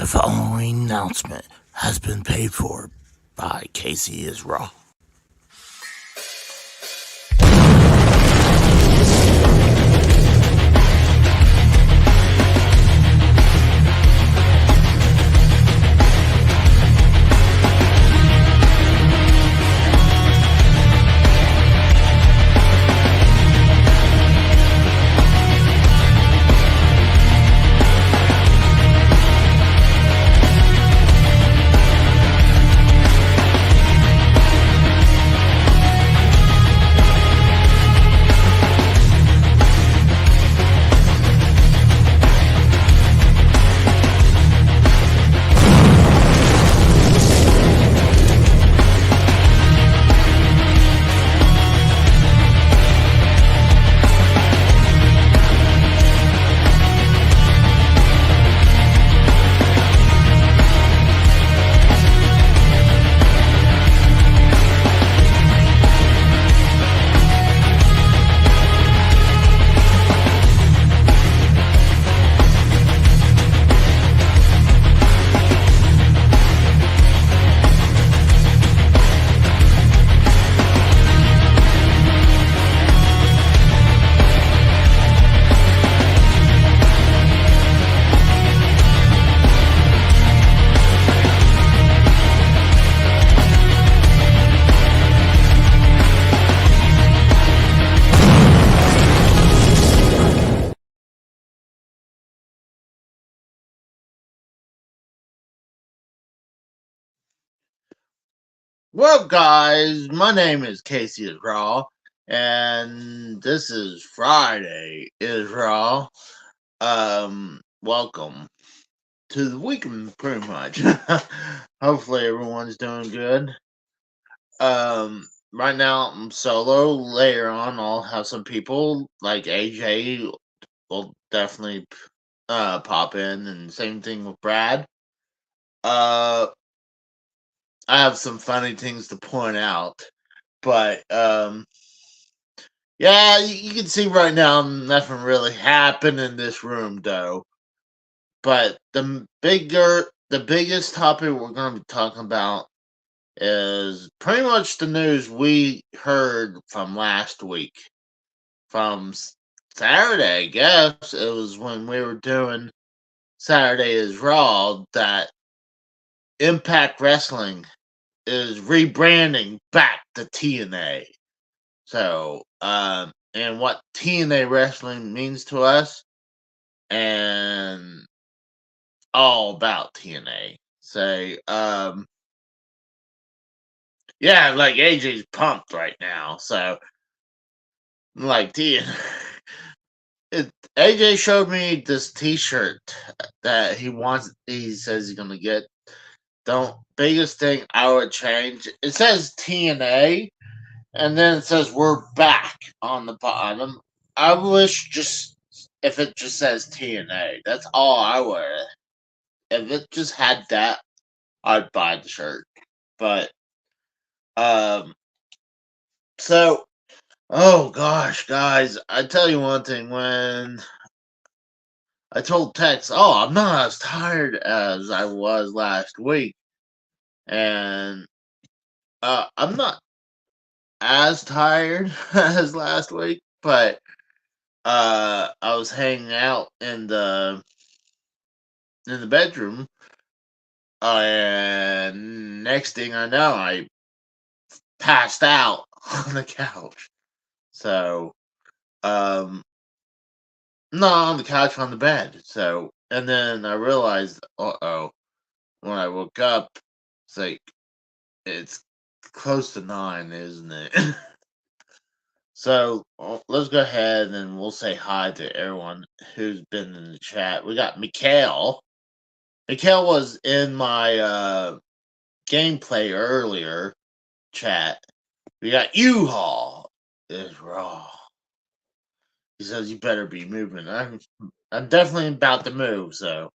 The following announcement has been paid for by Casey is Raw. Well, guys, my name is Casey is Raw, and this is Friday is Raw. Welcome to the weekend, pretty much. Hopefully, everyone's doing good. Right now I'm solo. Later on, I'll have some people like AJ will definitely pop in, and same thing with Brad. Uh, I have some funny things to point out, but yeah, you can see right now nothing really happened in this room though. But the biggest topic we're going to be talking about is pretty much the news we heard from last week, from Saturday. I guess it was when we were doing Saturday is Raw that Impact Wrestling is rebranding back to TNA. So, and what TNA wrestling means to us, and all about TNA. So, yeah, like AJ's pumped right now. So, like TNA, AJ showed me this T-shirt that he wants. He says he's gonna get. The biggest thing I would change. It says TNA, and then it says we're back on the bottom. I wish just if it just says TNA. That's all I would. If it just had that, I'd buy the shirt. But um, so oh gosh, guys, I tell you one thing. When I told Tex, "Oh, I'm not as tired as I was last week," and I'm not as tired as last week, but I was hanging out in the bedroom, and next thing I know, I passed out on the couch. So, um, no, on the couch on the bed. So, and then I realized, when I woke up, it's like it's close to 9, isn't it? So let's go ahead and we'll say hi to everyone who's been in the chat. We got Mikhail. Mikhail was in my gameplay earlier chat. We got U-Haul is Raw. He says you better be moving. I'm definitely about to move. So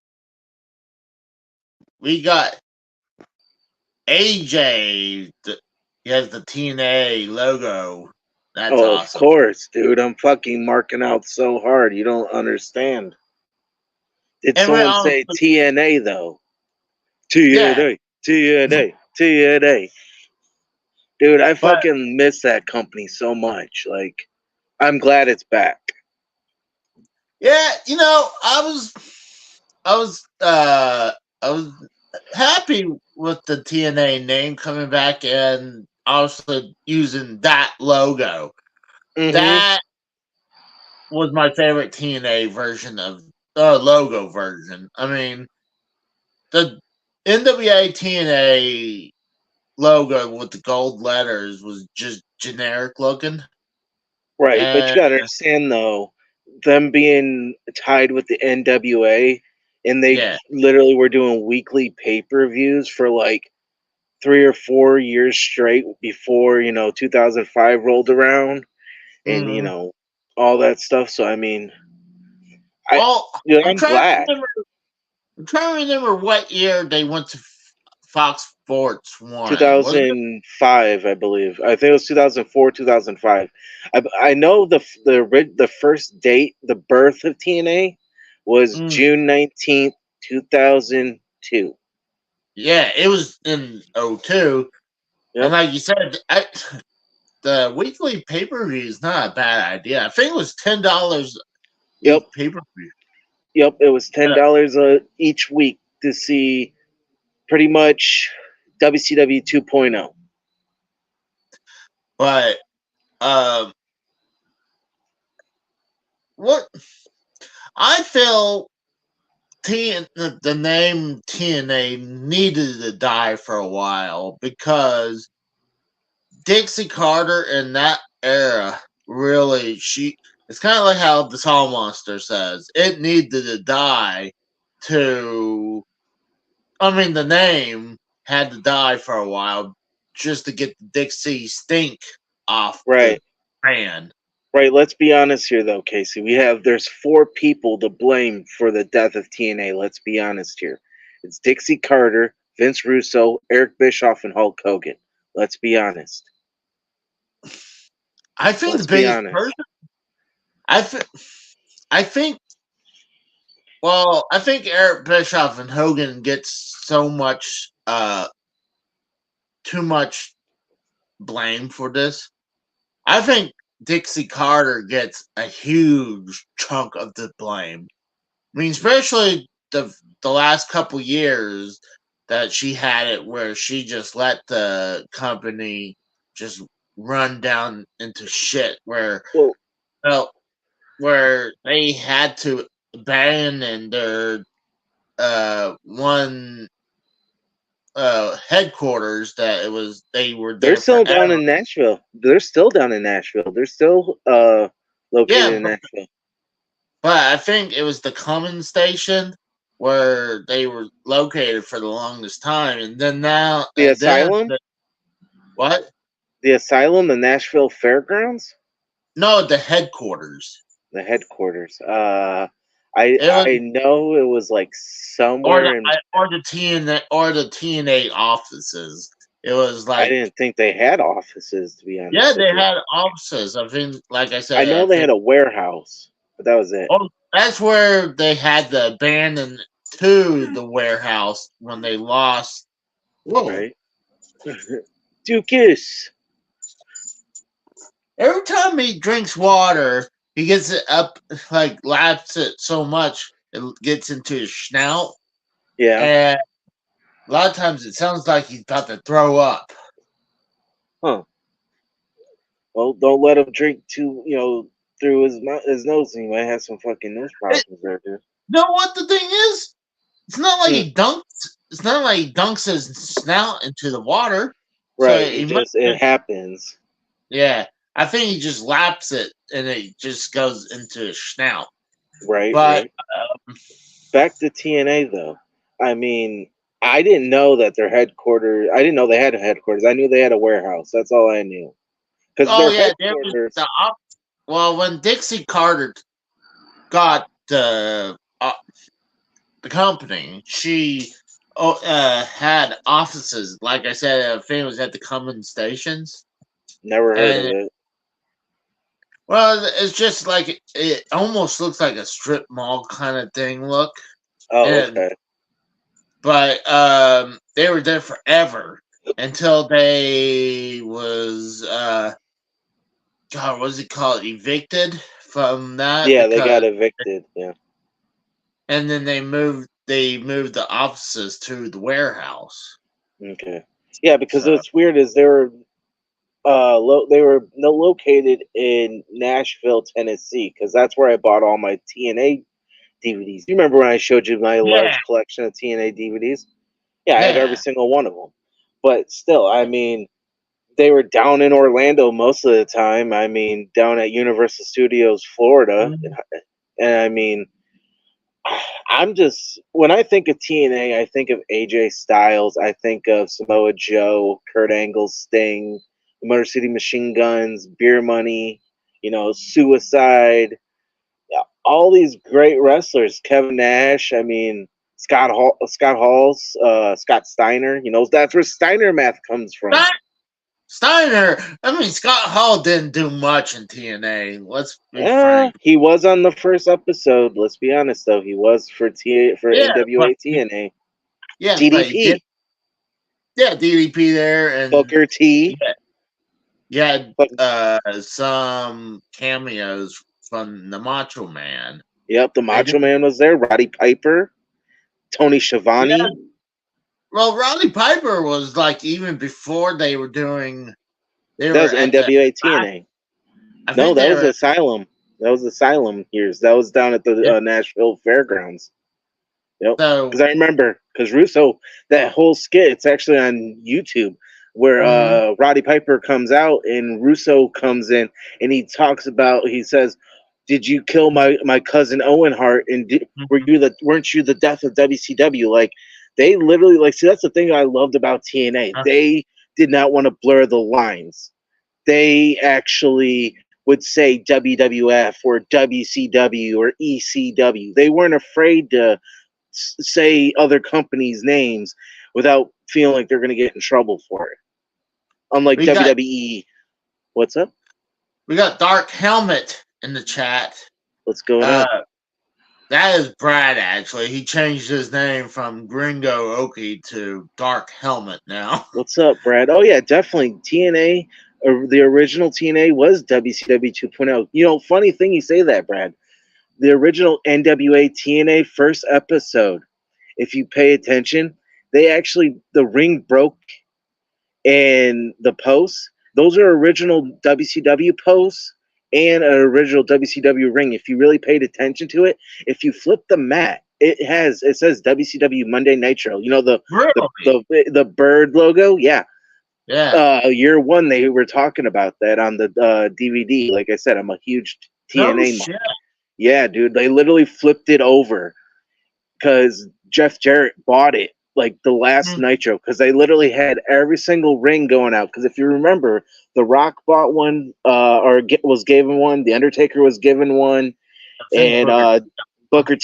we got AJ. He has the TNA logo. That's awesome. Of course, dude. I'm fucking marking out so hard. You don't understand. Did And we someone also say TNA though? Yeah, TNA, TNA, TNA. Dude, I but fucking miss that company so much. Like, I'm glad it's back. yeah, I was I was happy with the TNA name coming back and also using that logo. Mm-hmm. That was my favorite TNA version of logo version. I mean, the NWA TNA logo with the gold letters was just generic looking. Right, but you And gotta understand though, them being tied with the NWA, and they yeah. literally were doing weekly pay-per-views for like 3 or 4 years straight before 2005 rolled around, and Mhm. all that stuff. So I mean, I Oh, I'm I'm trying to glad remember. I'm trying to remember what year they went to Fox Sports One. Was it? 2005, I believe. I think it was 2004, 2005. I know the first date, the birth of TNA, was Mm, June 19th, 2002. yeah, it was in '02. And Yep, like you said, the weekly pay per view is not a bad idea. I think it was $10 yep, each pay per view. yep. It was $10 each week to see pretty much WCW 2.0. But um, what I feel the name TNA needed to die for a while because Dixie Carter in that era really she it's kind of like how the Tall Monster says it needed to die to I mean the name had to die for a while just to get the Dixie stink off the Right, brand. right. Let's be honest here, though, Casey. There's four people to blame for the death of TNA. Let's be honest here. It's Dixie Carter, Vince Russo, Eric Bischoff, and Hulk Hogan. Let's be honest. I think the Let's be biggest honest. person I th- I think I think Eric Bischoff and Hogan gets so much too much blame for this. I think Dixie Carter gets a huge chunk of the blame. I mean, especially the last couple years that she had it, where she just let the company just run down into shit, Well, well, where they had to abandon their one headquarters that it was they were they're there still down forever. in Nashville. They're still down in Nashville. They're still located Yeah, in Nashville. but I think it was the Cummins station where they were located for the longest time, and then now, The and then Asylum? what? The Asylum, the Nashville Fairgrounds? No, the headquarters. The headquarters. I It was I know it was like somewhere in. or the TNA offices. It was I like didn't think they had offices, to be yeah, honest with they you. had offices. I think, like I I said, know I they think had a warehouse, but that was it. oh, that's where they had the abandon to the warehouse when they lost. Whoa! Right? Dukas. Every time he drinks water, he gets it up, like laps it so much it gets into his snout, Yeah. and a lot of times it sounds like he's about to throw up. Huh. Well, don't let him drink too, through his nose, and he might have some fucking nose It, problems there, dude. you know what the thing is? It's not like Hmm. he dunks. It's not like he dunks his snout into the water. So Right. he might. It happens. Yeah, I think he just laps it and it just goes into his snout. Right. But Right. Back to TNA though. I mean, I didn't know that their headquarters. I didn't know they had a headquarters. I knew they had a warehouse. That's all I knew. Because oh their yeah, there was headquarters. the well when Dixie Carter got the company, she had offices. Like I said, I think it was at the Cummins stations, Never heard of and it. well, it's just like it almost looks like a strip mall kind of thing. Look, Oh, and okay. but they were there forever until they was God, what's it called? Evicted from that Yeah, they got because, evicted. Yeah. and then they moved the offices to the warehouse. Okay. Yeah, because So what's weird is they were no located in Nashville, Tennessee, because that's where I bought all my TNA DVDs. You remember when I showed you my yeah, large collection of TNA DVDs? Yeah, I have every yeah. single one of them. But still, I mean, they were down in Orlando most of the time. I mean, down at Universal Studios, Florida, Mhm. and I mean, I'm just when I think of TNA, I think of AJ Styles, I think of Samoa Joe, Kurt Angle, Sting, the Motor City Machine Guns, Beer Money, Suicide, yeah, all these great wrestlers. Kevin Nash, I mean Scott Hall's, Scott Steiner. That's where Steiner math comes from. Steiner, I mean Scott Hall didn't do much in TNA. Let's be frank. He was on the first episode. Let's be honest, though, he was for Yeah, but NWA TNA. yes, but he did. DDP, Yeah, DDP there, and Booker T. yeah, you had But some cameos from the Macho Man. yep, the They did. Macho Man was there. Roddy Piper, Tony Yeah, Schiavone. well, Roddy Piper was like even before they were doing. They That were was at the. NWA TNA. I No, think that they was were. Asylum. That was Asylum years. That was down at Yeah, the Nashville Fairgrounds. Yep. so. Because I remember, because Russo, that whole skit, it's actually on YouTube, where Mhm, Roddy Piper comes out and Russo comes in and he says, "Did you kill my cousin Owen Hart? And mhm, weren't you the death of WCW?" Like they literally see that's the thing I loved about TNA. uh, They did not want to blur the lines. They actually would say WWF or WCW or ECW. They weren't afraid to say other companies' names without feeling like they're going to get in trouble for it. Unlike we got WWE. What's up? we got Dark Helmet in the chat. What's going on? Uh, that is Brad. Actually, he changed his name from Gringo Oki to Dark Helmet now. What's up, Brad? Oh yeah, definitely. TNA, the original TNA was WCW 2.0. Funny thing you say that, Brad. The original NWA TNA first episode, if you pay attention, the ring broke and the posts, those are original WCW posts and an original WCW ring. If you really paid attention to it, if you flip the mat, it says WCW Monday Nitro. Really? The bird logo. Yeah. Yeah. Year one they were talking about that on the DVD. Like I said, I'm a huge No TNA mark. shit. Yeah, dude, they literally flipped it over because Jeff Jarrett bought it like the last Mm, Nitro because they literally had every single ring going out. Because if you remember, The Rock bought one, was given one. The Undertaker was given one, I think and Booker.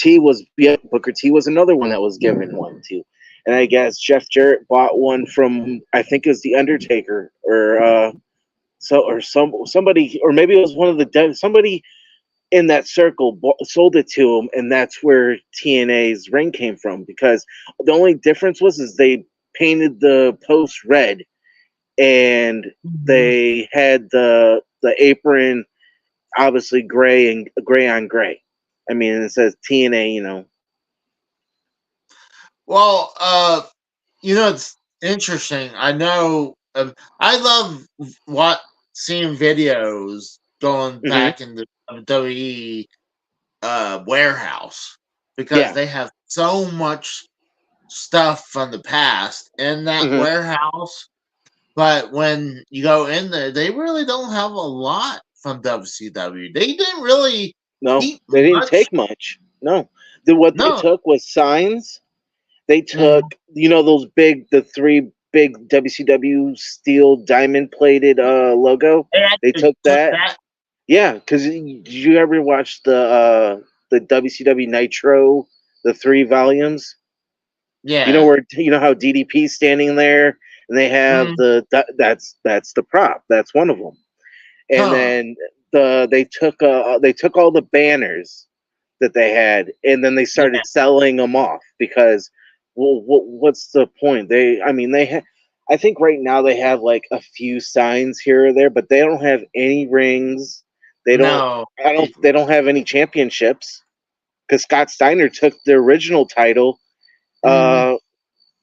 Booker T was another one that was given one too. And I guess Jeff Jarrett bought one from I think it was the Undertaker or somebody or maybe it was one of somebody in that circle sold it to him, and that's where TNA's ring came from. Because the only difference is they painted the post red, and Mhm. they had the apron obviously gray and gray on gray. I mean, it says TNA. Well, it's interesting. I know. I love what seeing videos going Hmm. back in the WWE warehouse because Yeah. they have so much stuff from the past in that Hmm. warehouse. But when you go in there, they really don't have a lot from WCW. They didn't really No, keep they didn't much. take much. No, what they No. took was signs. They Mhm. took, the three big WCW steel diamond plated logo. They They actually took took that. that. Yeah, because did you ever watch the WCW Nitro, the 3 volumes? Yeah. You know how DDP's standing there, and they have Mm. that's the prop. That's one of them. And Huh. then they took all the banners that they had, and then they Yeah. started selling them off because well, what's the point? I think right now they have like a few signs here or there, but they don't have any rings. They don't. No. I don't. They don't have any championships because Scott Steiner took the original title Mm,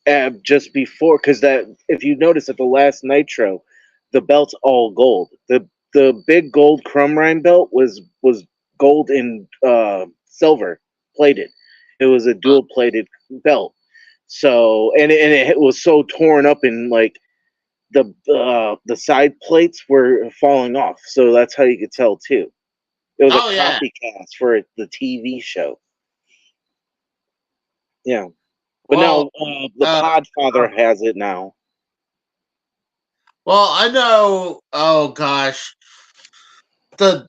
uh, just before. Because that, if you notice at the last Nitro, the belt's all gold. The big gold crumb rind belt was gold and silver plated. It was a uh, dual plated belt. So and it was so torn up and like the side plates were falling off. So that's how you could tell too. It was a oh yeah. copy cast for the TV show. Yeah, but now Well, the uh, Podfather has it now. well, I know. Oh gosh, the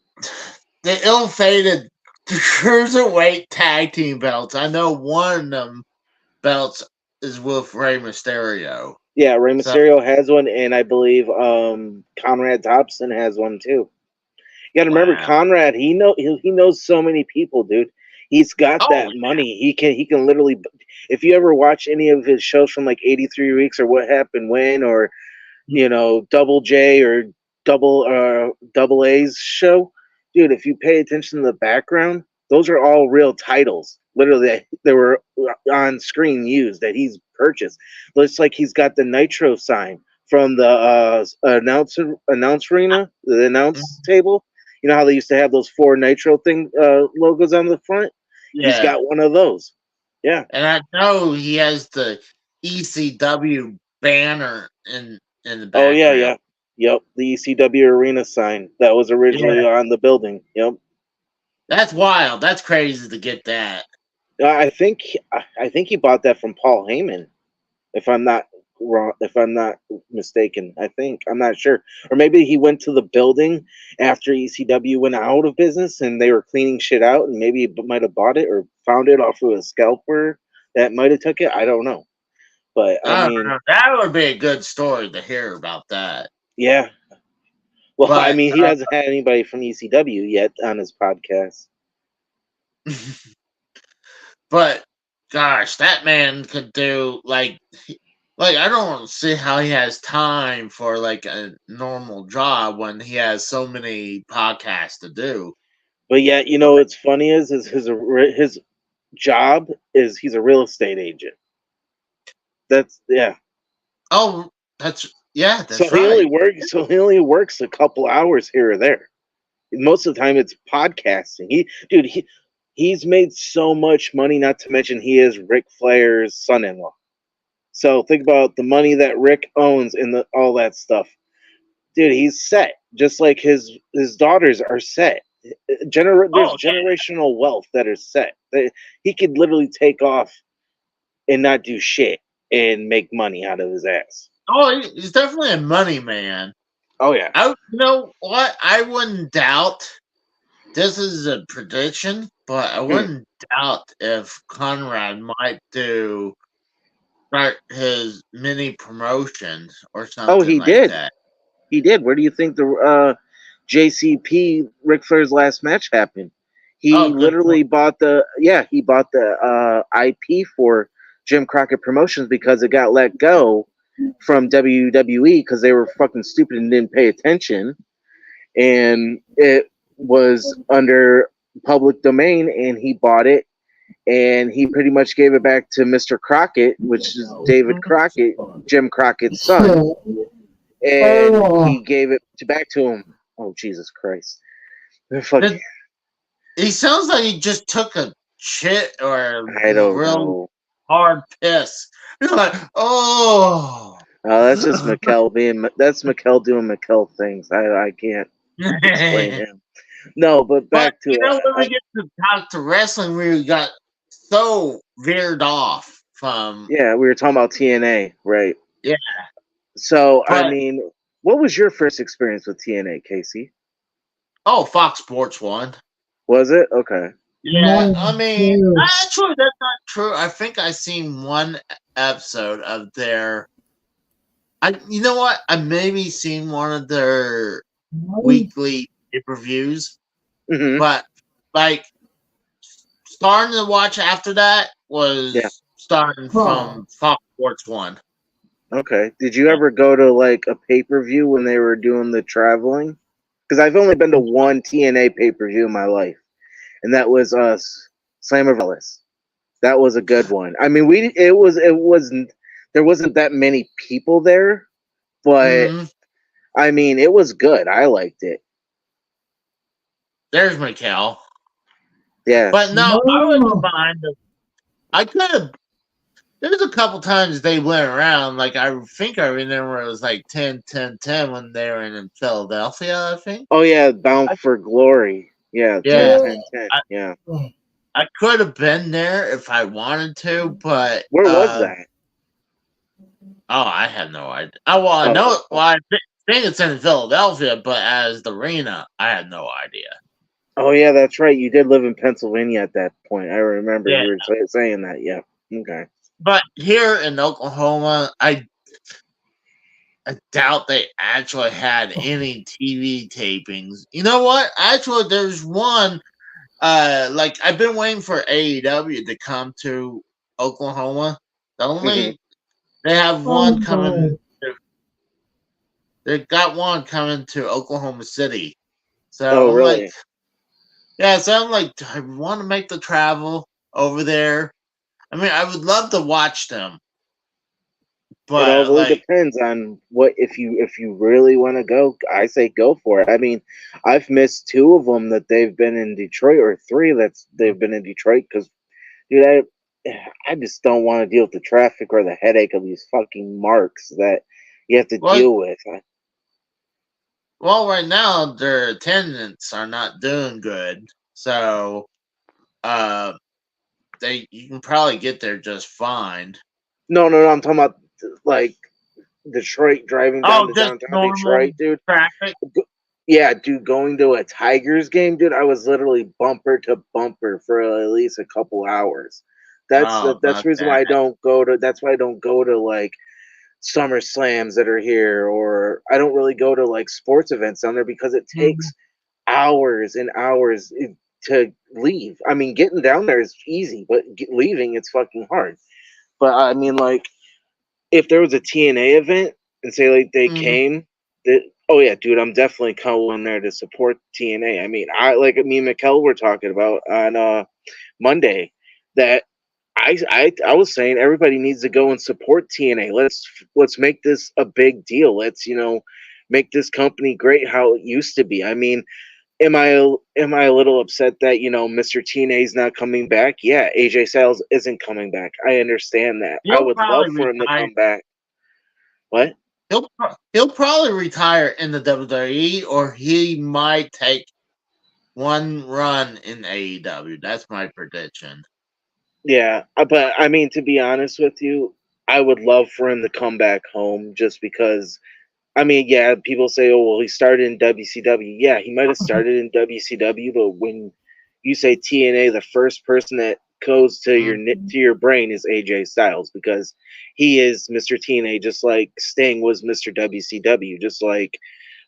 the ill-fated cruiserweight tag team belts. I know one of them belts is with Rey Mysterio. Yeah, Rey So Mysterio has one, and I believe Conrad Thompson has one too. You got to remember, wow. Conrad. He knows so many people, dude. He's got Oh that money. He can literally. If you ever watch any of his shows from like 83 Weeks or What Happened When or Double J or Double A's show, dude. If you pay attention to the background, those are all real titles. Literally, they were on screen used that he's purchased. Looks like he's got the Nitro sign from the announce arena, the announce table. You know how they used to have those four Nitro thing logos on the front. He's yeah, got one of those. Yeah. and I know he has the ECW banner in the Oh yeah, background. yeah. Yep, the ECW arena sign that was Yeah, originally on the building. Yep. that's wild. That's crazy to get that. I think he bought that from Paul Heyman, if I'm not wrong, if I'm not mistaken. I think I'm not sure, or maybe he went to the building after ECW went out of business and they were cleaning shit out, and maybe he might have bought it or found it off of a scalper that might have took it. I don't know, but I I don't mean, know. That would be a good story to hear about that. yeah. Well, I But mean, he hasn't had anybody from ECW yet on his podcast. but gosh, that man could do like I don't see how he has time for like a normal job when he has so many podcasts to do. But yet, But what's funny is his job is he's a real estate agent. That's yeah. oh, So that's right. he only works a couple hours here or there. Most of the time it's podcasting. He's made so much money, not to mention he is Ric Flair's son-in-law. So think about the money that Rick owns and all that stuff. Dude, he's set. Just like his daughters are set. There's Oh generational wealth that are set. He could literally take off and not do shit and make money out of his ass. oh, he's definitely a money man. Oh yeah. You know what? I wouldn't doubt. This is a prediction, but I Hmm. wouldn't doubt if Conrad might start his mini promotions or Oh, something he like did. that. He did. Where do you think the JCP Ric Flair's last match happened? He Oh, good point. literally bought the IP for Jim Crockett Promotions because it got let go from WWE because they were fucking stupid and didn't pay attention, and it was under public domain, and he bought it, and he pretty much gave it back to Mr. Crockett, which is David Crockett, Jim Crockett's son, and he gave it back to him. Oh Jesus Christ! Fuck, The- He sounds like he just took a shit or a I don't real know. hard piss. You're like, oh. That's just that's Mikkel doing Mikkel things. I can't explain him. No, but But back to it. when we get to talk to wrestling, we got so veered off from Yeah, we were talking about TNA, right? yeah. So I But mean, what was your first experience with TNA, Casey? oh, Fox Sports won. Was it okay? Yeah, I mean, actually, that's not true. I think I seen one episode of their. You know what? I maybe seen one of their weekly pay per views, Hmm. but like starting to watch after that Yeah. was starting from Fox Sports 1. Okay. Did you ever go to like a pay-per-view when they were doing the traveling? Because I've only been to one TNA pay-per-view in my life, and that was Slammervelis. That was a good one. I mean, it wasn't there wasn't that many people there, but Mm, I mean, it was good. I liked it. there's Mikhail. But Yes. no, I wouldn't mind. I could have. There's a couple times they went around. Like, I think I remember it was like 10, 10, 10 when they were in Philadelphia, I think. Oh yeah, Bound for Glory. Yeah, 10, Yeah. 10, 10. I, Yeah. I could have been there if I wanted to, but Where was that? I have no idea. Well, I know. Oh, Well, think it's in Philadelphia, but as the arena, I had no idea. oh yeah, that's right. You did live in Pennsylvania at that point. I remember Yeah, you were saying that. Yeah. Okay. but here in Oklahoma, I doubt they actually had any TV tapings. You know what? Actually, there's one. Like, I've been waiting for AEW to come to Oklahoma. The Hmm. only they have one coming. They got one coming to Oklahoma City. So Oh I'm like, really? yeah. So I'm like, do I want to make the travel over there? I mean, I would love to watch them, It all but really like, depends on what if you really want to go. I say go for it. I mean, I've missed two of them that they've been in Detroit, or three that's they've been in Detroit because, dude, I just don't want to deal with the traffic or the headache of these fucking marks that you have to well, deal with. right now their attendants are not doing good, so uh, you can probably get there just fine. No, no, no. I'm talking about like Detroit, driving down Oh, to just downtown normal Detroit, dude. traffic. Yeah, dude, going to a Tigers game, dude, I was literally bumper to bumper for at least a couple hours. Oh, That's the reason okay. why I don't go to. That's why I don't go to like summer slams that are here, or I don't really go to like sports events down there because it Mhm. takes hours and hours to leave. I mean, getting down there is easy, but leaving it's fucking hard. But I mean, like if there was a TNA event and say like they Mhm. came, that oh yeah, dude, I'm definitely going there to support TNA. I mean, I like me and Mikkel were talking about on Monday that I was saying everybody needs to go and support TNA. Let's make this a big deal. Let's make this company great how it used to be. I mean, am I a little upset that Mr. TNA is not coming back? Yeah, AJ Styles isn't coming back. I understand that. I He'll would love probably for him to retire. come back. What? He'll probably retire in the WWE, or he might take one run in AEW. That's my prediction. Yeah, but I mean, to be honest with you, I would love for him to come back home just because. I mean, yeah, people say, "Oh, well, he started in WCW." Yeah, he might have started in WCW, but when you say TNA, the first person that goes to Mhm. your brain is AJ Styles because he is Mr. TNA, just like Sting was Mr. WCW, just like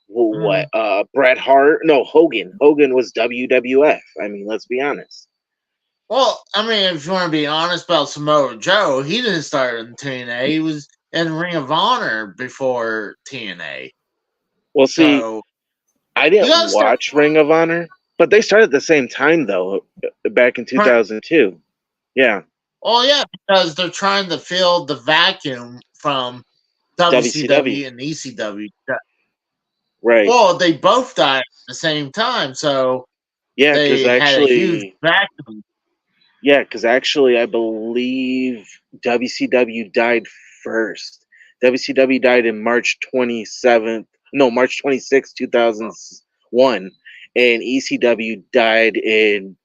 what Mhm. Bret Hart, no Hogan. Hogan was WWF. I mean, let's be honest. Well, I mean, if you want to be honest about Samoa Joe, he didn't start in TNA. He was in Ring of Honor before TNA. Well, see, So I you didn't gotta start. watch Ring of Honor, but they started at the same time though, back in Right. 2002. Yeah, Well, yeah, because they're trying to fill the vacuum from WCW. WCW and ECW. Right. Well, they both died at the same time, so Yeah, because they had a huge actually, vacuum. I believe WCW died first. WCW died in March 27th, no, March 26th, 2001. And ECW died in,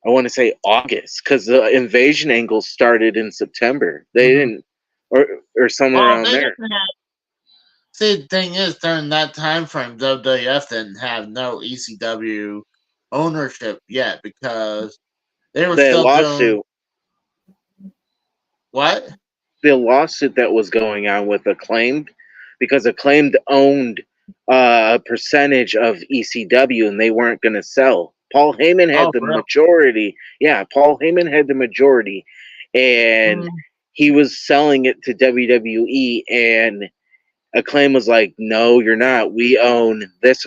I want to say August, because the invasion angle started in September. They Mhm. didn't, or somewhere Well, around they there. didn't have. See, the thing is, during that time frame, WWF didn't have no ECW ownership yet because they were The still doing lawsuit, what? the lawsuit that was going on with Acclaimed, because Acclaimed owned a percentage of ECW and they weren't going to sell. Paul Heyman had Oh, the really? majority. Yeah, Paul Heyman had the majority, and Mm. he was selling it to WWE, and Acclaim was like, "No, you're not. We own this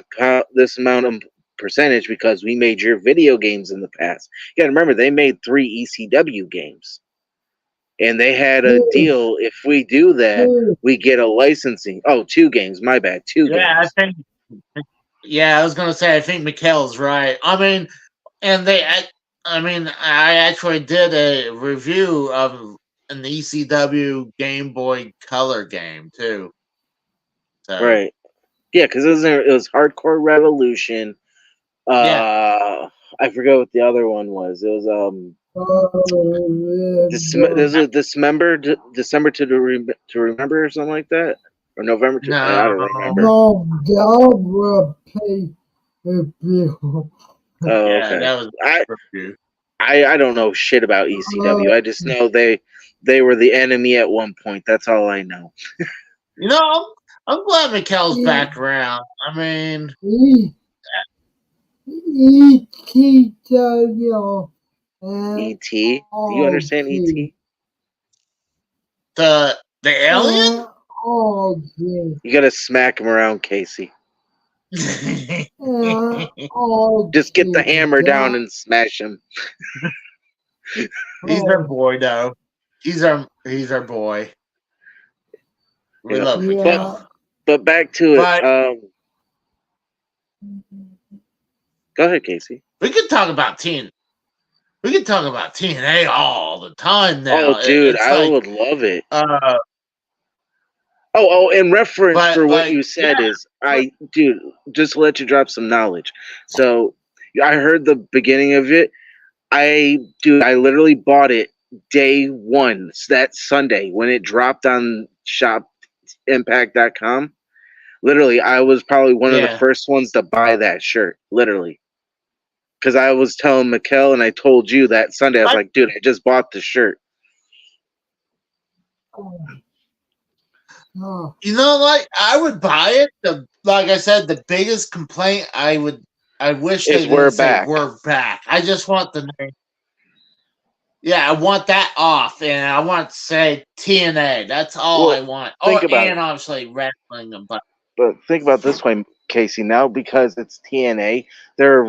amount of percentage because we made your video games in the past." You got to remember, they made 3 ECW games, and they had a deal. If we do that, we get a licensing. Oh, 2 games. My bad. 2 Yeah, I games. think. Yeah, I was gonna say. I think Mikhail's right. I mean, and I actually did a review of an ECW Game Boy Color game too. So Right. Yeah, because it was Hardcore Revolution. yeah, I forgot what the other one was. It was December to remember or something like that, or November to I no, don't remember. Oh, yeah, okay. that was I, a review. I don't know shit about ECW. I just know they were the enemy at one point. That's all I know. You know, I'm glad Mikhail's back around. I mean, ET. Do you understand ET? the alien. You gotta smack him around, Casey. He's Just get the hammer down and smash him. our boy, though. He's our boy. You We know, love but Mikhail. but back to it. But Go ahead, Casey. we could talk about We could talk about TNA all the time Oh, now. dude, It's I like, would love it. uh, In reference but for what like, you said yeah, is, dude, just to let you drop some knowledge. So, I heard the beginning of it. I literally bought it day one, that Sunday when it dropped on shopimpact.com. Literally, I was probably one of the yeah. first ones to buy that shirt. Literally, because I was telling Mikkel and I told you that Sunday. I was Like, like, dude, I just bought the shirt. like I would buy it. Like I said, the biggest complaint I wish they Is we're didn't say back. "we're back." I just want the name. Yeah, I want that off, and I want to say TNA. That's all I Well, want. think Oh, about it. and obviously wrestling, but But think about it this way, Casey. Now because it's TNA, they're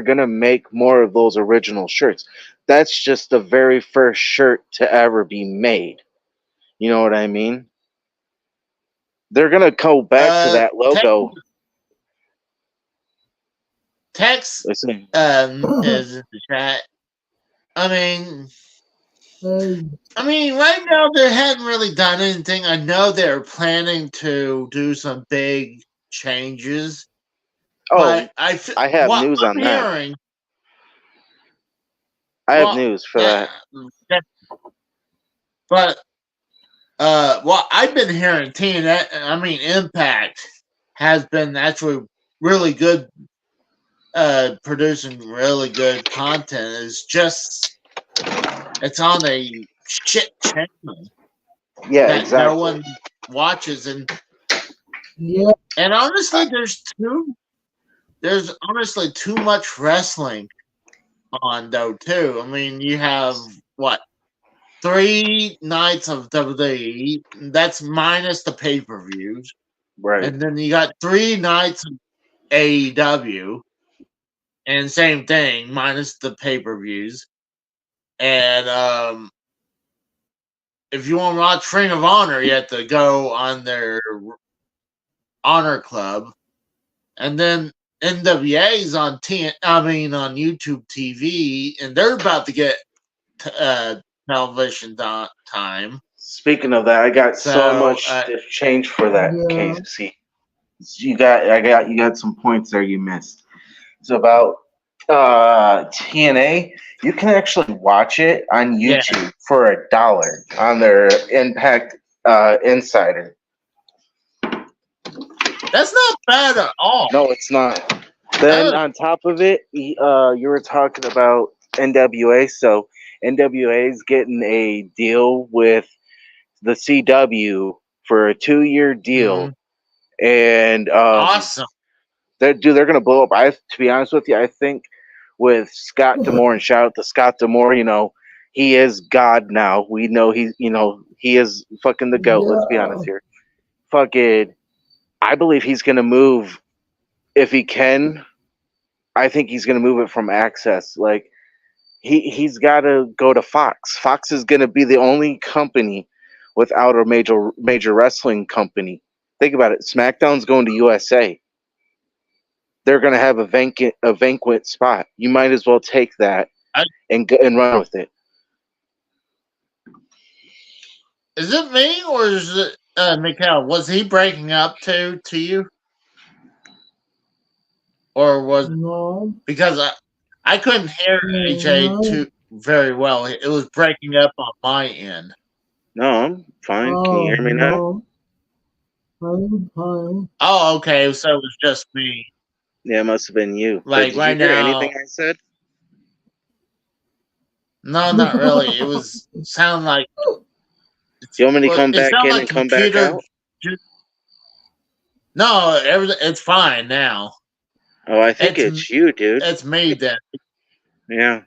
gonna make more of those original shirts. That's just the very first shirt to ever be made. You know what I mean? They're gonna go back to that Tex, logo. Tex Listen, is in the chat. I mean, right now they hadn't really done anything. I know they're planning to do some big changes, oh, but I have what news I'm on that. hearing, I have well, news for that. but what I've been hearing, Impact has been actually really good, producing really good content. It's on a shit channel Yeah, that no exactly. one watches, and honestly, there's honestly too much wrestling on though too. I mean, you have what 3 nights of WWE. That's minus the pay-per-views, Right. and then you got 3 nights of AEW, and same thing minus the pay-per-views. And if you want to watch Ring of Honor, you have to go on their Honor Club, and then NWA's on on YouTube TV, and they're about to get television time. Speaking of that, I got so So much to change for that, Casey. You got some points there you missed. It's about TNA. You can actually watch it on yeah, YouTube for $1 on their Impact Insider. that's not bad at all. No, it's not. Then on top of it, you were talking about NWA. So NWA is getting a deal with the CW for a 2-year deal, Mm-hmm. and Awesome. they're gonna blow up. To be honest with you, I think with Scott Demore, and shout out to Scott Demore, He is God now. We know he is fucking the goat. Let's be honest Yeah. here. Fucking, I believe he's gonna move if he can. I think he's gonna move it from Access. Like he's got to go to Fox. Fox is gonna be the only company without a major wrestling company. Think about it. SmackDown's going to USA. They're gonna have a vacant spot. You might as well take that I, and run with it. is it me or is it Mikhail? Was he breaking up to you, or was No. because I couldn't hear AJ No. too very well. It was breaking up on my end. No, I'm fine. Can you Oh hear me now? no. I'm fine. Oh, okay, so it was just me. Yeah, it must have been you. But Like did you right hear anything now, I said? no, not really. It was sound like Do you want me to well, come it back sounded in like and come back computer. out? No, everything it's fine now. Oh, I think It's it's you, dude. it's me then. Yeah.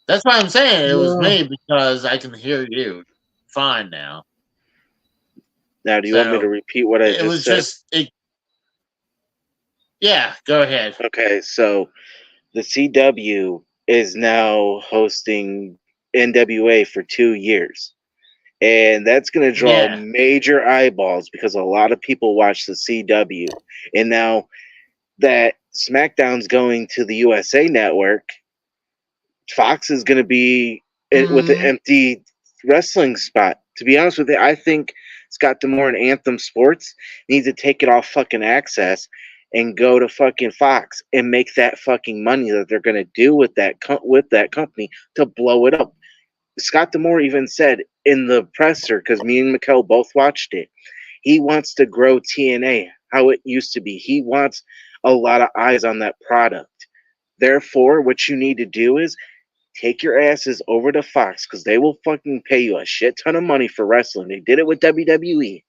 That's why I'm saying it was Yeah. me because I can hear you fine now. Now, do you want me to So repeat what I it just was said? just it. Yeah, go ahead. Okay, so the CW is now hosting NWA for 2 years. And that's going to draw Yeah. major eyeballs because a lot of people watch the CW. And now that SmackDown's going to the USA Network, Fox is going to be with an Mm-hmm. empty wrestling spot. To be honest with you, I think Scott D'Amore and Anthem Sports need to take it off fucking Access and go to fucking Fox and make that fucking money that they're going to do with that company to blow it up. Scott D'Amore even said in the presser, because me and Mikkel both watched it, he wants to grow TNA how it used to be. He wants a lot of eyes on that product. Therefore, what you need to do is take your asses over to Fox because they will fucking pay you a shit ton of money for wrestling. They did it with WWE.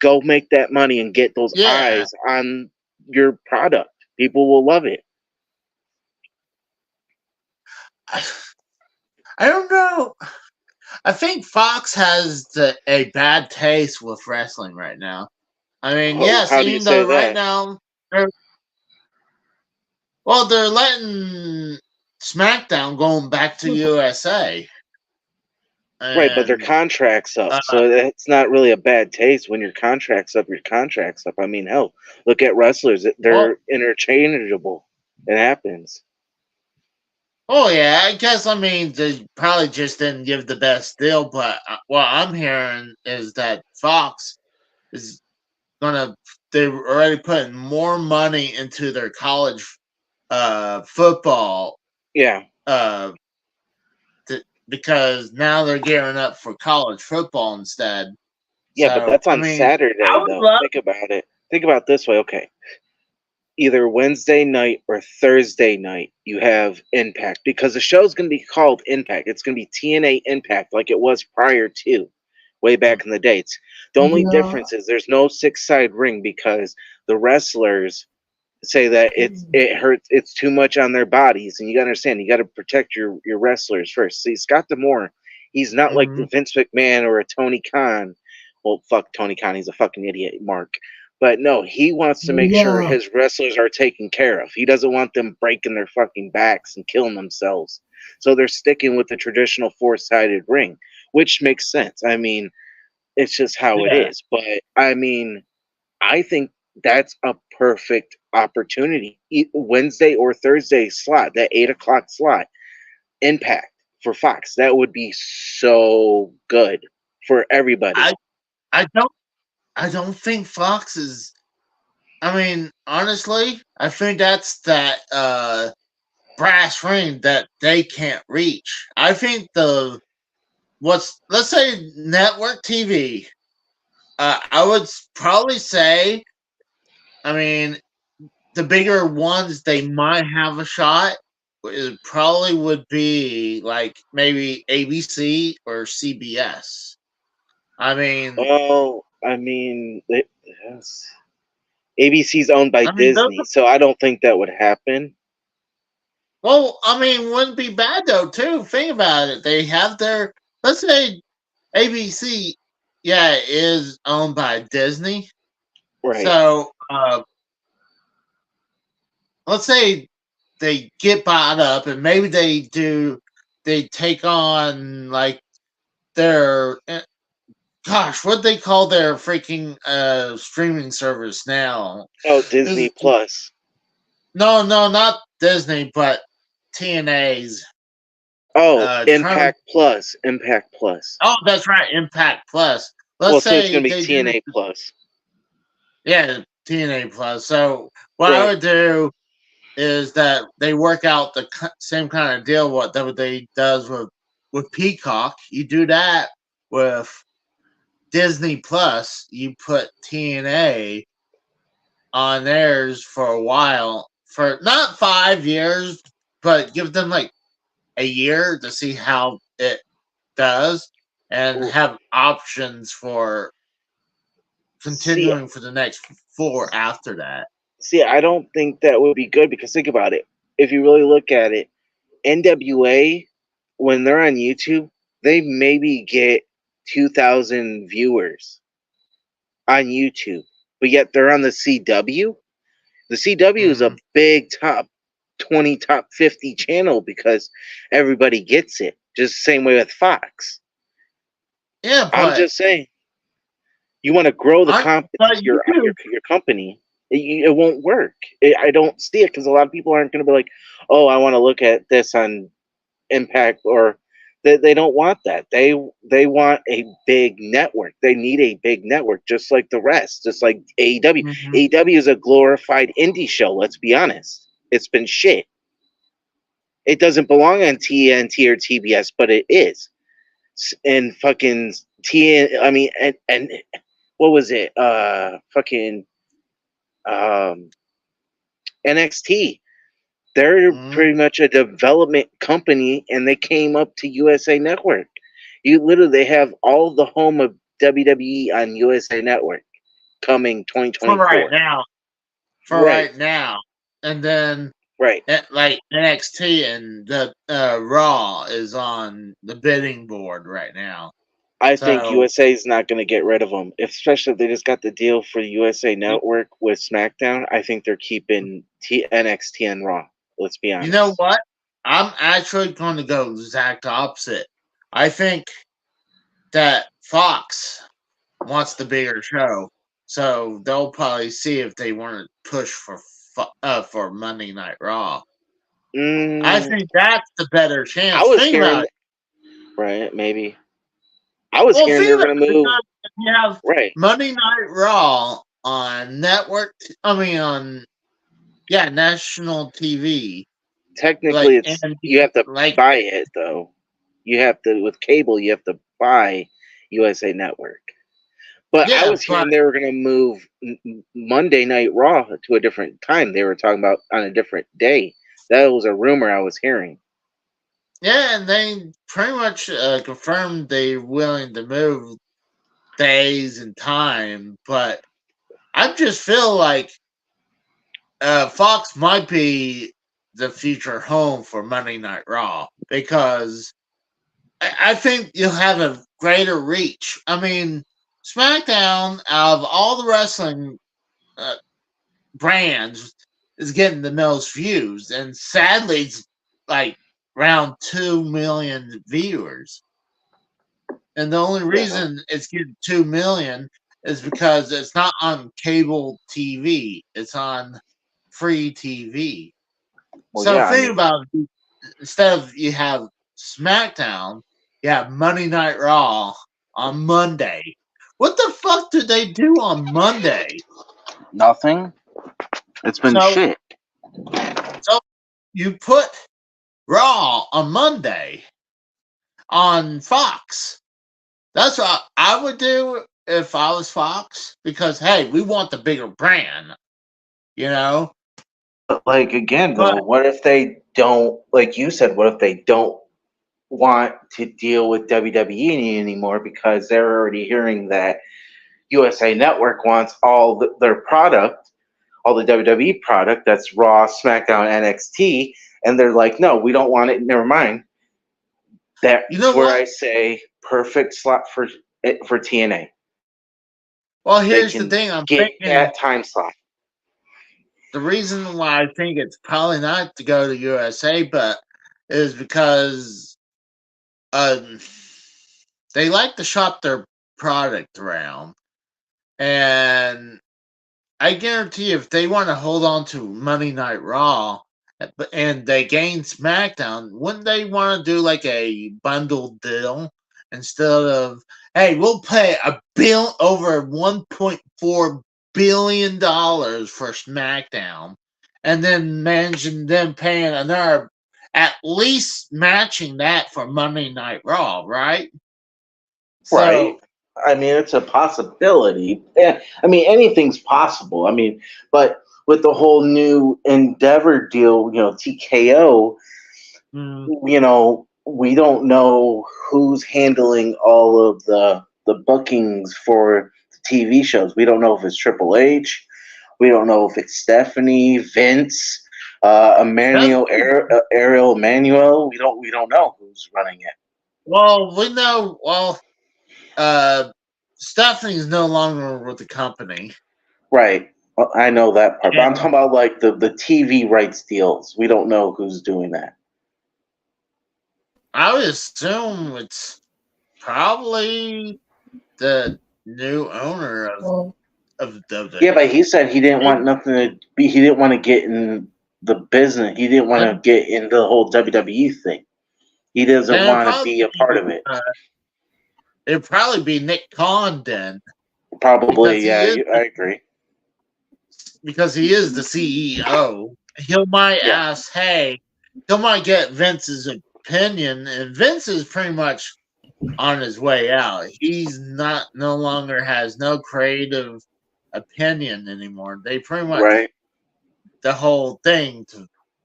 Go make that money and get those Yeah. eyes on your product. People will love it. I, I don't know. I think Fox has a bad taste with wrestling right now. I mean, Oh, yes, how do you even say though right that? now they're letting SmackDown going back to USA, Right, but their and contract's up, uh, so it's not really a bad taste when your contract's up. Your contract's up. I mean, hell, look at wrestlers; well, they're interchangeable. It happens. oh yeah, I guess I mean they probably just didn't give the best deal, but what I'm hearing is that Fox is gonna they're already putting more money into their college football Yeah, uh because now they're gearing up for college football instead. yeah, but So that's I on mean, I Saturday, would though. love. Think about it. Think about it this way. Okay, either Wednesday night or Thursday night, you have Impact because the show's going to be called Impact. It's going to be TNA Impact like it was prior to, way back in the dates. The only Yeah. difference is there's no six-side ring because the wrestlers say that it hurts, it's too much on their bodies, and you got to understand, you got to protect your wrestlers first. See, Scott D'Amore, he's not like the Mhm. Vince McMahon or a Tony Khan. Well, fuck Tony Khan, he's a fucking idiot, Mark. But no, he wants to make sure Yeah. his wrestlers are taken care of. He doesn't want them breaking their fucking backs and killing themselves. So they're sticking with the traditional four-sided ring, which makes sense. I mean, it's just how it Yeah, is. But I mean, I think that's a perfect opportunity. Wednesday or Thursday slot, that 8 o'clock slot, Impact for Fox. That would be so good for everybody. I I don't I don't think Fox is. I mean, honestly, I think that's that brass ring that they can't reach. I think the what's let's say network TV. I would probably say. I mean, the bigger ones they might have a shot. It probably would be like maybe ABC or CBS. I mean, Well, I mean, yes. ABC's owned by I mean those. Disney, so I don't think that would happen. Well, I mean, wouldn't be bad though. Too. Think about it. They have their. Let's say ABC, yeah, is owned by Disney. Right. So let's say they get bought up, and maybe they do. They take on like their gosh, what they call their freaking streaming service now? Oh, Disney Is Plus. no, not Disney, but TNA's. Oh, Trying. Impact Plus. Impact Plus. Oh, that's right, Impact Plus. Let's Well, so it's say gonna be they do, TNA Plus. yeah, TNA Plus. So what I Right. would do is that they work out the same kind of deal what WWE does with Peacock. You do that with Disney Plus. You put TNA on theirs for a while, for not 5 years, but give them like a year to see how it does, and have options for See, continuing for the next 4 after that. see, I don't think that would be good because think about it. If you really look at it, NWA, when they're on YouTube, they maybe get 2,000 viewers on YouTube, but yet they're on the CW. The CW is a Mm-hmm. big top 20, top 50 channel because everybody gets it. Just the same way with Fox. Yeah, I'm but just saying, you want to grow the but you do. your company, it won't work. I don't see it because a lot of people aren't going to be like, oh, I want to look at this on Impact, or they don't want that. They want a big network. They need a big network, just like the rest, just like AEW. Mm-hmm. AEW is a glorified indie show. Let's be honest. It's been shit. It doesn't belong on TNT or TBS, but it is. And fucking I mean, and what was it? Fucking um, NXT. They're Mm-hmm. pretty much a development company, and they came up to USA Network. You literally they have all the home of WWE on USA Network coming For right 2024. now. For Right, right now, and then right. like NXT and the Raw is on the bidding board right now. I think So USA is not going to get rid of them, especially if they just got the deal for USA Network with SmackDown. I think they're keeping NXT and Raw. Let's be you know honest. what? I'm actually going to go exact opposite. I think that Fox wants the bigger show, so they'll probably see if they want to push for Monday Night Raw. I Mm, think that's the better I chance. was Think hearing about it. right, maybe. I was Well, hearing they think were about going it to move because if you have right. Monday Night Raw on network, I mean on national TV, like Technically, it's and you have to like buy it though. You have to with cable. You have to buy USA Network. But I yeah, was but hearing they were going to move Monday Night Raw to a different time. They were talking about on a different day. That was a rumor I was hearing. yeah, and they pretty much confirmed they're willing to move days and time. But I just feel like Fox might be the future home for Monday Night Raw because I think you'll have a greater reach. I mean, SmackDown, out of all the wrestling uh, brands, is getting the most views, and sadly, it's like around 2 million viewers. And the only Yeah. reason it's getting 2 million is because it's not on cable TV; it's on free TV. Well, So yeah. I think mean, about it. Instead of you have SmackDown, you have Monday Night Raw on Monday. What the fuck did they do on Monday? nothing. It's been So shit. so you put Raw on Monday on Fox. That's what I would do if I was Fox because hey, we want the bigger brand, you know. But like again, But though, what if they don't? Like you said, what if they don't want to deal with WWE anymore because they're already hearing that USA Network wants all their product, all the WWE product that's Raw, SmackDown, NXT. and they're like, no, we don't want it. Never mind. That's You know where what? I say perfect slot for TNA. Well, They here's the can thing. I'm get thinking that time slot. the reason why I think it's probably not to go to USA, but is because they like to shop their product around, and I guarantee if they want to hold on to Monday Night Raw and they gain SmackDown, wouldn't they want to do like a bundled deal instead of, hey, we'll pay over $1.4 billion for SmackDown, and then managing them paying another at least matching that for Monday Night Raw, right? Right. So I mean, it's a possibility. Yeah. I mean, anything's possible. I mean, but with the whole new Endeavor deal, TKO, mm, we don't know who's handling all of the bookings for the TV shows. We don't know if it's Triple H. We don't know if it's Stephanie, Vince, that's Emmanuel, Ariel Emmanuel. We don't know who's running it. well, we know. Well, Stephanie's no longer with the company. Right. Well, I know that part, but I'm And talking about like the TV rights deals. We don't know who's doing that. I would assume it's probably the new owner Well, of Yeah, but WWE. he said he didn't want nothing to be. He didn't want to get in the business. He didn't want to get in the whole WWE thing. He doesn't And want to be a part of it. it'd probably be Nick Khan then, because Probably, he yeah. is I agree. the CEO. He'll might Yeah. ask, hey, he might get Vince's opinion, and Vince is pretty much on his way out. He's no longer has no creative opinion anymore. They pretty much Right. the whole thing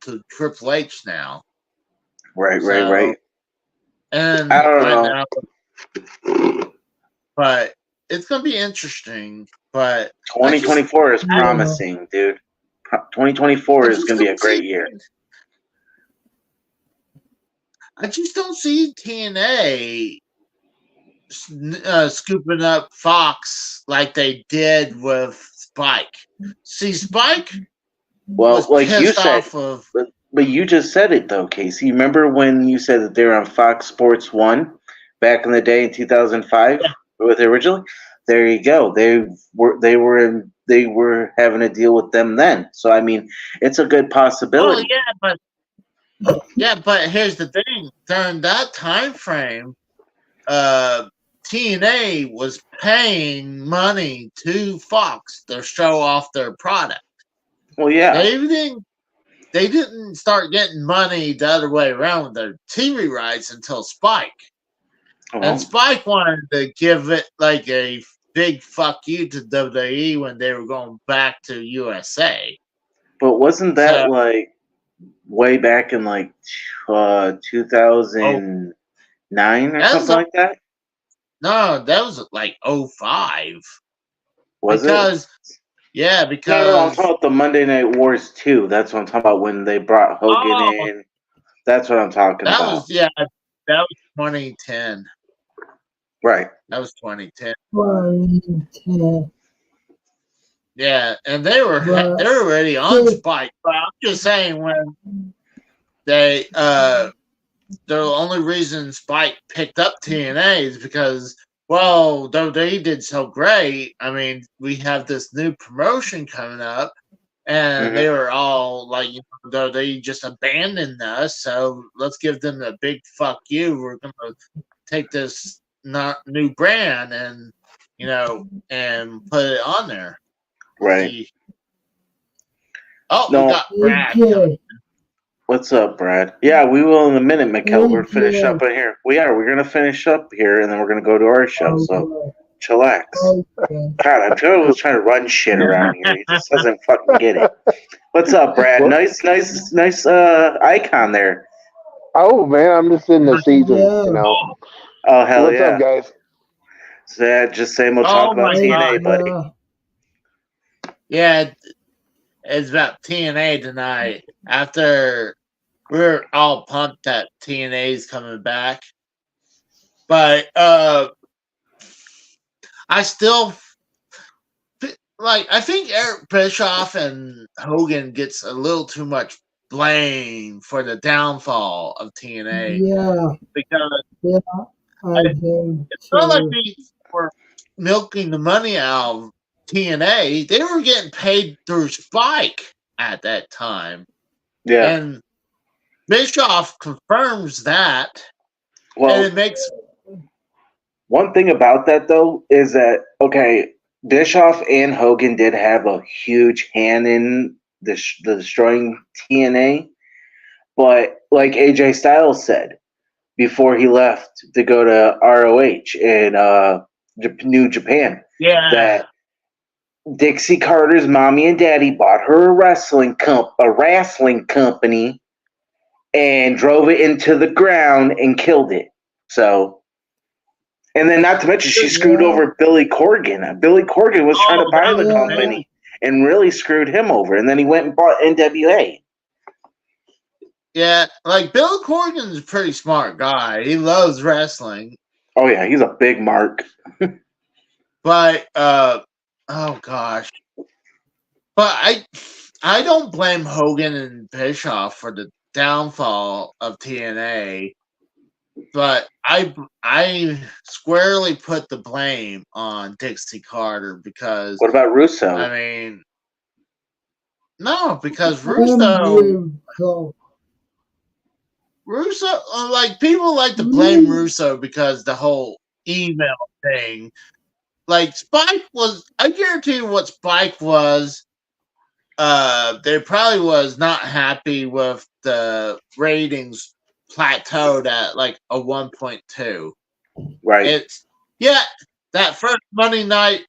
to Triple H now. Right. Right. So Right. I and don't I know. know, but it's gonna be interesting. But I just 2024 is yeah. promising, dude. I 2024 is just going to be a don't see great year. I just don't see TNA scooping up Fox like they did with Spike. See, Spike Well, was like you pissed said, off of. but you just said it though, Casey. Remember when you said that they were on Fox Sports One back in the day in 2005 with originally? There you go. They were having a deal with them then. So I mean, it's a good Well, possibility. but here's the thing: during that time frame, uh, TNA was paying money to Fox to show off their product. Well, yeah. They didn't. They didn't start getting money the other way around with their TV rights until Spike. And Well, Spike wanted to give it like a big fuck you to WWE when they were going back to USA. but wasn't So, that like way back in like oh, 2009 or that was something like that? no, that was like '05 Was it? because yeah, No, I'm talking because about the Monday Night Wars 2. That's what I'm talking about when they brought Hogan oh, in. That's what I'm talking that about. was yeah, that was 2010. Right. That was 2010. Well, Yeah, and but they're already on still, Spike. But I'm just saying when they the only reason Spike picked up TNA is because, well, though they did so great, I mean, we have this new promotion coming up, and Hmm. they were all like, though they just abandoned us, so let's give them a big fuck you. We're going to take this not new brand and, and put it on there. Right. See, oh, we No, got Brad coming. AJ, what's up, Brad? Yeah, we will in a minute, Mikkel. We're finish up AJ, in here. We are. We're going to finish up here, and then we're going to go to our show. So okay, chillax. okay. God, I'm was trying to run shit around here. He just doesn't fucking get it. What's up, Brad? What? Nice icon there. Oh man, I'm just in the season, Yeah, you know. Oh, hell What's up, yeah. guys? So yeah, just saying we'll talk Oh about my TNA, God. buddy. Yeah, it's about TNA tonight. After we're all pumped that TNA is coming back. But I still I think Eric Bischoff and Hogan gets a little too much blame for the downfall of TNA Yeah, because yeah, I think it's not like too. they were milking the money out of TNA. They were getting paid through Spike at that time. Yeah. And Bischoff confirms that. Well, And it makes one thing about that though is that okay, Bischoff and Hogan did have a huge hand in the destroying TNA, but like AJ Styles said before he left to go to ROH in New Japan, yeah. that Dixie Carter's mommy and daddy bought her a wrestling company and drove it into the ground and killed it. So, and then not to mention she screwed Yeah, over Billy Corgan. Billy Corgan was trying to Oh, buy that the was yeah, bad. company and really screwed him over. And then he went and bought NWA. Yeah, like Bill Corgan's a pretty smart guy. He loves wrestling. Oh yeah, he's a big mark. But oh gosh. But I don't blame Hogan and Bischoff for the downfall of TNA. But I squarely put the blame on Dixie Carter because What about Russo? I mean no, because Russo. Russo like people like to blame Russo because the whole email thing. Like Spike was I guarantee you what Spike was they probably was not happy with the ratings plateaued at like a 1.2. Right. It's that first Monday night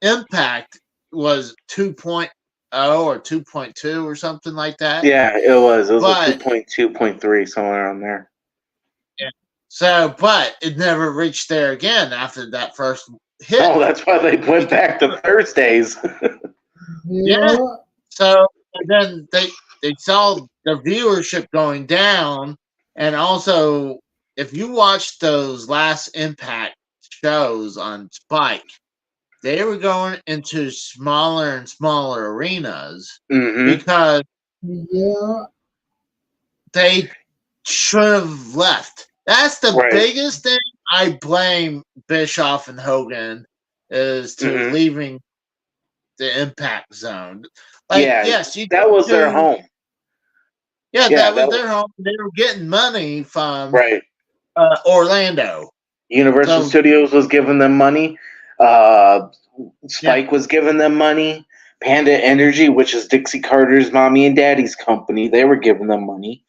impact was 2.0 or 2.2 or something like that. Yeah, it was. It was But a 2.2.3 somewhere around there. so but it never reached there again after that first hit. Oh, that's why they went back to Thursdays. Yeah. So and then they saw the viewership going down, and also if you watch those last Impact shows on Spike, they were going into smaller and smaller arenas because Yeah, they should have left. That's the biggest thing I blame Bischoff and Hogan is to leaving the Impact Zone. Like, yeah, yes, that was their home. Yeah, that was their home. They were getting money from Orlando. Universal Studios was giving them money. Spike was giving them money. Panda Energy, which is Dixie Carter's mommy and daddy's company, they were giving them money.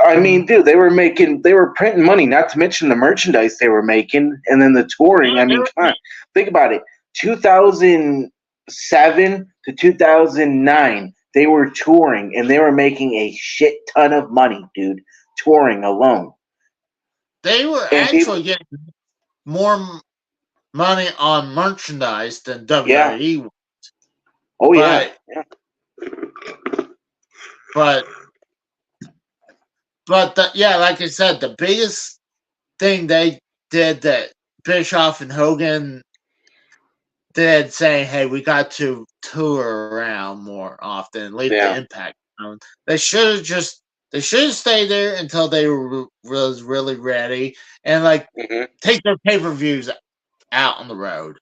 I mean, dude, they were printing money, not to mention the merchandise they were making, and then the touring. I mean, come on, think about it. 2007 to 2009, they were touring, and they were making a shit ton of money, dude, touring alone. They were actually getting more money on merchandise than WWE was. Oh, yeah. But like I said, the biggest thing they did that Bischoff and Hogan did saying, hey, we got to tour around more often, leave the Impact zone. They should have stayed there until they was really ready and take their pay-per-views out on the road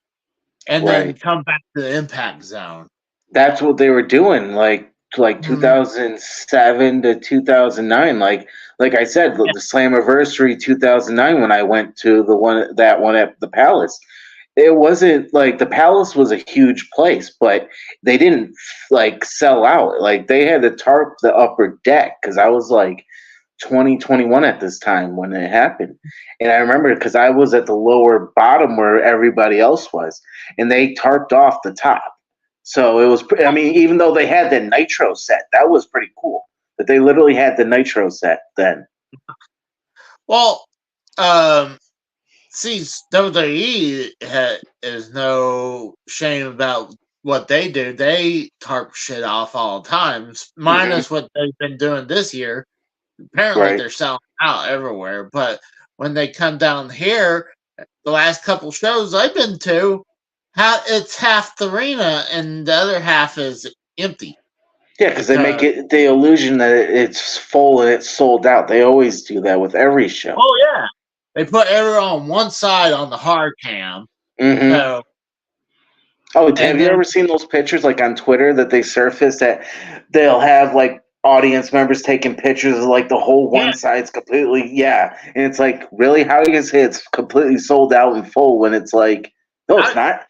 and then come back to the Impact Zone. That's what they were doing, like 2007 to 2009. Like I said, the Slammiversary 2009 when I went to the one at the Palace. It wasn't like the Palace was a huge place, but they didn't sell out. Like they had to tarp the upper deck because I was like 2021 at this time when it happened. And I remember because I was at the lower bottom where everybody else was, and they tarped off the top. So it was, I mean, even though they had the Nitro set, that was pretty cool that they literally had the Nitro set then. Well, see, WWE is no shame about what they do. They tarp shit off all the time, minus what they've been doing this year. apparently Right. they're selling out everywhere. But when they come down here, the last couple shows I've been to, it's half the arena and the other half is empty. Yeah, because they make Because it the illusion that it's full and it's sold out. They always do that with every show. yeah, they put everyone on one side on the hard cam. Mm-hmm. So Oh, have and you then ever seen those pictures like on Twitter that they surface that they'll have like audience members taking pictures of like the whole yeah, one side's completely and it's like really how you can say it's completely sold out and full when it's like no it's I not.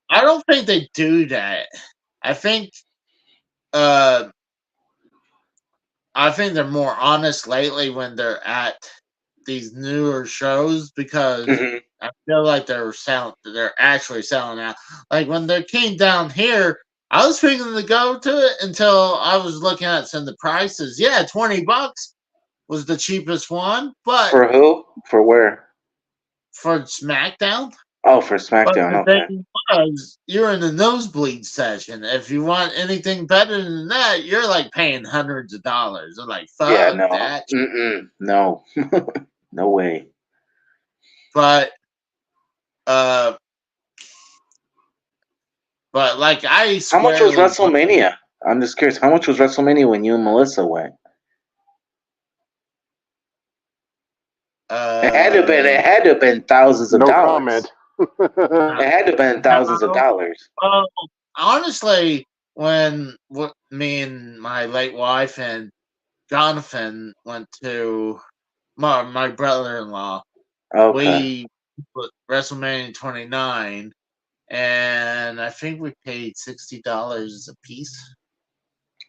I don't think they do that. I think uh I think they're more honest lately when they're at these newer shows because Mm-hmm. I feel like they're actually selling out. Like when they came down here, I was thinking to go to it until I was looking at some of the prices. Yeah, $20 was the cheapest one, but For who? For where? for SmackDown. Oh, for But SmackDown. the Okay. thing was, you're in the nosebleed section. If you want anything better than that, you're like paying hundreds of dollars. I'm like, Yeah. fuck No. that. No. No way. But uh, but like I How much was squarely, WrestleMania? I'm just curious. How much was WrestleMania when you and Melissa went? It had to have been. uh, It had to have been thousands of No dollars. comment. It had to have been thousands of no, dollars. well, honestly, when me and my late wife and Jonathan went to my brother-in-law, Okay. we put WrestleMania 29, and I think we paid $60 a piece.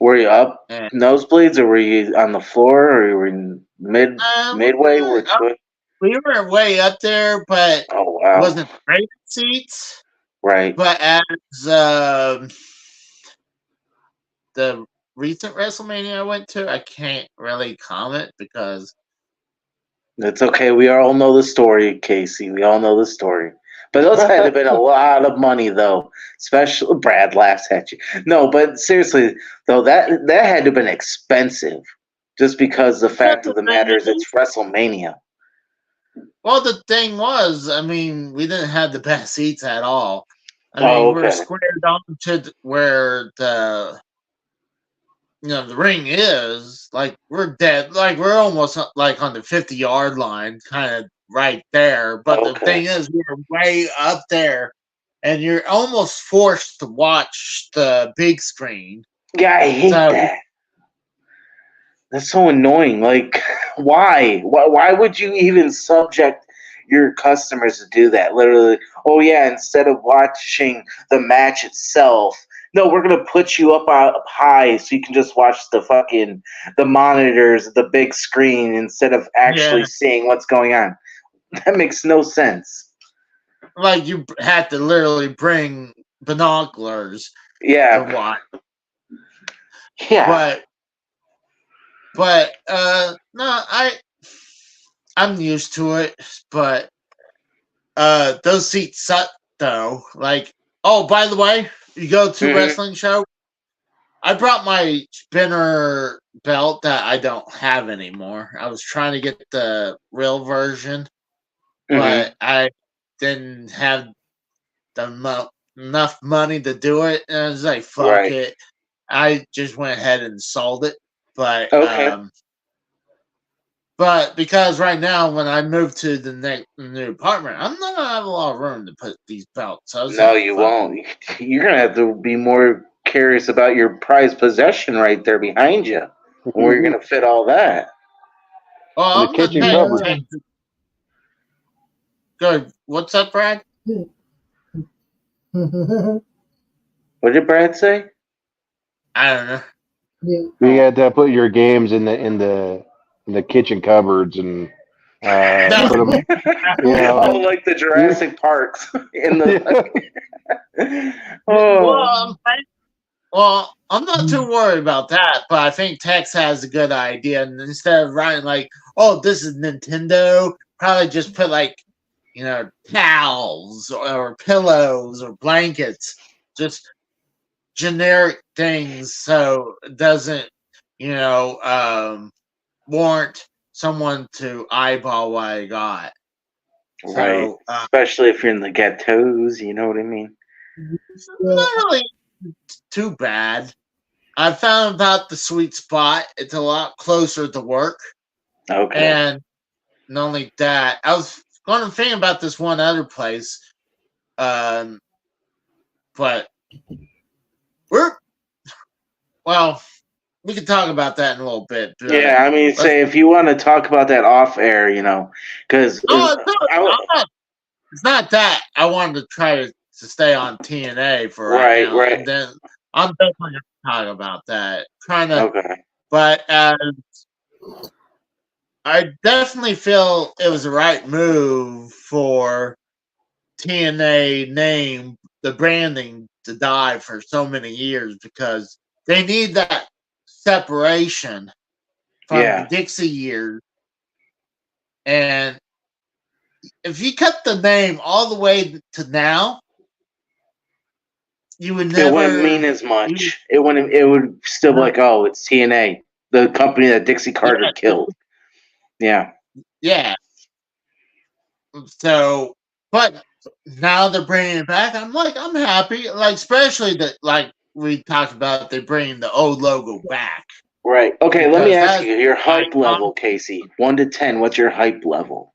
Were you up And nosebleeds, or were you on the floor, or you were in midway? Which way? we were way up there, but Oh wow! wasn't great seats. Right. But as the recent WrestleMania I went to, I can't really comment because It's okay. We all know the story, Casey. We all know the story. But those had to have been a lot of money, though. Especially Brad laughs at you. No, but seriously, though, that had to have been expensive. Just because the well, fact of the matter is, it's WrestleMania. the thing was, I mean, we didn't have the best seats at all. I Oh, mean, we're okay. squared on to where the ring is. Like we're dead. Like we're almost like on the 50-yard line, kind of right there. But the Okay. thing is, we're way up there, and you're almost forced to watch the big screen. Yeah, I hate So that. That's so annoying. Like, why? Why would you even subject your customers to do that? Literally, oh yeah, instead of watching the match itself, no, we're gonna put you up high so you can just watch the monitors, the big screen instead of yeah, actually seeing what's going on. That makes no sense. like you had to literally bring binoculars to Yeah, watch. yeah. But no, I'm used to it. But those seats suck though. Like, oh, by the way, you go to a Hmm. wrestling show. I brought my spinner belt that I don't have anymore. I was trying to get the real version, Hmm. but I didn't have enough money to do it. And I was like, fuck Right. it. I just went ahead and sold it. But Okay. because right now, when I move to the new apartment, I'm not gonna have a lot of room to put these belts. So I was No, like, you fuck it. won't. You're gonna have to be more curious about your prized possession right there behind you. Where you're gonna fit all that? Well, The I'm gonna kitchen pay cupboard. Yeah. attention. Good. What's up, Brad? What did Brad say? I don't know. Yeah. You had to put your games in the kitchen cupboards and No. put them. You Oh, know, like the you, Jurassic Parks in yeah. the. Well, Oh, I'm not too worried about that, but I think Tex has a good idea. And instead of writing like, "Oh, this is Nintendo," probably just put like, towels or pillows or blankets, just generic things, so it doesn't, you know, um, warrant someone to eyeball what I got. Right. So, Especially if you're in the ghettos, you know what I mean? it's not really too bad. I found about the sweet spot. It's a lot closer to work. Okay. And not only that, I was going to think about this one other place. But we can talk about that in a little bit. Yeah, I mean, say if you want to talk about that off air, because it's not that. I wanted to try to stay on TNA for right, now, right. and then I'm definitely going to talk about that. Okay. But I definitely feel it was the right move for TNA name, the branding, to die for so many years because they need that separation from the Dixie years. And if you cut the name all the way to now, you would never. It wouldn't mean as much. It wouldn't. It would still be like, oh, it's TNA, the company that Dixie Carter killed. Yeah. Yeah. So, but now they're bringing it back. I'm happy. Like, especially that, like we talked about, they're bringing the old logo back. Right. Okay. Let me ask you your hype like, level, Casey. 1 to 10. What's your hype level?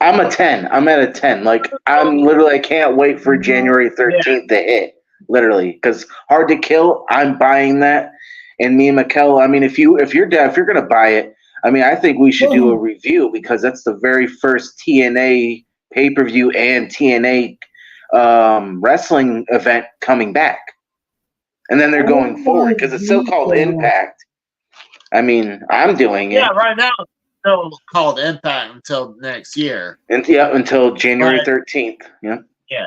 I'm a 10. I'm at a 10. Like I'm literally, I can't wait for January 13th to hit. Literally, because Hard to Kill. I'm buying that. And me and Mikkel. I mean, if you're gonna buy it, I mean, I think we should do a review because that's the very first TNA pay per view and TNA wrestling event coming back. And then they're going forward because it's still called Impact. I mean, I'm doing it. Yeah, right now it's still called Impact until next year. Until January 13th. Yeah. Yeah.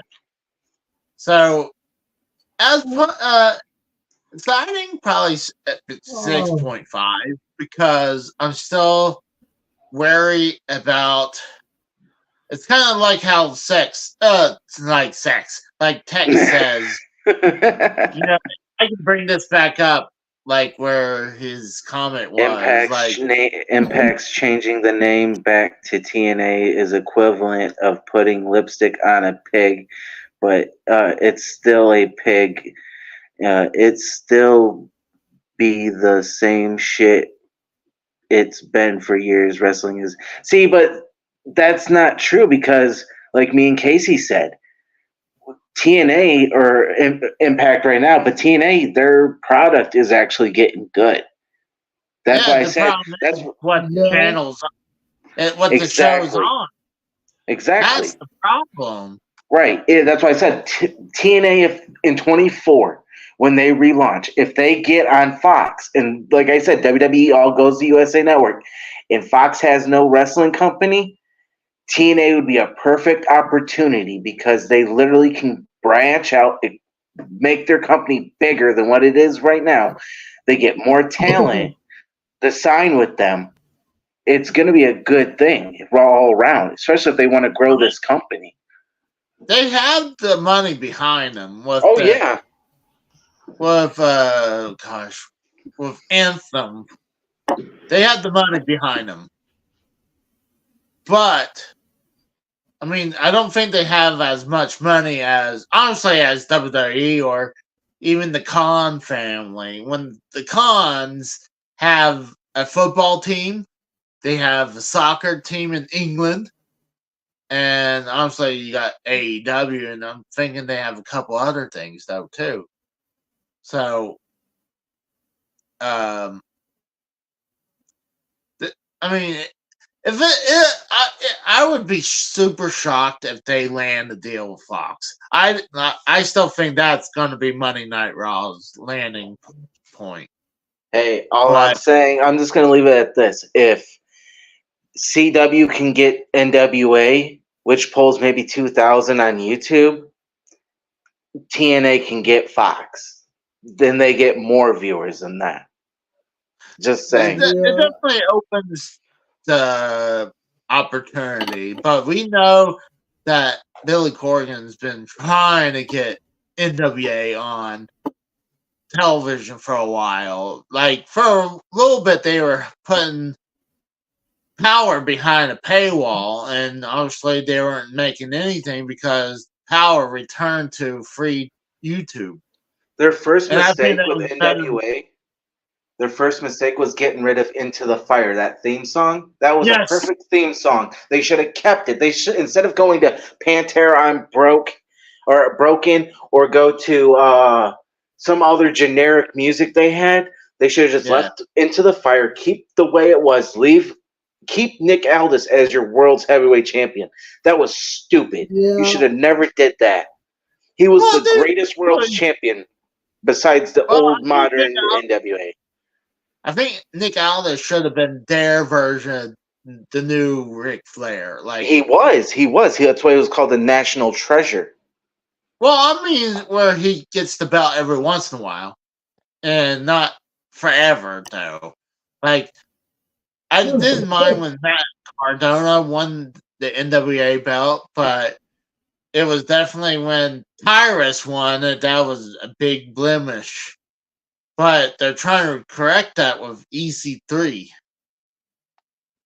So, as exciting, probably 6.5 because I'm still wary about. It's kind of like how like Tex says. I can bring this back up, like where his comment was. Impact's changing the name back to TNA is equivalent of putting lipstick on a pig, but it's still a pig. It's still be the same shit it's been for years. Wrestling is but that's not true because, like me and Casey said, TNA or Impact right now, but TNA, their product is actually getting good. That's why I said that's what channels and what the show's on. Exactly. That's the problem. Right. That's why I said TNA if in 24 when they relaunch, if they get on Fox, and like I said, WWE all goes to USA Network, and Fox has no wrestling company, TNA would be a perfect opportunity because they literally can branch out, make their company bigger than what it is right now. They get more talent to sign with them. It's going to be a good thing all around, especially if they want to grow this company. They have the money behind them. With Anthem, they have the money behind them. But I mean, I don't think they have as much money as WWE or even the Khan family. When the Khans have a football team, they have a soccer team in England, and obviously you got AEW, and I'm thinking they have a couple other things though too. So, I mean, I would be super shocked if they land a deal with Fox. I still think that's going to be Monday Night Raw's landing point. Hey, I'm saying, I'm just going to leave it at this. If CW can get NWA, which pulls maybe 2,000 on YouTube, TNA can get Fox. Then they get more viewers than that. Just saying. It definitely opens the opportunity, but we know that Billy Corgan's been trying to get NWA on television for a while. Like for a little bit, they were putting Power behind a paywall, and obviously they weren't making anything because Power returned to free YouTube. Their first And I think mistake that with was better. NWA, their first mistake was getting rid of Into the Fire, that theme song. That was a Yes, perfect theme song. They should have kept it. They should, instead of going to Pantera, I'm Broke, or Broken, or go to some other generic music they had, they should have just yeah. left Into the Fire, keep the way it was, keep Nick Aldis as your world's heavyweight champion. That was stupid. You Yeah. should have never did that. He was Well, the greatest world's champion besides the old modern NWA. I think Nick Aldis should have been their version of the new Ric Flair. Like, He was. That's why he was called the National Treasure. well, I mean, where he gets the belt every once in a while, and not forever though. Like, I didn't mind when Matt Cardona won the NWA belt, but it was definitely when Tyrus won that was a big blemish. But they're trying to correct that with EC3.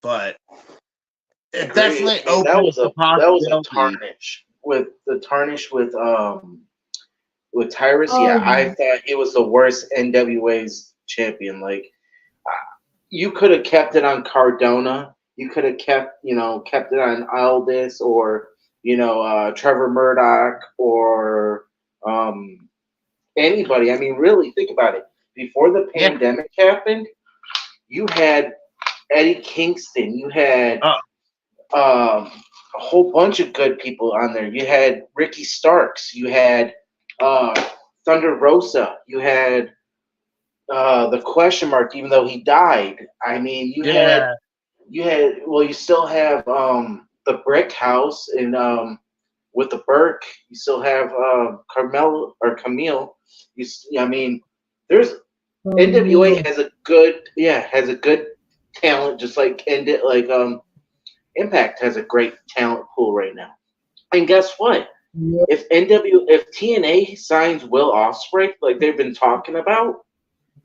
But it definitely opens the that was a possibility. tarnish with Tyrus. Yeah, I thought he was the worst NWA's champion. Like, you could have kept it on Cardona. You could have kept it on Aldis, or Trevor Murdoch, or anybody. I mean, really think about it. Before the pandemic happened, you had Eddie Kingston. You had a whole bunch of good people on there. You had Ricky Starks. You had Thunder Rosa. You had the question mark, even though he died. I mean, you still have the Brick House and with the Burke. You still have Camille. I mean, there's NWA has a good talent, just like Impact has a great talent pool right now. And guess what? Yeah. If TNA signs Will Ospreay like they've been talking about,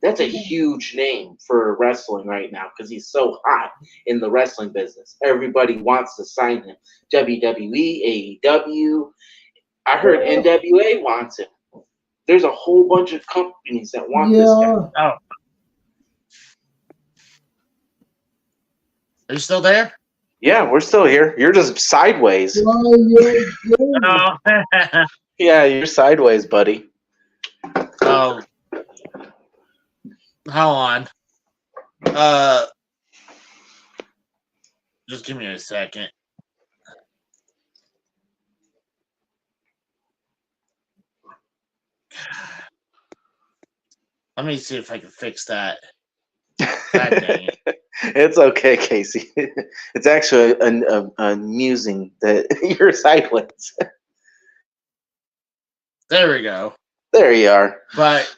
that's a huge name for wrestling right now because he's so hot in the wrestling business. Everybody wants to sign him. WWE, AEW. I heard NWA wants him. There's a whole bunch of companies that want this guy. Oh. Are you still there? Yeah, we're still here. You're just sideways. Oh. Yeah, you're sideways, buddy. Oh. Hold on. Just give me a second. Let me see if I can fix that. God dang it. It's okay, Casey. It's actually amusing that you're sideways. There we go. There you are. But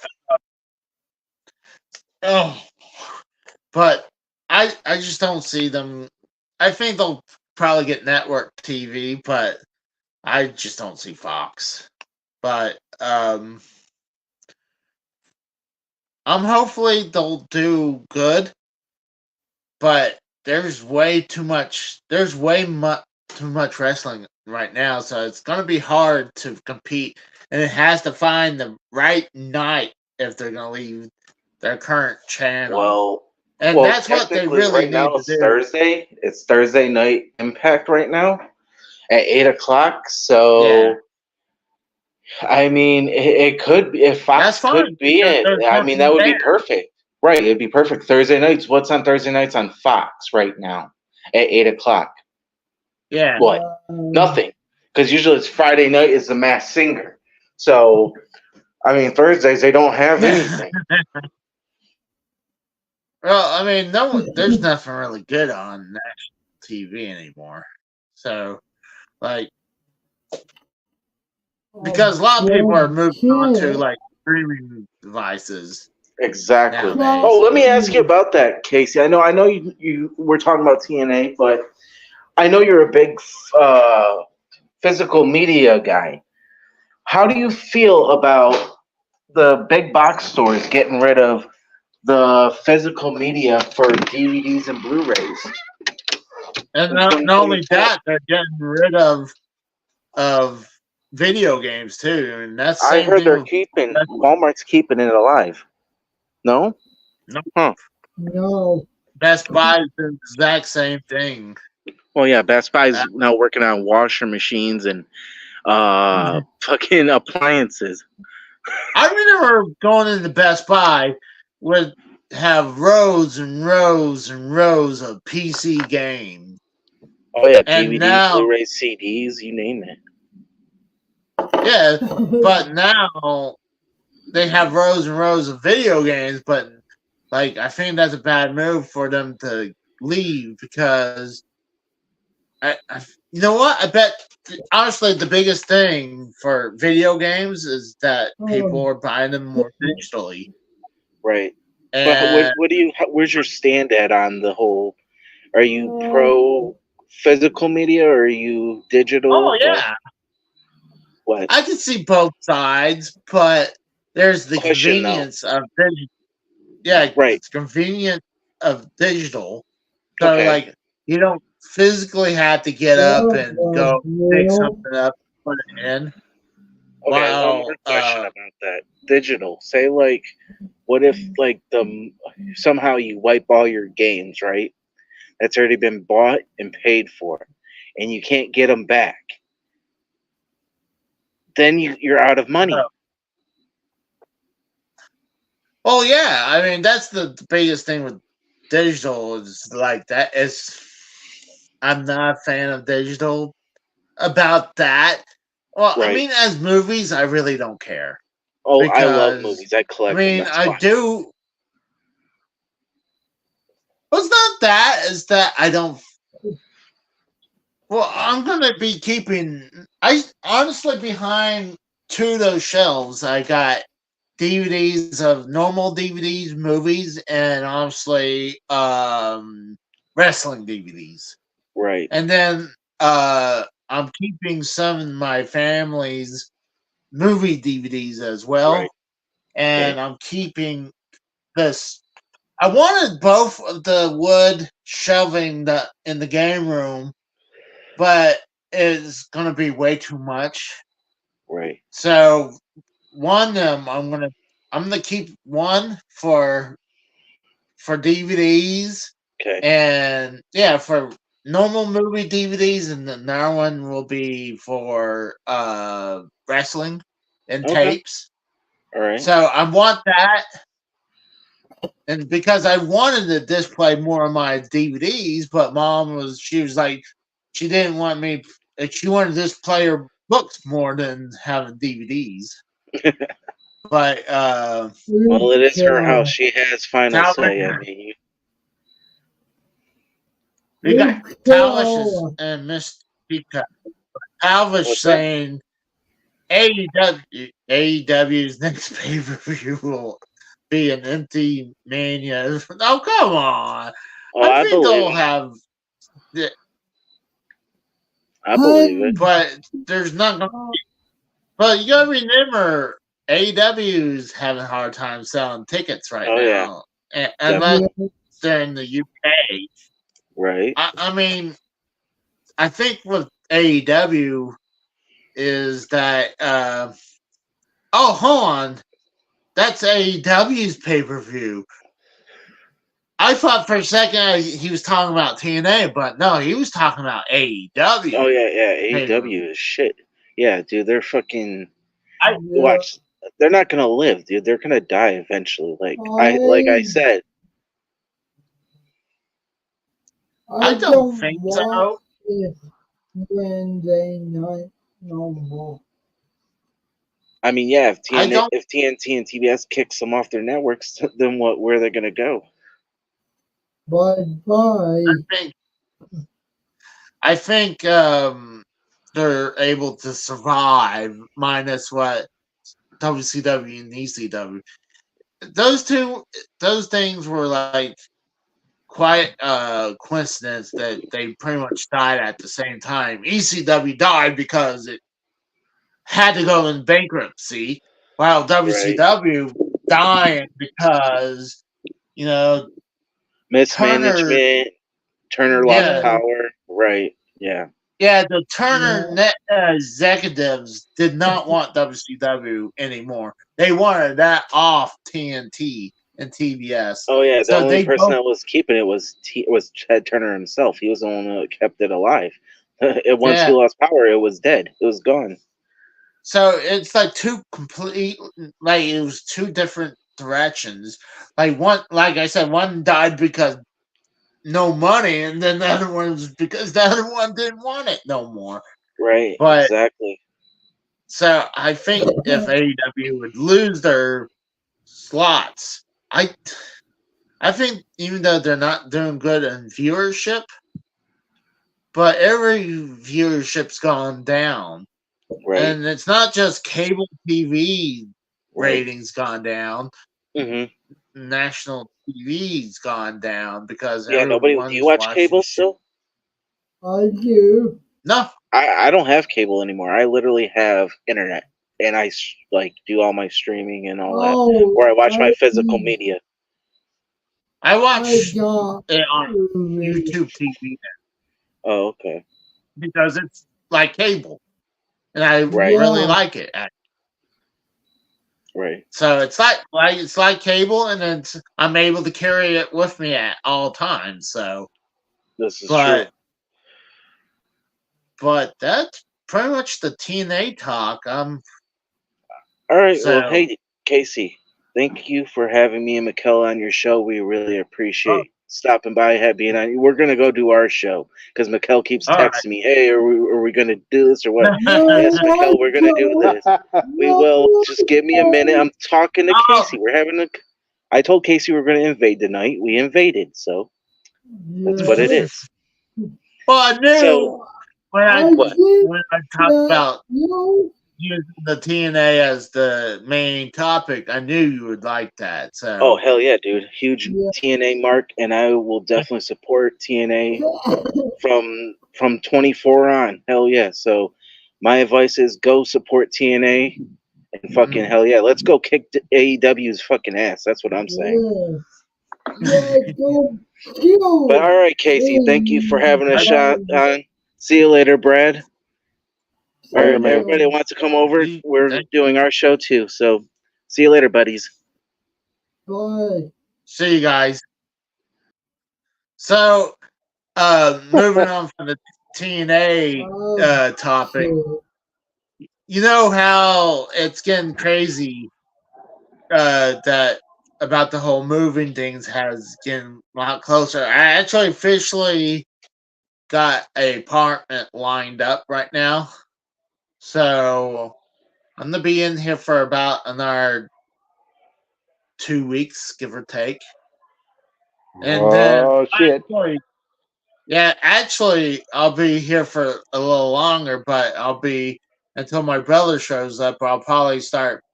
I just don't see them. I think they'll probably get network TV, but I just don't see Fox. But hopefully they'll do good. But there's way too much. There's too much wrestling right now, so it's gonna be hard to compete, and it has to find the right night if they're gonna leave their current channel. And that's what they really need to do. Thursday. It's Thursday night Impact right now at 8:00. So, I mean, it could be if Fox could be it. I mean, that would be perfect. Right, it'd be perfect. Thursday nights. What's on Thursday nights on Fox right now at 8:00? Yeah. What? Nothing. Because usually it's Friday night is the Masked Singer. So, I mean, Thursdays they don't have anything. Well, I mean, there's nothing really good on national TV anymore. So, like, because a lot of people are moving on to like streaming devices. Exactly. Oh, let me ask you about that, Casey. I know you were talking about TNA, but I know you're a big physical media guy. How do you feel about the big box stores getting rid of the physical media for DVDs and Blu-rays And in not only 2024. that, they're getting rid of video games too, and that's the I same heard thing they're with keeping Best Walmart's keeping it alive. No? no, Huh. No. Best Buy is the exact same thing. Well, yeah, Best Buy's Uh, now working on washer machines and fucking appliances. I remember going into Best Buy would have rows and rows and rows of PC games, Oh yeah, and DVDs, now, Blu-rays, CDs, you name it. yeah, but now they have rows and rows of video games. But like, I think that's a bad move for them to leave because you know what? I bet honestly the biggest thing for video games is that people are buying them more digitally. Right. But And where's your stand at on the whole? Are you Oh, pro physical media or are you oh digital? yeah, What? I can see both sides, but there's the Question though. convenience of digital. Yeah, Right. it's convenient of digital. So Okay. like you don't physically have to get up yeah, and go pick well, something up, put it in. Okay, one While more question about that. Digital. Say like what if like somehow you wipe all your games, right? That's already been bought and paid for and you can't get them back. Then you're out of money. oh yeah, I mean that's the biggest thing with digital is like that. I'm not a fan of digital about that. Well, I Right. mean, as movies, I really don't care Oh, I love because movies. I I collect them. mean That's I fine. do. Well, it's not that. It's that I don't. Well, I'm gonna be keeping. I honestly behind two of those shelves, I got DVDs of normal DVDs, movies, and honestly, wrestling DVDs. Right. And then I'm keeping some of my family's movie DVDs as Right. well. Okay. And I'm keeping this. I wanted both of the wood shelving in the game room, but it's gonna be way too much. Right. So one of them I'm gonna keep one for DVDs Okay. and yeah for normal movie DVDs, and another one will be for wrestling and Okay. tapes. All right. So I want that, and because I wanted to display more of my DVDs, but she was like she didn't want me. She wanted to display her books more than having DVDs. But Well, it is her house. Luke, She has final say. I Talbot, mean, we got Luke, Talvish and Miss Pika. Talvish what's that? saying AEW's next pay per view will be an empty mania. Oh come on! Oh, I I think believe they'll it. have, I believe it. but there's not. But you gotta remember, AEW's having a hard time selling tickets right Oh yeah, now, unless yeah, definitely. they're in the UK. Right. I mean, I think with AEW is that oh hold on, that's AEW's pay per view. I thought for a second he was talking about TNA, but no, he was talking about Oh AEW yeah, yeah. pay per AEW view. is shit. Yeah, dude. They're fucking. I yeah. Watch. They're not gonna live, dude. They're gonna die eventually. Like I I said. I I don't don't think want so. it when they not no more. I mean, yeah. I don't. If TNT and TBS kicks them off their networks, then what? Where they're gonna go? Bye I bye. think. I think they're able to survive minus what WCW and ECW. Those things were like quite coincidence that they pretty much died at the same time. ECW died because it had to go in bankruptcy, while Right. WCW dying because Turner, Mismanagement. Turner lost yeah, yeah, power. Right. Yeah. yeah, the Turner yeah. net executives did not want WCW anymore. They wanted that off TNT and TBS. Oh yeah. The So only they person both, that was keeping it was Ted Turner himself. He was the one that kept it alive. Once he yeah. lost power, it was dead. It was gone. So it's like two complete, like it was two different directions. Like one, like I said, one died because no money, and then the other one was because the other one didn't want it no more. Right. But Exactly. so I think if AEW would lose their slots, I think even though they're not doing good in viewership, but every viewership's gone down. Right. And it's not just cable TV Right. ratings gone down. Hmm. National TV's gone down because Yeah. Nobody. Do you everyone's watch watching cable shit. still? I do. No, I don't have cable anymore. I literally have internet, and like do all my streaming and all that, Oh, or I watch my physical media. I I watch got it on really, YouTube TV Oh, okay. because it's like cable, and I Right. really yeah, like it. Right. So it's like cable, and I'm able to carry it with me at all times. So, This is true. but that's pretty much the TNA talk. All right. Well, So hey, Casey, thank you for having me and Mikkel on your show. We really oh, appreciate stopping by, being on. We're gonna go do our show because Mikkel keeps all texting me, "Hey, are we gonna do this or what?" right. Yes, no, Mikkel, we're gonna do this. We no, will. Just give me a minute. I'm talking to Oh, Casey. We're having a. I told Casey we're gonna invade tonight. We invaded, so that's what it yeah. is. well, I knew So when I what? I talked that about you using the TNA as the main topic, I knew you would like that. Oh So, hell yeah, dude! Huge yeah. TNA mark, and I will definitely support TNA from 24 on. Hell yeah! So my advice is go support TNA and fucking mm. hell yeah, let's go kick AEW's fucking ass. That's what I'm saying. Yeah, yeah, go But kill all right, Casey, thank you for having a shot on. See you later, Brad. All Later, right, man. everybody that wants to come over, we're Thank you. doing our show too. So see you later, buddies. Bye. See you guys. So, moving on from the TNA topic, So, you know how it's getting crazy that about the whole moving things has getting a lot closer. I actually officially got a apartment lined up right now, so I'm gonna be in here for about another 2 weeks, give or take, and then Oh shit! actually, I'll be here for a little longer, but I'll be until my brother shows up. I'll probably start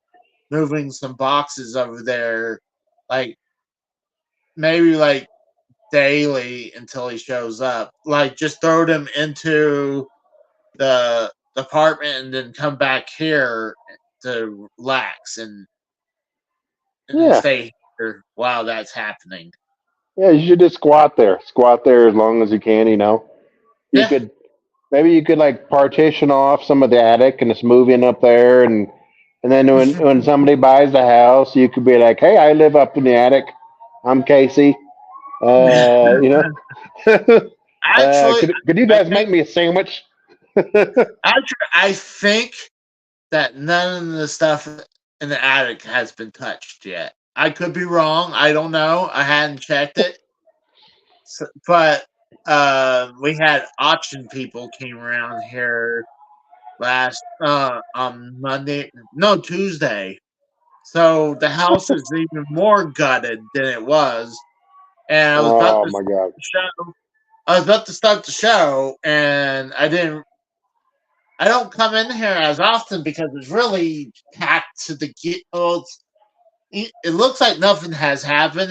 moving some boxes over there, like maybe like daily until he shows up. Like just throw them into the apartment and then come back here to relax and Yeah, stay here while that's happening. yeah. You should just squat there as long as you can. You Yeah. could maybe you could like partition off some of the attic and just move in up there, and then when somebody buys the house, you could be like, hey, I live up in the attic. I'm Casey. You know. Actually, could you I guys think make me a sandwich? I think that none of the stuff in the attic has been touched yet. I could be wrong. I don't know. I hadn't checked it. So, but we had auction people came around here last on Monday, no Tuesday. So the house is even more gutted than it was. And I was about Oh to my start god. the show. I was about to start the show, and I didn't. I don't come in here as often because it's really packed to the get. Well, it looks like nothing has happened.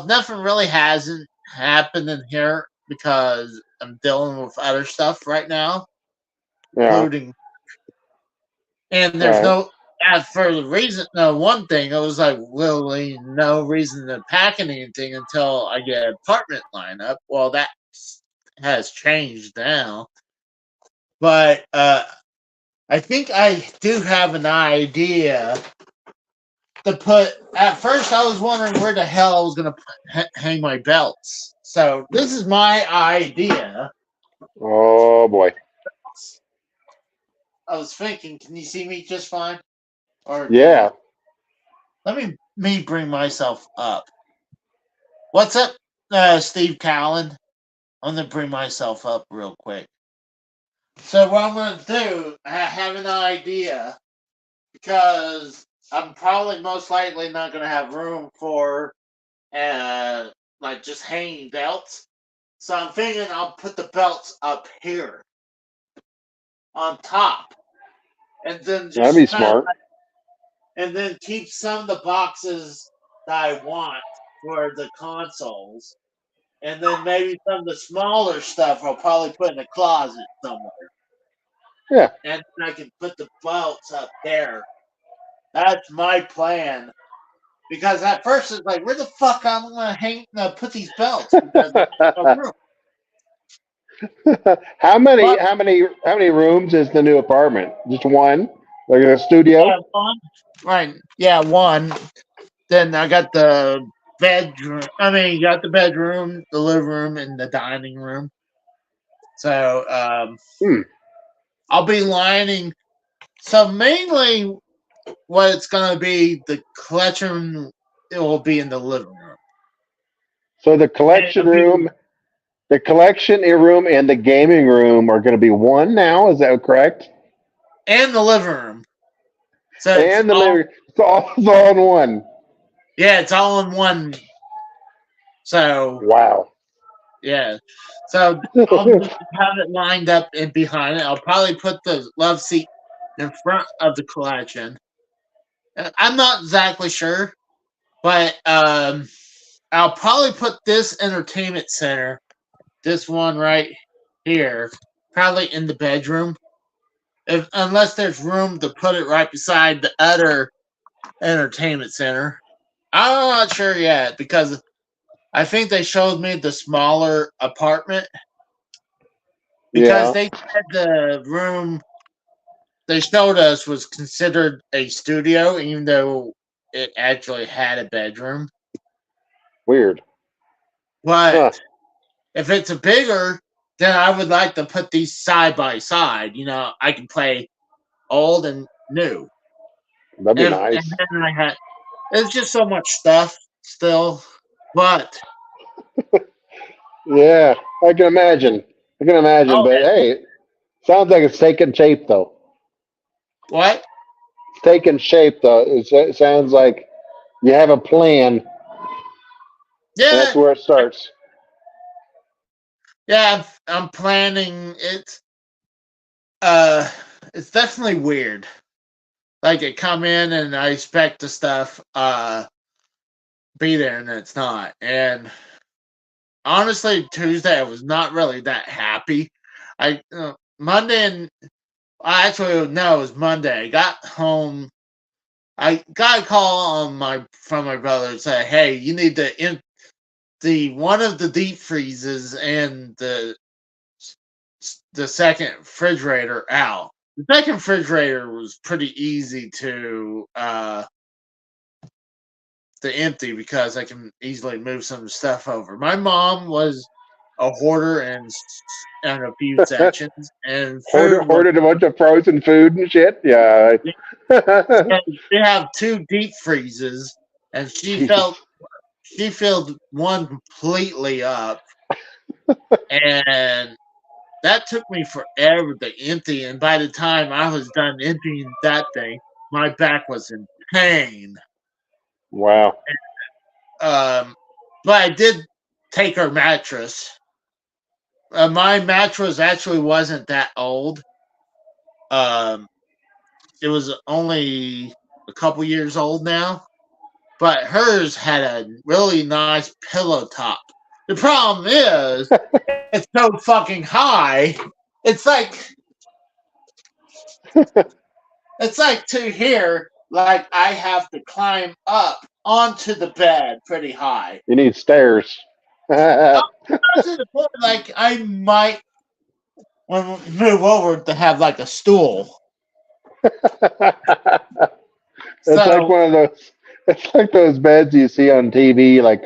Nothing really hasn't happened in here because I'm dealing with other stuff right now, Yeah. including and there's Right. no as for the reason, no one thing, it was like really no reason to pack anything until I get an apartment lineup. Well, that has changed now, but I think I do have an idea to put. At first, I was wondering where the hell I was going to hang my belts. So this is my idea. Oh boy. I was thinking, can you see me just fine? Or Yeah. let me bring myself up. What's up, Steve Callan? I'm gonna bring myself up real quick. So what I'm gonna do, I have an idea because I'm probably most likely not gonna have room for like just hanging belts. So I'm thinking I'll put the belts up here on top, and then That'd be just kind of smart. and then keep some of the boxes that I want for the consoles. And then maybe some of the smaller stuff I'll probably put in a closet somewhere. Yeah. And then I can put the belts up there. That's my plan. Because at first it's like, where the fuck I'm gonna put these belts? Because I have no room. But how many rooms is the new apartment? Just one? Like a studio? yeah, one. Right. Yeah, one. Then I got the bedroom. I mean, you got the bedroom, the living room, and the dining room. So Hmm. I'll be lining. So mainly, what it's gonna be, the collection. It will be in the living room. So And it'll be the collection room and the gaming room are going to be one now. Is that correct? and the living room. So it's And the all living, it's all in one. yeah, it's all in one. So Wow. yeah. So I'll just have it lined up and behind it. I'll probably put the love seat in front of the collection. I'm not exactly sure, but I'll probably put this entertainment center, this one right here, probably in the bedroom. Unless there's room to put it right beside the other entertainment center. I'm not sure yet because I think they showed me the smaller apartment because Yeah. they said the room they showed us was considered a studio, even though it actually had a bedroom. Weird. Huh. But if it's a bigger, then I would like to put these side by side. You know, I can play old and new. That'd be And nice. then I had it's just so much stuff still. But Yeah. I can imagine. I can imagine. oh, But hey, sounds like it's taking shape though. what? It's taking shape though. It sounds like you have a plan. That's Yeah, where it starts. yeah. I'm planning. Uh, it's definitely weird. Like I come in and I expect the stuff be there and it's not. And honestly, Tuesday I was not really that happy. Monday and actually no, it was Monday. I got home. I got a call on my from my brother and said, "Hey, you need to empty one of the deep freezes and the second refrigerator out." The second refrigerator was pretty easy to empty because I can easily move some stuff over. My mom was a hoarder and a few sections, and food was. Hoarded a bunch of frozen food and shit. Yeah. They have two deep freezes, and Jeez. she filled one completely up, and that took me forever to empty. And by the time I was done emptying that thing, my back was in pain. Wow. But I did take her mattress. My mattress actually wasn't that old. Um, it was only a couple years old now, but hers had a really nice pillow top. The problem is, it's so fucking high. It's like it's like to here, like I have to climb up onto the bed pretty high. You need stairs. Up to the point, like I might when we move over to have like a stool. It's like So one of those. It's like those beds you see on TV, like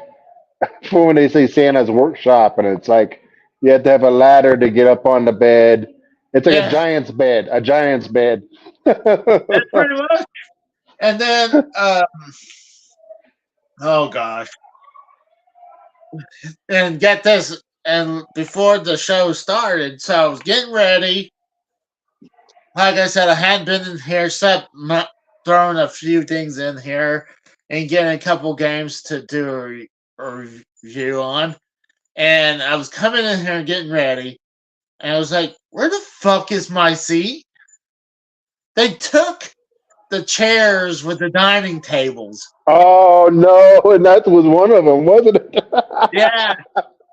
for when they say Santa's workshop, and it's like you have to have a ladder to get up on the bed. It's like a yeah, giant's bed, a giant's bed. that's pretty much. And then, oh gosh, and get this. And before the show started, so I was getting ready. Like I said, I hadn't been in here, except throwing a few things in here and getting a couple games to do a review on. And I was coming in here and getting ready, and I was like, "Where the fuck is my seat?" They took the chairs with the dining tables. Oh no, and that was one of them, wasn't it? Yeah,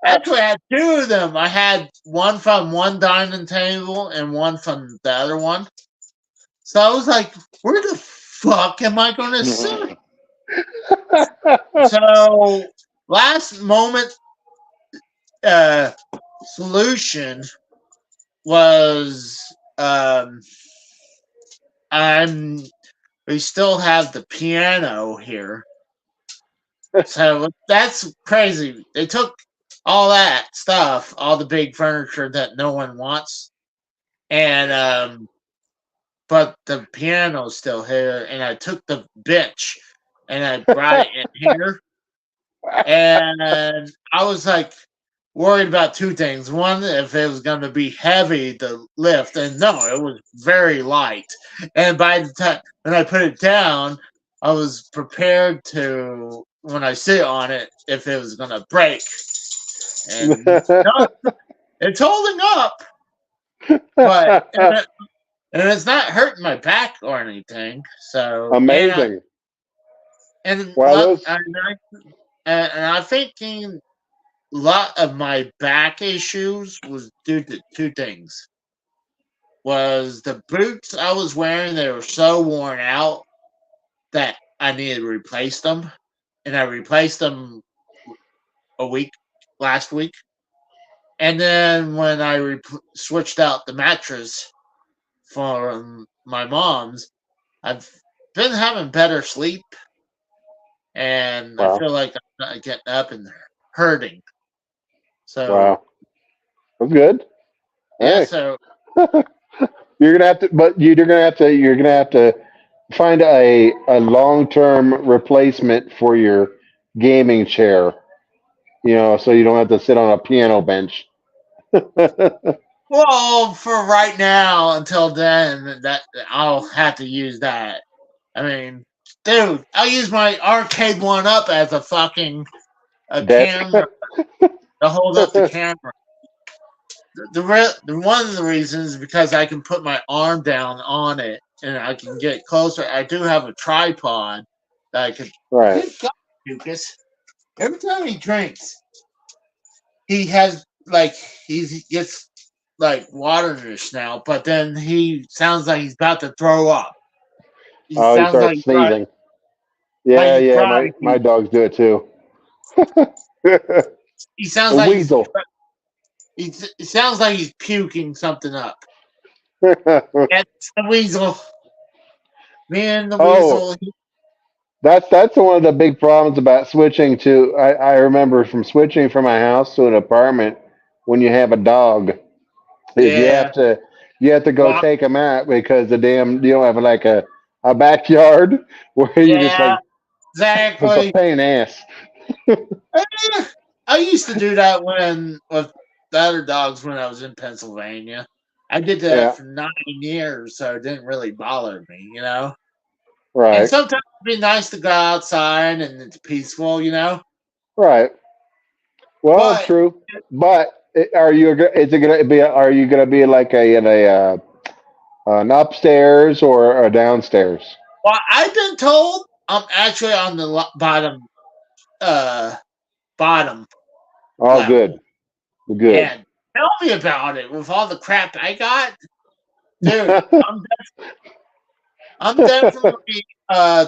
actually, I had two of them. I had one from one dining table and one from the other one. So I was like, "Where the fuck am I going to sit?" So last moment uh, solution was I'm we still have the piano here. So that's crazy. They took all that stuff, all the big furniture that no one wants, and but the piano's still here. And I took the bitch and I brought it in here, and I was like worried about two things. One, if it was going to be heavy to lift, and no, it was very light. And by the time when I put it down, I was prepared to when I sit on it if it was going to break. And no, it's holding up, but and it's not hurting my back or anything. So Amazing. and Well, look, those. and I'm thinking a lot of my back issues was due to two things. Was the boots I was wearing, they were so worn out that I needed to replace them. And I replaced them a week last week. And then when I switched out the mattress from my mom's, I've been having better sleep, and I Wow, feel like I'm not getting up and hurting. So wow, that's good. yeah, Hey, so you're gonna have to, but you're gonna have to find a long term replacement for your gaming chair. So you don't have to sit on a piano bench. well, for right now, until then, that I'll have to use that. I mean, dude, I'll use my arcade one up as a fucking a Desk. camera to hold up the camera. The one of the reasons is because I can put my arm down on it and I can get closer. I do have a tripod that I could. Right. Good God, Lucas! Every time he drinks, he has like he gets like water in his snout, but then he sounds like he's about to throw up. He Oh, he sounds starts sneezing. like Yeah, he's yeah. My probably my dogs do it too. he sounds A like weasel. it sounds like he's puking something up. That's the weasel. Me and the Oh, weasel. that's one of the big problems about switching to. I remember from switching from a house to an apartment when you have a dog is Yeah. you have to go Walk. take them out because the damn you don't have like a backyard where you just Yeah. like it's a Exactly. pain in the ass. Eh, I used to do that when with the other dogs when I was in Pennsylvania. I did that Yeah, for 9 years, so it didn't really bother me. And right, sometimes it'd be nice to go outside and it's peaceful. right. Well, But true, but are you? Is it gonna be? Are you gonna be like in a an upstairs or a downstairs? well, I've been told I'm actually on the uh, bottom Oh, level. good, good. And tell me about it with all the crap I got, dude. I'm I'm definitely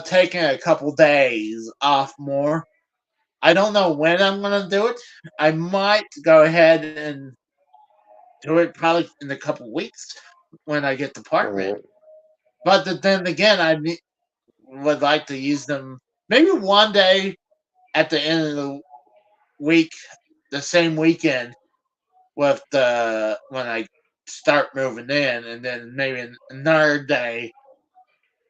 taking a couple days off more. I don't know when I'm gonna do it. I might go ahead and do it probably in a couple weeks when I get the apartment. Right. But then again, would like to use them maybe one day at the end of the week, the same weekend with the when I start moving in, and then maybe another day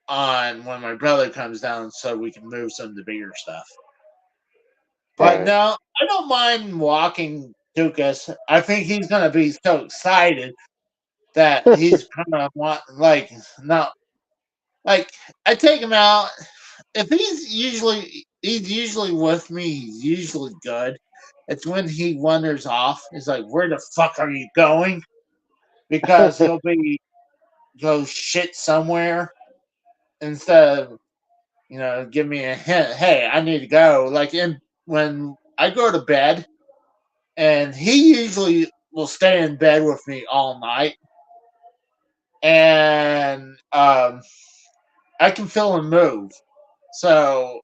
on when my brother comes down, so we can move some of the bigger stuff. But Right. no, I don't mind walking Lucas. I think he's gonna be so excited that he's gonna want not like I take him out. If he's usually with me, he's usually good. It's when he wanders off. He's like, "Where the fuck are you going?" Because he'll be go shit somewhere instead of give me a hint. Hey, I need to go. Like when I go to bed, and he usually will stay in bed with me all night, and I can feel him move. So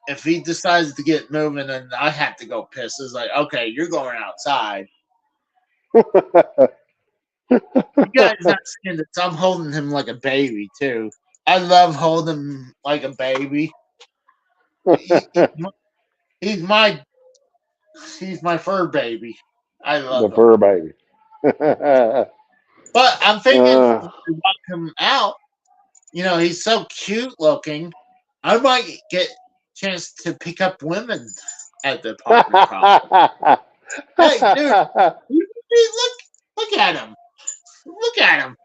if he decides to get moving and I have to go piss, it's like, okay, you're going outside. You guys not seeing this. I'm holding him like a baby too. I love holding him like a baby. He- he's my he's my fur baby. I The love him. fur baby. But I'm thinking uh, when I walk him out, he's so cute looking. I might get a chance to pick up women at the apartment complex. Hey, dude, look at him. Look at him.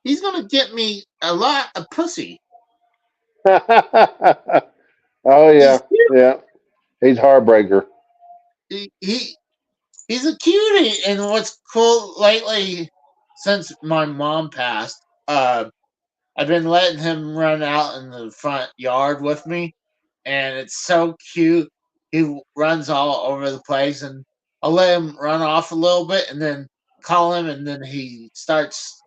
He's gonna get me a lot of pussy. oh yeah, He's cute. yeah. He's heartbreaker. He he's a cutie. And what's cool lately, since my mom passed, I've been letting him run out in the front yard with me, and it's so cute. He runs all over the place, and I'll let him run off a little bit, and then call him, and then he starts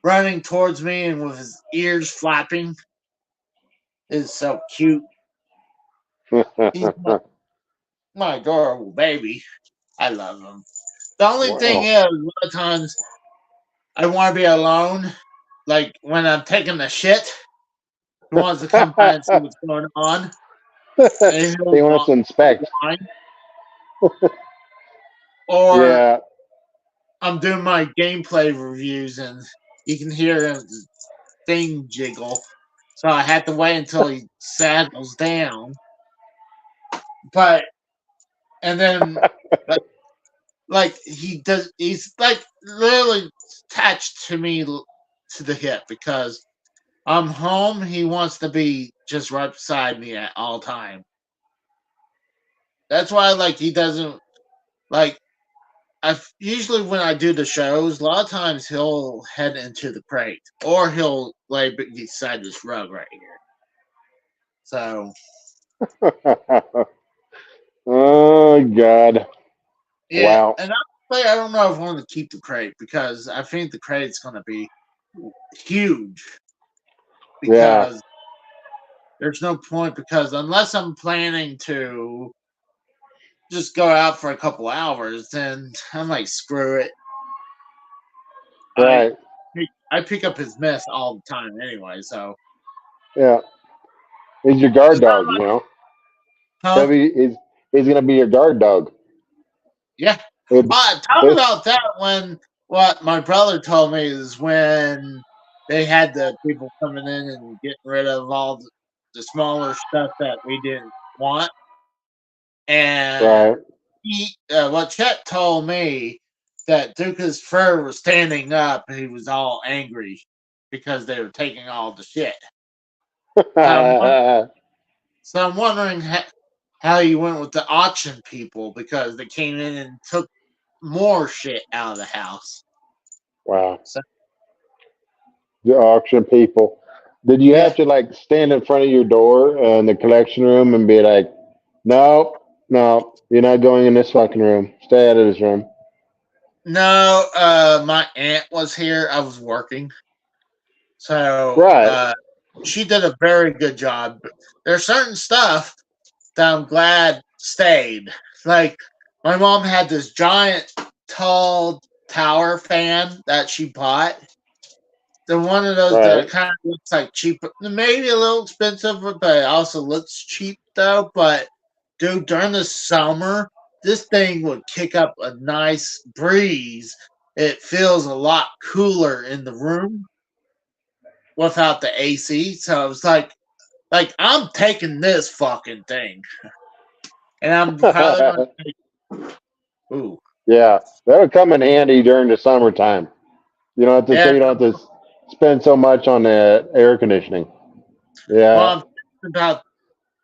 running towards me, and with his ears flapping, is so cute. He's my adorable baby. I love him. The only thing wow. is, a lot of times I want to be alone. Like when I'm taking a shit, he wants to come by and see what's going on, and he'll he wants to inspect. whine. Or Yeah. I'm doing my gameplay reviews, and you can hear his thing jiggle. So I had to wait until he settles down. But and then like he does, he's like literally attached to me to the hip because I'm home. He wants to be just right beside me at all time. That's why like he doesn't like. I usually when I do the shows, a lot of times he'll head into the crate or he'll lay beside this rug right here. So oh God. yeah, Wow. and honestly, I don't know if I want to keep the crate because I think the crate's going to be huge Yeah. because there's no point because unless I'm planning to just go out for a couple hours, then I'm like screw it. I Right. I pick up his mess all the time anyway, so Yeah. He's your guard it's not dog, you like know. huh? He's gonna be your guard dog. Yeah. It, Talk it, about that when what my brother told me is when they had the people coming in and getting rid of all the smaller stuff that we didn't want. And right. what Chet told me that Duca's fur was standing up and he was all angry because they were taking all the shit. So I'm wondering how you went with the auction people because they came in and took more shit out of the house. wow. So The auction people. Did you yeah, have to like stand in front of your door in the collection room and be like, no, no, you're not going in this fucking room. Stay out of this room. no, my aunt was here. I was working, So Right. she did a very good job. There's certain stuff that I'm glad stayed. Like my mom had this giant, tall tower fan that she bought. The one of those that Right. kind of looks like cheap, maybe a little expensive, but it also looks cheap though. But dude, during the summer, this thing would kick up a nice breeze. It feels a lot cooler in the room without the AC. So it's like I'm taking this fucking thing, and I'm probably gonna take. Ooh, Yeah, that would come in handy during the summertime. You don't have to, so yeah. you don't have to spend so much on the air conditioning. Well, Yeah, I'm thinking about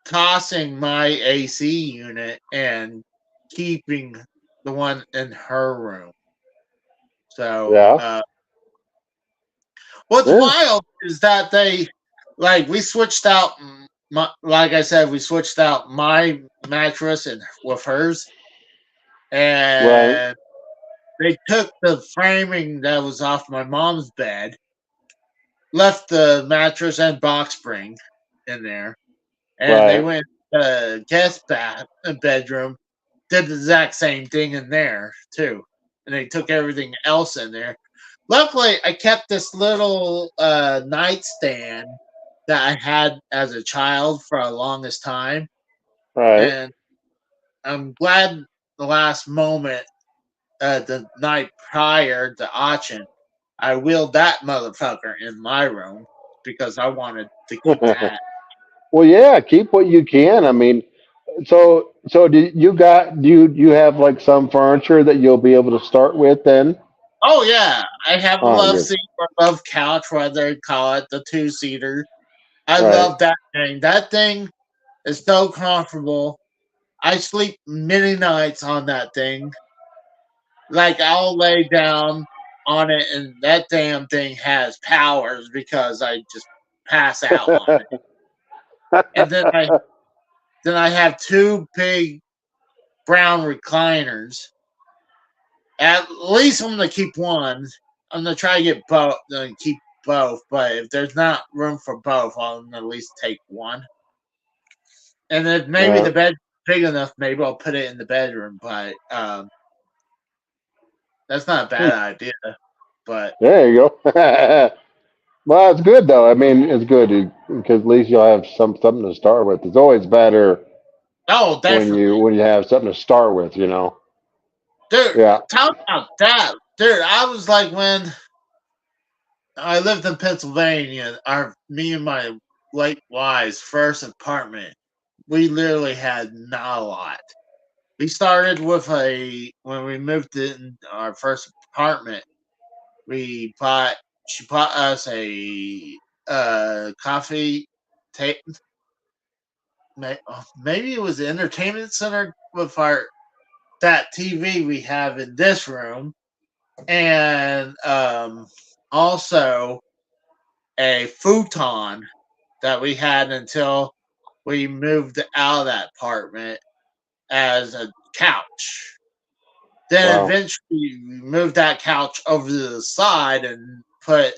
tossing my AC unit and keeping the one in her room. So, yeah, what's yeah. wild is that we switched out. Like I said, we switched out my mattress and with hers, Right, and they took the framing that was off my mom's bed, left the mattress and box spring in there, and they right. went to the guest bedroom, did the exact same thing in there too, and they took everything else in there. Luckily, I kept this little nightstand that I had as a child for the longest time, Right. and I'm glad the last moment, the night prior to auction, I wheeled that motherfucker in my room because I wanted to keep that. Well, yeah, keep what you can. I mean, so do you have like some furniture that you'll be able to start with then? Oh yeah, I have a Oh, love good. seat or love couch, whatever they call it, the 2-seater. I Right. love that thing. That thing is so comfortable. I sleep many nights on that thing. Like I'll lay down on it, and that damn thing has powers because I just pass out on it. And then I have two big brown recliners. At least I'm gonna keep one. I'm gonna try to get both. Keep both, but if there's not room for both, I'll at least take one. And if maybe Yeah. the bed's big enough, maybe I'll put it in the bedroom. But that's not a Hmm. bad idea. But There you go. Well, it's good though. I mean, it's good because at least you'll have something to start with. It's always better oh, when you definitely, when you have something to start with. dude. Yeah. Talk about that, dude. I was like when I lived in Pennsylvania. Me and my late wife's first apartment. We literally had not a lot. We started with when we moved in our first apartment. We bought She bought us a coffee tape. Maybe it was the entertainment center with our that TV we have in this room, and also a futon that we had until we moved out of that apartment as a couch. Then Wow. eventually we moved that couch over to the side and put.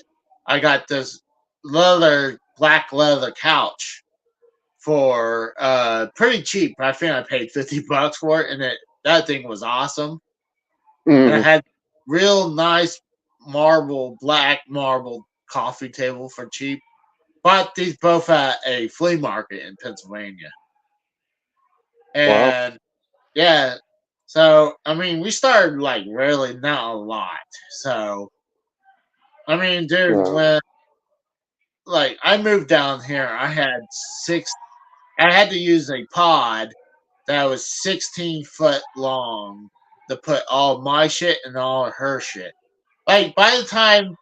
I got this black leather couch for pretty cheap. I think I paid $50 for it, and that thing was awesome. And I Mhm. had real nice black marble coffee table for cheap. Bought these both at a flea market in Pennsylvania, Wow. and yeah. So I mean, we started like really not a lot. So I mean, dude, Yeah. when like I moved down here, I had to use a pod that was 16 foot long to put all my shit and all of her shit. Like by the time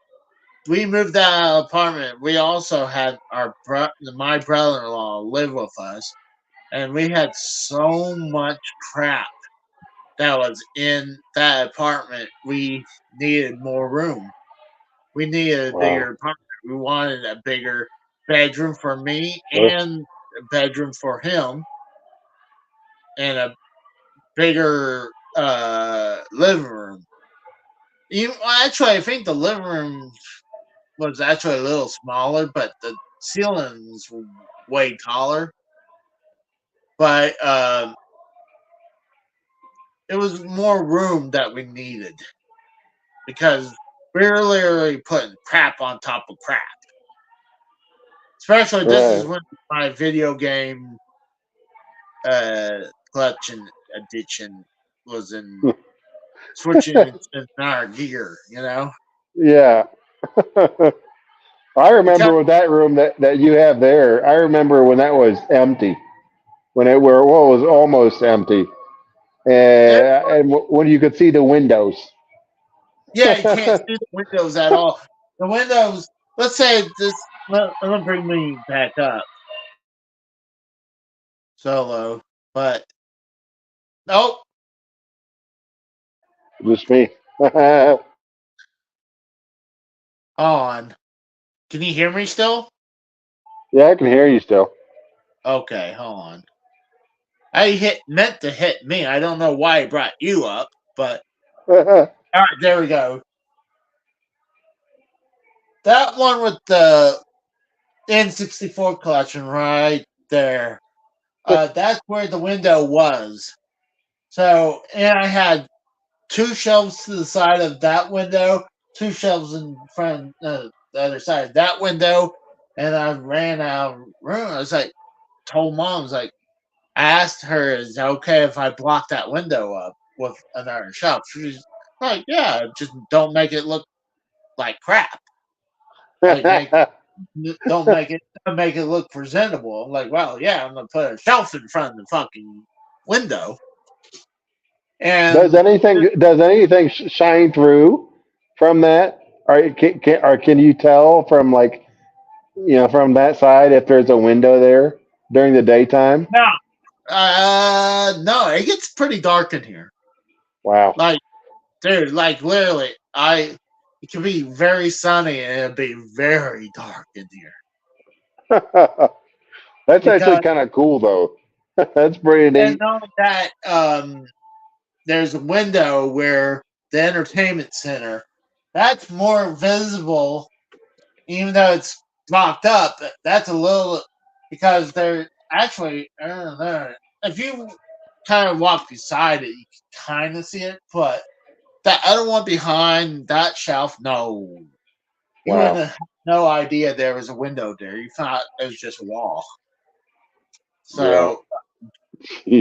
we moved out of the apartment, we also had my brother-in-law live with us, and we had so much crap that was in that apartment. We needed more room. We needed a Wow. bigger apartment. We wanted a bigger bedroom for me Sure. and a bedroom for him, and a bigger living room. Actually, I think the living room was actually a little smaller, but the ceilings were way taller. But it was more room that we needed because we're literally putting crap on top of crap. Especially this is Right. when my video game collection addiction was in switching into our gear, you know? Yeah. I Because remember with that room that you have there. I remember when that was empty, when it were well, it was almost empty, it, and when you could see the windows. yeah, you can't see the windows at all. The windows, let's say this, let me bring me back up solo, but nope, Just me. Yeah, on. Can you hear me still? I can hear you still. Okay, hold on. Meant to hit me. I don't know why I brought you up, but all right, there we go. That one with the N64 collection right there. That's where the window was. So, and I had two shelves to the side of that window, two shelves in front the other side of that window, and I ran out of room. I was like, told mom, I was like, I asked her, is it okay if I block that window up with another shelf? She's like, yeah, just don't make it look like crap. Like, don't make it look presentable. I'm like, well, yeah, I'm gonna put a shelf in front of the fucking window, does and anything shine through from that? Or can you tell from like from that side if there's a window there during the daytime? no, no, it gets pretty dark in here. Wow. Like, dude, like literally, it can be very sunny and it'll be very dark in here That's actually because, kind of cool though. That's pretty and neat. knowing that there's a window where the entertainment center that's more visible, even though it's blocked up. That's a little because they're actually I don't know if you kind of walk beside it, you can kind of see it, but that other one behind that shelf, no, you wouldn't Wow. have no idea there was a window there. You thought it was just a wall. Yeah. So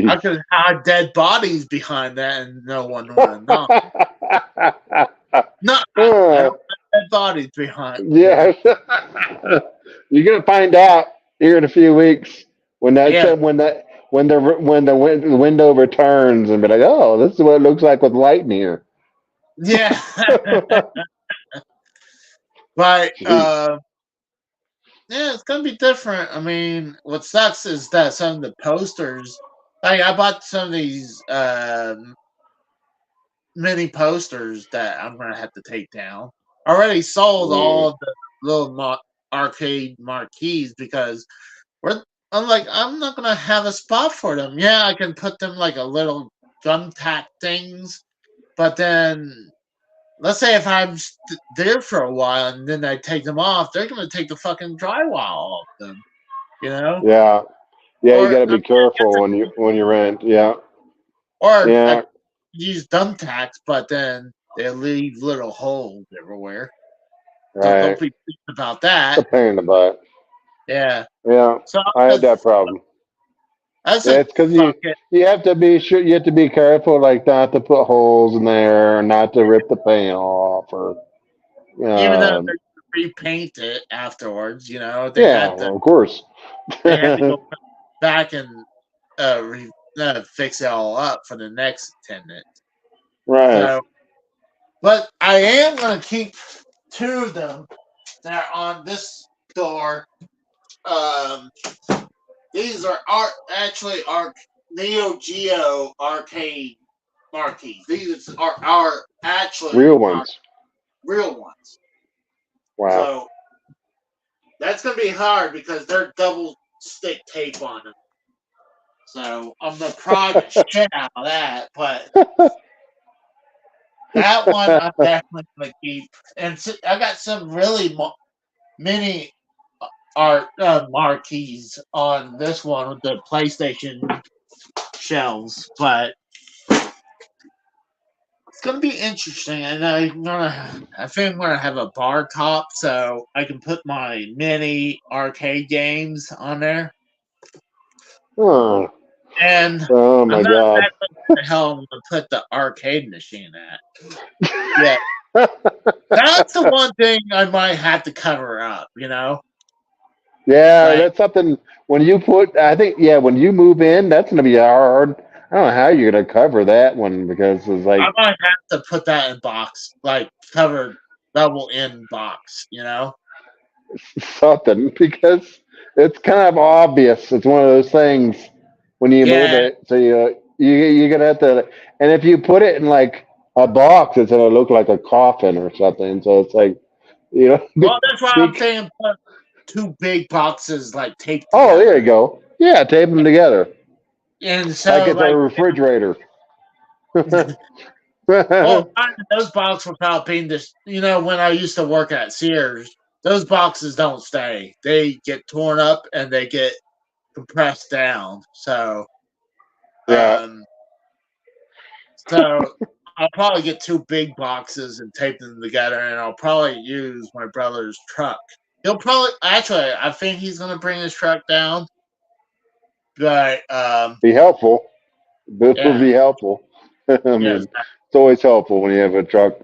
I could hide dead bodies behind that, and no one would have known. No, I Uh, don't have dead bodies behind there. yeah. You're gonna find out here in a few weeks when Yeah, the window returns and be like, oh, this is what it looks like with light in here. yeah. But Jeez. yeah, it's gonna be different. I mean, what sucks is that some of the posters, like I bought some of these mini posters that I'm gonna have to take down. I already sold Mm. all the little arcade marquees because we're. I'm like, I'm not gonna have a spot for them. Yeah, I can put them like a little gum tack things, but then let's say if I'm there for a while and then I take them off, they're gonna take the fucking drywall off them, you know? Yeah. Yeah, you Or got to I be careful when you rent. Yeah. I Yeah. use thumbtacks, but then they leave little holes everywhere. So don't Right. be thinking about that. It's a pain in the butt. Yeah. Yeah. So I had that problem. I was Yeah, like, it's because fuck it. you have to be sure you have to be careful, like not to put holes in there, or not to rip the paint off, or Even though um, they're gonna repaint it afterwards, yeah, well, of course. they had to go back and fix it all up for the next tenant. Right. So, but I am gonna keep two of them that are on this door. Um, these are actually our Neo Geo arcade marquees. These are actually Real our ones. real ones. Wow. So that's gonna be hard because they're double stick tape on them. So I'm gonna pry the shit out of that, but that one I'm definitely gonna keep. And I got some really mini art marquees on this one with the PlayStation shelves, but it's gonna be interesting. And I think I'm gonna have a bar top so I can put my mini arcade games on there. Oh, And oh I'm my not God. exactly where the hell I'm gonna put the arcade machine at. Yeah, that's the one thing I might have to cover up. Yeah, Like that's something when you put, I think, yeah, when you move in, that's going to be hard. I don't know how you're going to cover that one because it's I like might have to put that in box, like covered double in box. something because it's kind of obvious. It's one of those things when you move Yeah. it. So you're going to have to, and if you put it in like a box, it's going to look like a coffin or something. So it's like, you know, Well, that's why I'm be, saying put two big boxes like taped oh, there you together. go. Yeah, tape them together And like so it's a like refrigerator. well, finding those boxes without being this, when I used to work at Sears, those boxes don't stay. They get torn up and they get compressed down. Yeah. Um, so I'll probably get two big boxes and tape them together, and I'll probably use my brother's truck. He'll probably actually, I think he's gonna bring his truck down, but Be helpful. This will yeah, be helpful. I yes, mean, it's always helpful when you have a truck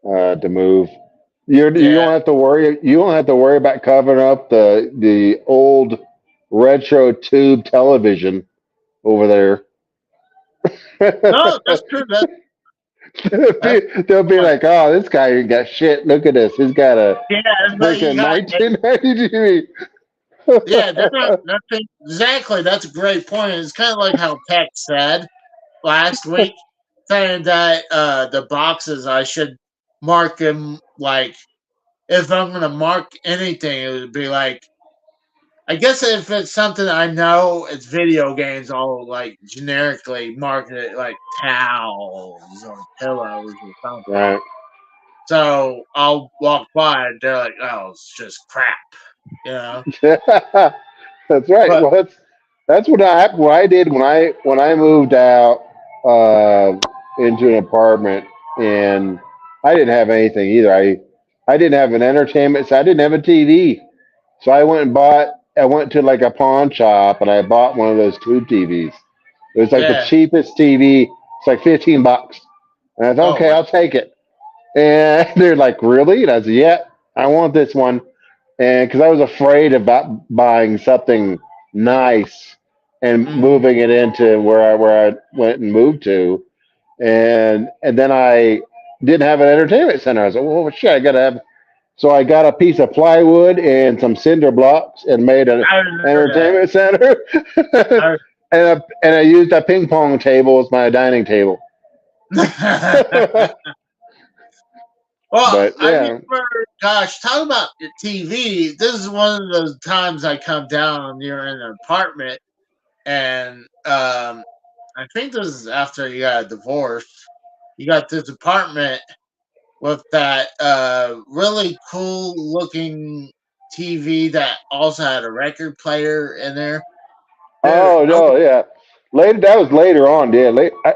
to move. You yeah. don't have to worry. You don't have to worry about covering up the old retro tube television over there. No, that's true. That's They'll be point. like, "Oh, this guy ain't got shit. Look at this. He's got a Yeah, but you freaking got 1990 TV." yeah. That's exactly. That's a great point. It's kind of like how Tech said last week, saying that the boxes I should mark them like if I'm gonna mark anything, it would be like I guess if it's something I know it's video games, I'll like generically market it like towels or pillows or something. Right. So I'll walk by and they're like, "Oh, it's just crap." That's right. But Well, that's what I did when I moved out into an apartment, and I didn't have anything either. I didn't have an entertainment, so I didn't have a TV. So I went and bought. I went to like a pawn shop, and I bought one of those tube TVs. It was like the yeah, cheapest TV. It's like $15, and I thought, oh okay, wow, I'll take it. And they're like, really? And I said, yeah, I want this one. And because I was afraid about buying something nice and mm, moving it into where I went and moved to, and then I didn't have an entertainment center. I was like, well, shit, I gotta have. So I got a piece of plywood and some cinder blocks and made an I remember entertainment center. that. And I used a ping pong table as my dining table. Well, But I yeah, remember, gosh, talking about the TV. This is one of those times I come down. You're in an apartment, and I think this is after you got a divorce. You got this apartment with that really cool looking TV that also had a record player in there. There, oh oh no, yeah. Later, that was later on. Yeah,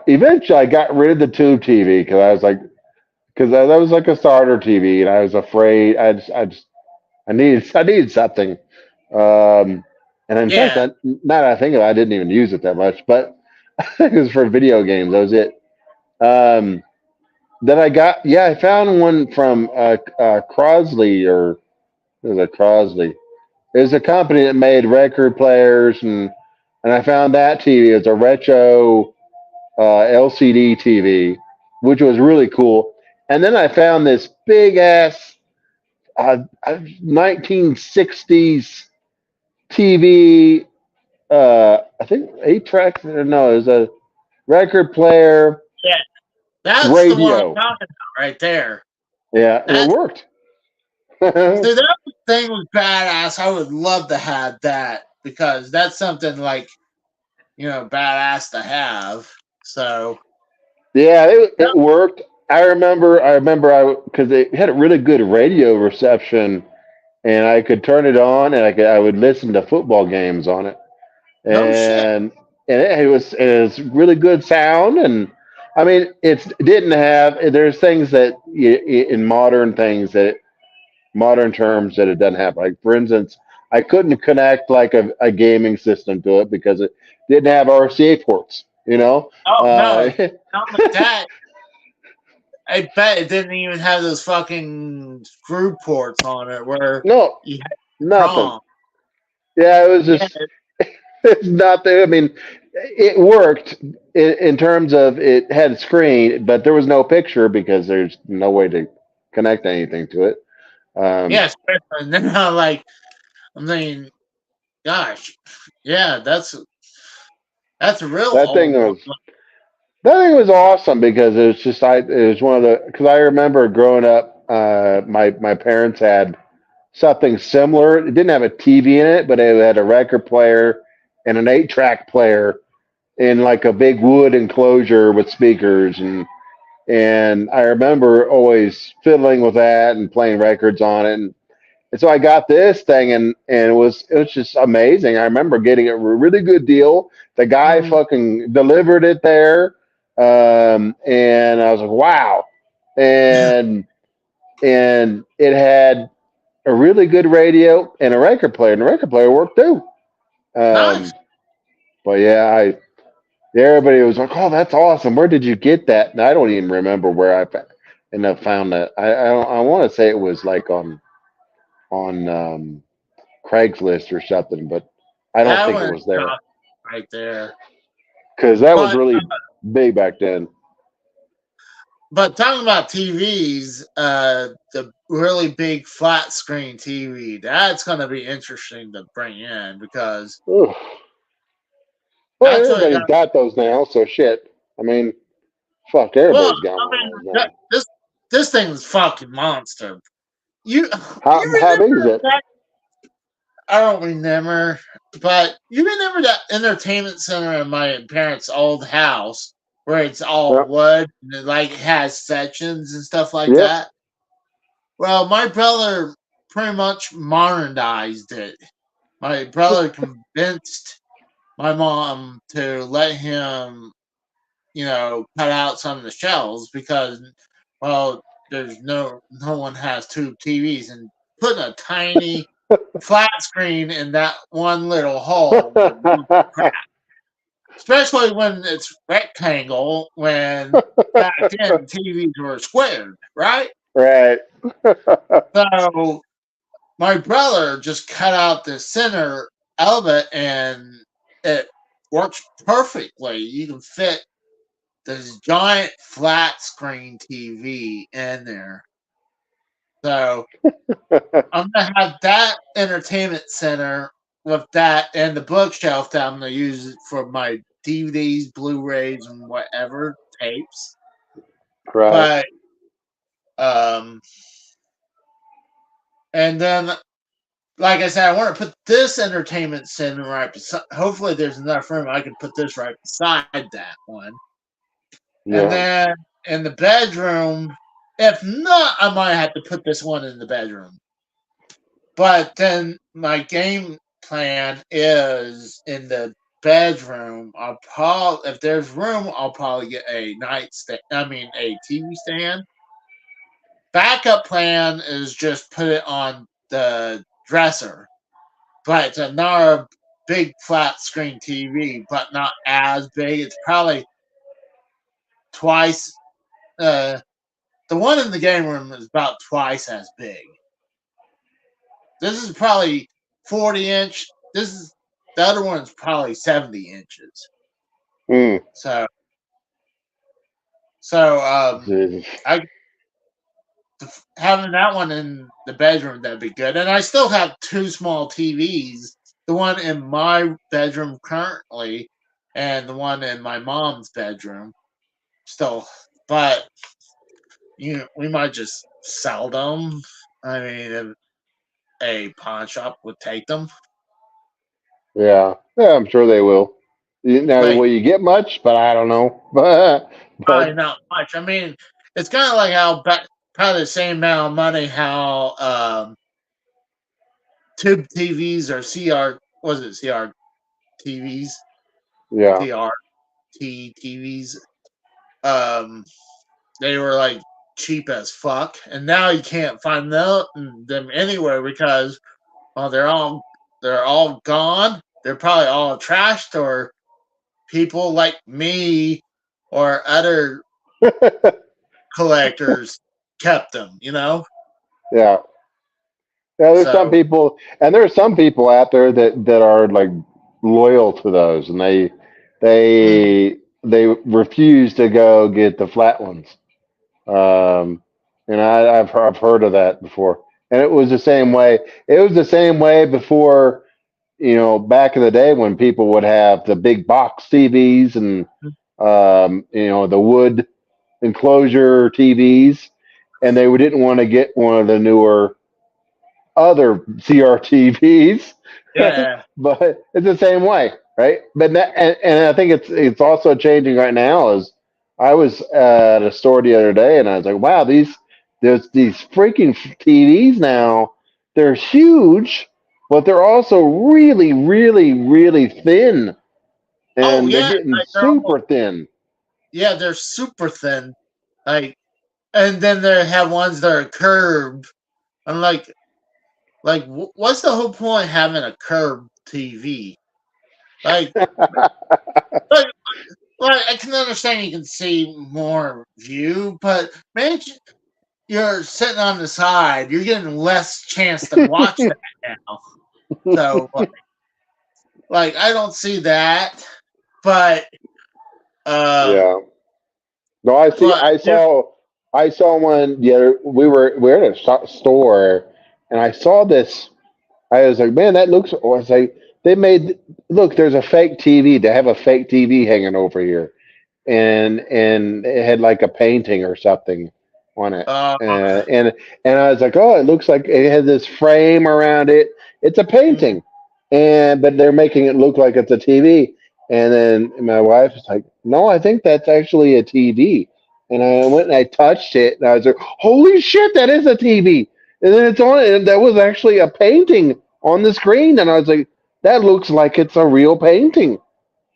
eventually I got rid of the tube TV because I was like, because that was like a starter TV, and I was afraid. I needed something. And in fact, yeah, now that I think of it, I didn't even use it that much, but it was for video games. That was it. Um, then I got, yeah, I found one from Crosley, or it was a Crosley. It was a company that made record players, and I found that TV. It was a retro LCD TV, which was really cool. And then I found this big ass 1960s TV. I think 8 track. No, it was a record player, yeah. That's the one I'm radio. talking about right there. Yeah, and it That worked. Yeah, see, that thing was badass. I would love to have that because that's something like badass to have. So it worked. I remember, because it had a really good radio reception and I could turn it on, and I would listen to football games on it, No shit. and it was really good sound, and I mean it didn't have there's things that in modern things that modern terms that it doesn't have. Like for instance, I couldn't connect like a gaming system to it because it didn't have RCA ports. You know, Oh no, not like that. I bet it didn't even have those fucking screw ports on it where no, you had nothing. wrong. Yeah, it was Yeah, just it's not there. I mean, it worked in terms of it had a screen, but there was no picture because there's no way to connect anything to it. Um, yeah, especially now. Like, I mean, gosh, yeah, that's a real that thing old one. was that thing was awesome because it was just it was one of the because I remember growing up, my parents had something similar. It didn't have a TV in it, but it had a record player and an 8-track player in like a big wood enclosure with speakers and I remember always fiddling with that and playing records on it and so I got this thing and it was just amazing. I remember getting a really good deal. The guy Mm, fucking delivered it there, and I was like, wow. And and it had a really good radio and a record player, and the record player worked too. nice. Um, but yeah, everybody was like, "Oh, that's awesome! Where did you get that?" And I don't even remember where and I found that. I want to say it was like on Craigslist or something, but I don't That think it one was there right there. because that was But really big back then. but talking about TVs, the really big flat screen TV, that's going to be interesting to bring in because Ugh. Well, that's what everybody's got those now, so shit. I mean, fuck, well, everybody's got I one of mean, those now. this thing's fucking monster. You How big is remember it? that? I don't remember, but you remember that entertainment center in my parents' old house where it's all Yep. wood and it like has sections and stuff like Yep. that. Well, my brother pretty much modernized it. My brother convinced my mom to let him, cut out some of the shelves because, well, there's no one has two TVs and putting a tiny flat screen in that one little hole would be crap. Especially when it's rectangle. When back then TVs were squared, right? Right. So my brother just cut out the center of it and it works perfectly. You can fit this giant flat screen TV in there. So I'm gonna have that entertainment center with that and the bookshelf that I'm gonna use it for my DVDs, Blu-rays, and whatever tapes. Right. But um, and then like I said, I want to put this entertainment center right beside. Hopefully, there's enough room I can put this right beside that one. And Yeah. then in the bedroom, if not, I might have to put this one in the bedroom. But then my game plan is in the bedroom. If there's room, I'll probably get a nightstand. I mean, a TV stand. Backup plan is just put it on the dresser, but it's another big flat screen TV, but not as big. It's probably twice. Uh, the one in the game room is about twice as big. This is probably 40 inch. The other one's probably 70 inches. Mm. So so Jesus. I having that one in the bedroom that'd be good. And I still have two small TVs. The one in my bedroom currently, and the one in my mom's bedroom. Still, but we might just sell them. I mean, if a pawn shop would take them. Yeah. Yeah, I'm sure they will. Now, Like, will you get much? But I don't know. probably but not much. I mean, it's kind of like how probably the same amount of money how tube TVs or CR, was it CR TVs, Yeah. TRT TVs. Um, they were like cheap as fuck, and now you can't find them anywhere because well, they're all gone. They're probably all trashed, or people like me or other collectors kept them. Yeah. Yeah, there's some So people, and there's some people out there that are like loyal to those, and mhm. they refuse to go get the flat ones. Um, and I've heard of that before, and it was the same way. It was the same way before, back in the day when people would have the big box TVs and the wood enclosure TVs, and they didn't want to get one of the newer other CRTVs, Yeah, but it's the same way, right? And I think it's also changing right now. As I was at a store the other day, and I was like, wow, there's these freaking TVs now. They're huge, but they're also really, really, really thin, oh and they're yeah, getting like they're almost super thin. yeah, they're super thin. Like, and then they have ones that are curved. I'm like, what's the whole point of having a curved TV? Like, like, like I can understand you can see more view, but man, you're sitting on the side. You're getting less chance to watch that now. So, like I don't see that, but um, Yeah. No, I see. but I saw one. Yeah, we were at a store, and I saw this. I was like, man, that looks. I was like, they made. Look, there's a fake TV. They have a fake TV hanging over here, and it had like a painting or something on it, uh, and I was like, oh, it looks like it has this frame around it. It's a painting, but they're making it look like it's a TV. And then my wife was like, no, I think that's actually a TV. And I went and I touched it, and I was like, holy shit, that is a TV. And then it's on it, and that was actually a painting on the screen, and I was like, that looks like it's a real painting.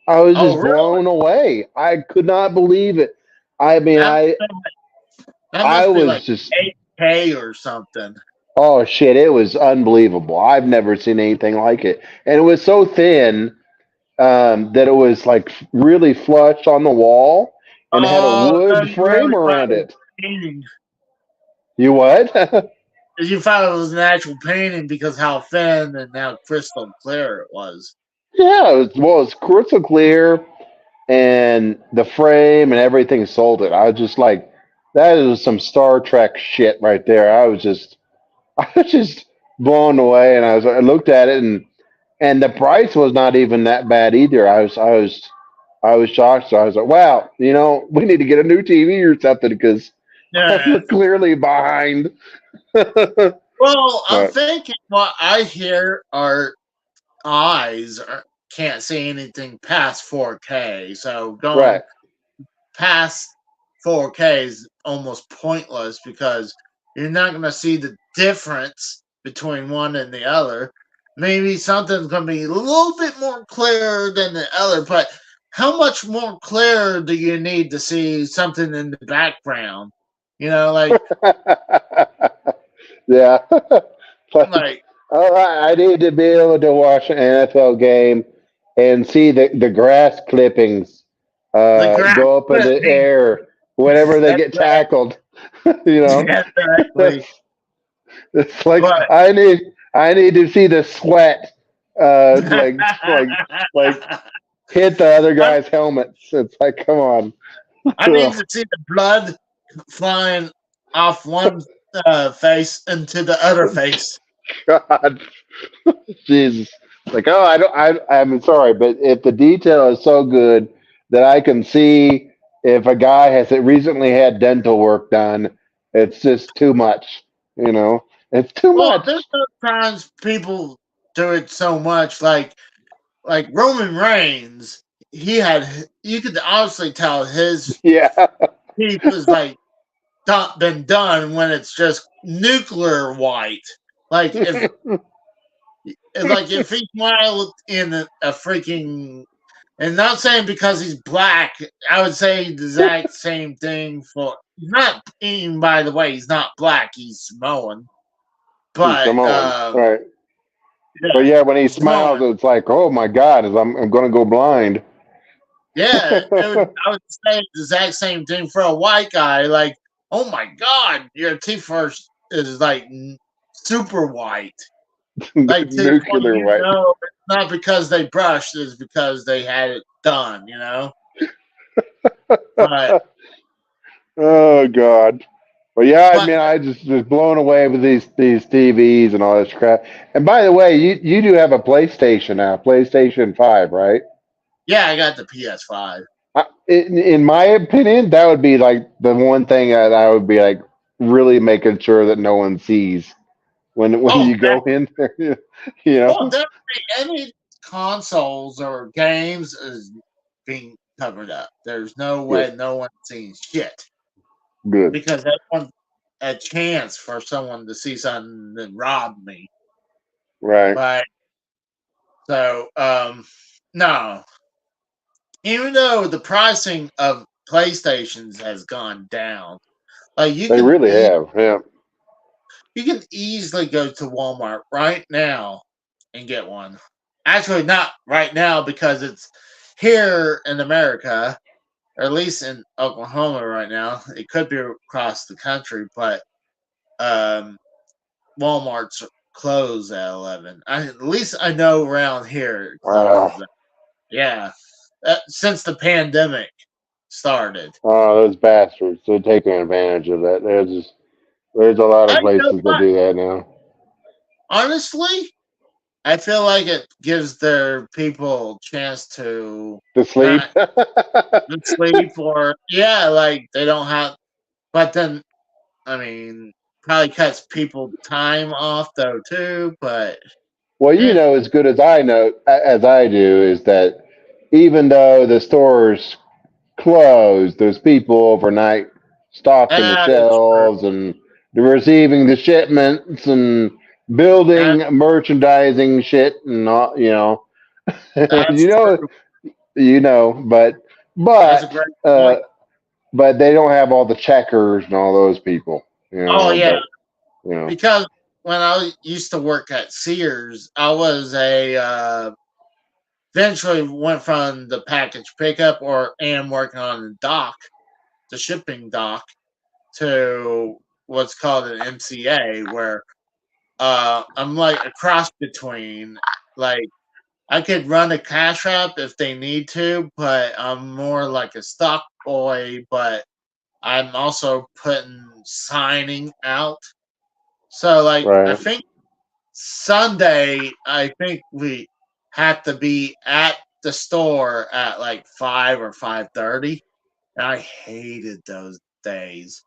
I was oh just really? blown away. I could not believe it. I mean, That I that I must be was like just 8K or something. oh shit, it was unbelievable. I've never seen anything like it, and it was so thin that it was like really flush on the wall and had a Oh, so wood you really frame thought around it was it. a painting? You what? You thought it was an actual painting because how thin and how crystal clear it was. Yeah, it's crystal clear, and the frame and everything sold it. I was just like, that is some Star Trek shit right there. I was just blown away, and I looked at it, and the price was not even that bad either. I was shocked. So I was like, wow, we need to get a new TV or something because Yeah. I'm clearly behind. But Well, I'm thinking what I hear our eyes can't see anything past 4K. So right. going past 4K is almost pointless because you're not going to see the difference between one and the other. Maybe something's going to be a little bit more clear than the other, but how much more clear do you need to see something in the background? Like Yeah. Like, like all right, I need to be able to watch an NFL game and see the grass clippings the grass go up in the clipping. air whenever they That's get tackled. you know, exactly. it's like But I need to see the sweat, like hit the other I, guy's helmets. It's like, come on. I need to see the blood flying off one face into the other face. God, Jesus. Like, oh, I don't. I'm sorry, but if the detail is so good that I can see if a guy has recently had dental work done, it's just too much. It's too Well, much. there's sometimes people do it so much, like Roman Reigns. You could honestly tell his Yeah. teeth was like not been done when it's just nuclear white. Like if Like if he smiled in a freaking, and not saying because he's black, I would say the exact same thing for. He's not even, by the way, he's not black. He's Samoan, He's but Samoan, right? But yeah, yeah, when he smiles, Samoan. it's like, oh my god, I'm gonna go blind. Yeah, I would say the exact same thing for a white guy. Like, oh my god, your teeth first is like super white. Like to the point, Nuclear white. it's not because they brushed, it's because they had it done. But Oh god. But yeah, I but mean, I just blown away with these TVs and all this crap. And by the way, you do have a PlayStation now, PlayStation 5, right? yeah, I got the PS5. In my opinion, that would be like the one thing that I would be like really making sure that no one sees when Oh, you go in there. You know, definitely any consoles or games is being covered up. There's no good, way no one's seeing shit good, because that one a chance for someone to see something and rob me. right? But so no, even though the pricing of PlayStations has gone down, like They really have, yeah. you can easily go to Walmart right now and get one. Actually, not right now because it's here in America, or at least in Oklahoma right now. It could be across the country, but um, Walmart's closed at 11. At least I know around here it closes. Wow. Yeah, since the pandemic started. Oh, those bastards! They're taking advantage of that. There's a lot of I know places that what. do that now. Honestly, I feel like it gives their people a chance to To sleep. not sleep or yeah, like they don't have. But then, I mean, probably cuts people time off though too. But Well, you eh, know as good as I know, as I do, is that even though the stores closed, there's people overnight stocking the that is true. shelves and receiving the shipments and building That merchandising shit and all, that's you know, true. but That's a but great uh, point. but they don't have all the checkers and all those people, Oh yeah, but you know, because when I used to work at Sears, I was a eventually went from the package pickup or am working on the dock, the shipping dock, to what's called an MCA, where I'm like a cross between like I could run a cash app if they need to, but I'm more like a stock boy, but I'm also putting signing out. So like I right. think Sunday, I think we have to be at the store at like 5 or 5:30. And I hated those days.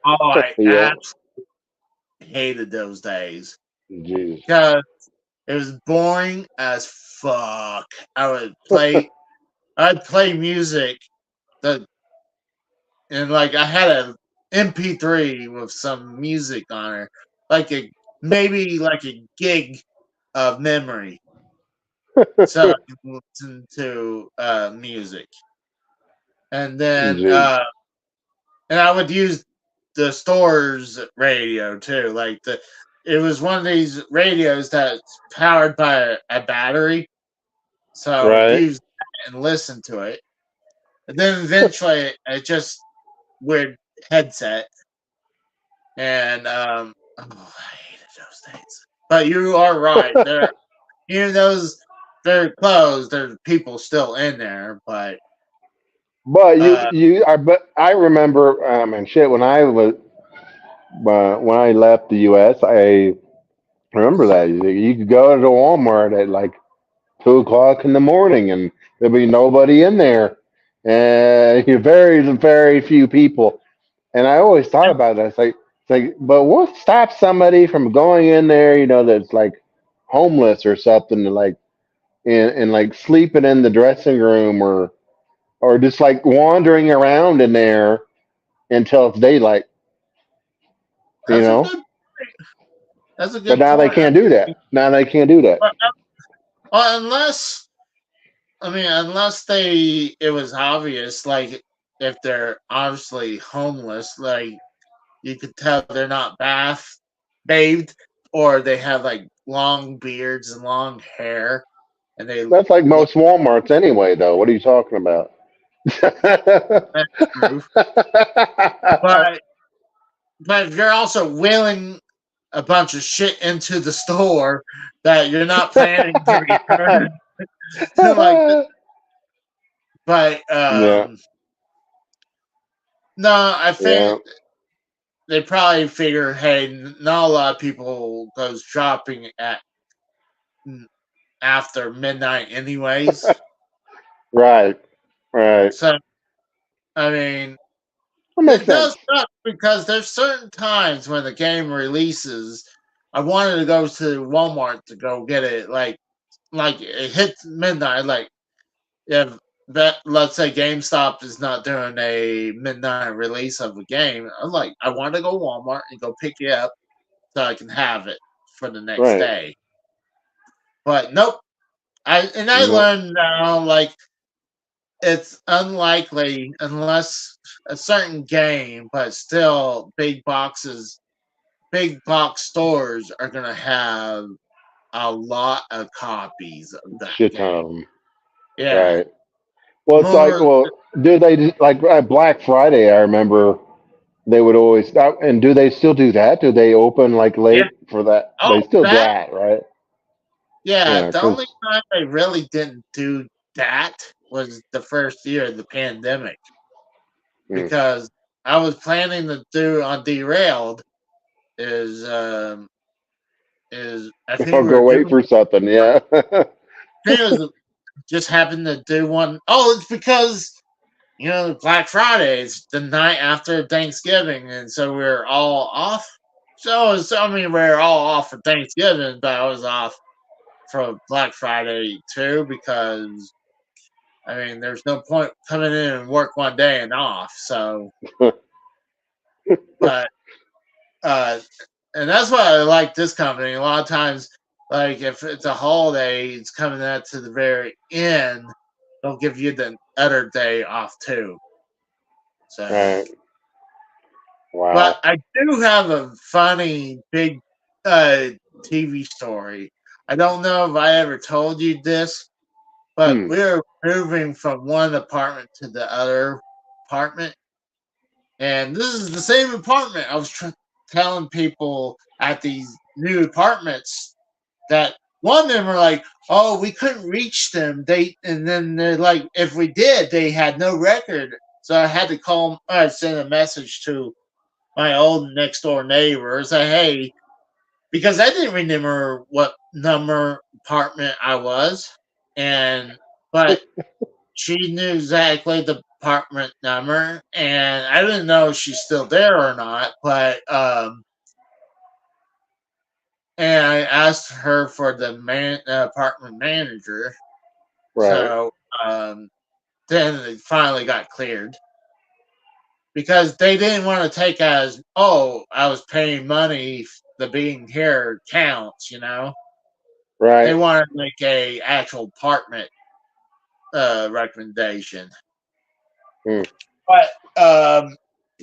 Oh, I Yeah, absolutely hated those days Jesus. because it was boring as fuck. I'd play music that, and like I had a MP3 with some music on it, like maybe like a gig of memory, so I can listen to music, and then Jeez. and I would use the store's radio too. It was one of these radios that's powered by a battery, so I would Right. use that and listen to it. And then eventually, it just weird headset, and I hated those days. But you are right. Even those they're closed. There's people still in there, but But uh, but I remember, and shit, when I left the U.S., I remember that you could go to Walmart at like 2 o'clock in the morning, and there'd be nobody in there, and very few people. And I always thought about it. But what stops somebody from going in there? That's like homeless or something, and like and like sleeping in the dressing room or just like wandering around in there until it's daylight. You that's a know? good. That's a But good now they point. can't do that. Now they can't do that. But, well, unless it was obvious, like if they're obviously homeless, like you could tell they're not bathed, or they have like long beards and long hair, and they That's like look most WalMarts anyway, though. What are you talking about? that true. But if you're also wheeling a bunch of shit into the store that you're not planning to return, like, but Yeah, no, I yeah. think they probably figure, hey, not a lot of people goes shopping at after midnight, anyways. Right, right. So, I mean, That makes it does sense. suck because there's certain times when the game releases. I wanted to go to Walmart to go get it, like it hits midnight. Like if that, let's say GameStop is not doing a midnight release of a game, I want to go Walmart and go pick it up so I can have it for the next Right. day. But nope. I Nope. learned now, like, it's unlikely unless a certain game, but still big box stores are gonna have a lot of copies of that Shit ton game. of them. Yeah, Right. Well, it's like, more. well, do they like at Black Friday? I remember they would always, and do they still do that? Do they open like Yeah. late for that? They Oh, still do that. that, right? Yeah, Yeah, the only because time they really didn't do that was the first year of the pandemic, because I was planning to do on Derailed is I think I'll we were go wait doing. for something. Yeah. I think it was just happened to do one. Oh, it's because Black Friday is the night after Thanksgiving, and so we are all off. I mean, we are all off for Thanksgiving, but I was off for Black Friday too, because I mean, there's no point coming in and work one day and off. So, but uh, and that's why I like this company. A lot of times, like if it's a holiday, it's coming out to the very end. They'll give you the other day off too. So, Right. but Wow. I do have a funny big uh, TV story. I don't know if I ever told you this, but Hmm. we're moving from one apartment to the other apartment, and this is the same apartment. I was telling people at these new apartments that one of them were like, "Oh, we couldn't reach them." And then they're like, "If we did, they had no record." So I had to call. I sent a message to my old next door neighbor and say, "Hey," because I didn't remember what number apartment I was, and but she knew exactly the apartment number, and I didn't know if she's still there or not. But and I asked her for the apartment manager. Right. So um, then it finally got cleared because they didn't want to take as, oh, I was paying money. The being here counts. They Right. wanted to make a actual apartment recommendation. Hmm. But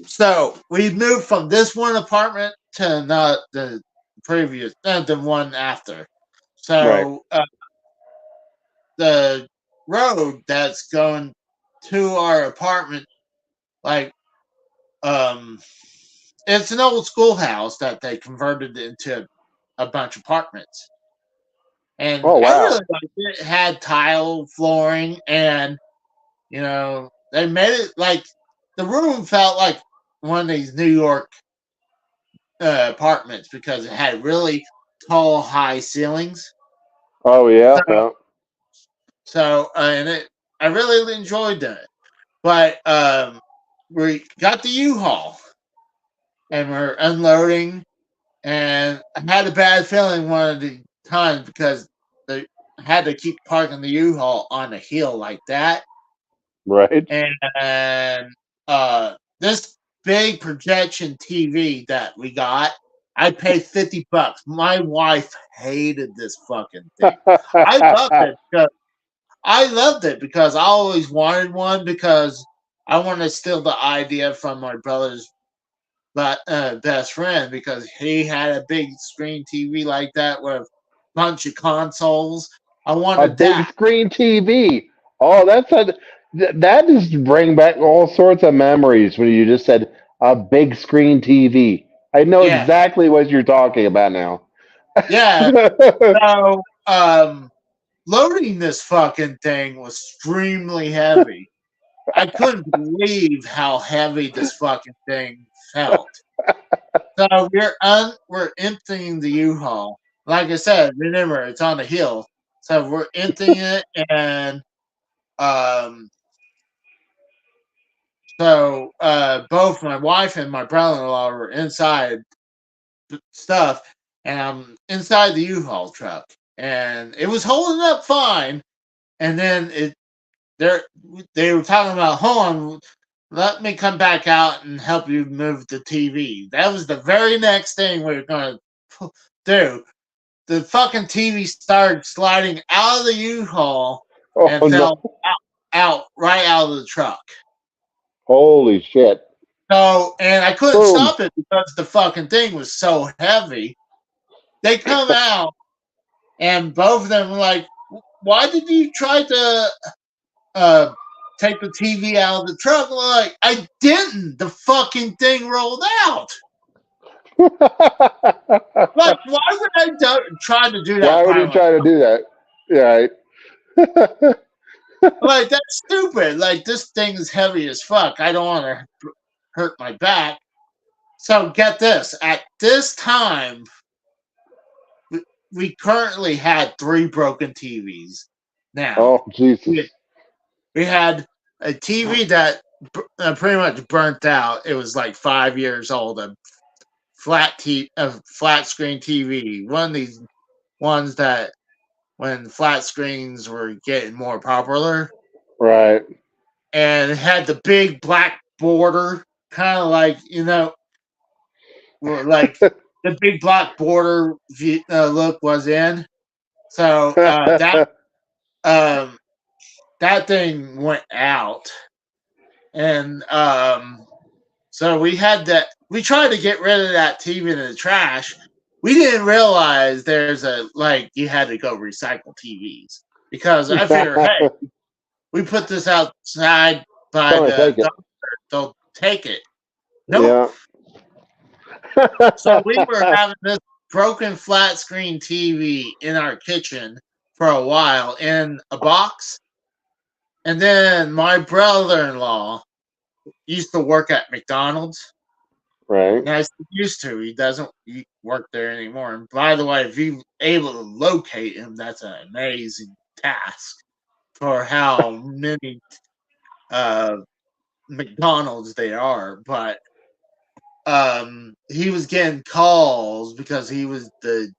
so we moved from this one apartment to not the previous, the one after. Right. So the road that's going to our apartment, like, um, it's an old schoolhouse that they converted into a bunch of apartments, and Oh I wow. really liked it. It had tile flooring, and they made it like the room felt like one of these New York apartments because it had really tall, high ceilings. Oh So, yeah. Yeah. and I really enjoyed that. But we got the U-Haul and we're unloading, and I had a bad feeling one of the times because they had to keep parking the U-Haul on a hill like that, Right. and this big projection TV that we got. I paid $50. My wife hated this fucking thing. I loved it because I always wanted one because I wanted to steal the idea from my brother's best friend because he had a big screen TV like that with a bunch of consoles. I A wanted big that. screen TV. Oh, that just bring back all sorts of memories when you just said a big screen TV. I know Yeah, exactly what you're talking about now. yeah. So, loading this fucking thing was extremely heavy. I couldn't believe how heavy this fucking thing felt. So we're emptying the U-Haul. Like I said, remember it's on the hill. So we're emptying it, and um, both my wife and my brother-in-law were inside stuff, and I'm inside the U-Haul truck, and it was holding up fine. And then they they were talking about, hold on, let me come back out and help you move the TV. That was the very next thing we were going to do. The fucking TV started sliding out of the U-Haul and Oh no! fell out right out of the truck. Holy shit! So, and I couldn't Boom! stop it because the fucking thing was so heavy. They come out, and both of them were like, "Why did you try to uh, take the TV out of the truck?" I'm like, I didn't. The fucking thing rolled out. Like, why would I try to do that Why would by you myself? try to do that? Right. Like, that's stupid. Like, this thing is heavy as fuck. I don't want to hurt my back. So, get this. At this time, we currently had 3 broken TVs. Now, Oh Jesus! we, we had a TV that pretty much burnt out. It was like 5 years old. A flat screen TV. One of these ones that when flat screens were getting more popular, Right. and it had the big black border, kind of like like the big black border look was in. So um, that thing went out, and so we had that. We tried to get rid of that TV in the trash. We didn't realize there's you had to go recycle TVs because I figured, hey, we put this outside by Gonna take the it. dumpster, they'll take it. Nope. Yeah. So we were having this broken flat screen TV in our kitchen for a while in a box. And then my brother-in-law used to work at McDonald's. Right. And I said used to. He doesn't work there anymore. And by the way, if you're able to locate him, that's an amazing task for how many uh, McDonald's they are. But he was getting calls because he was the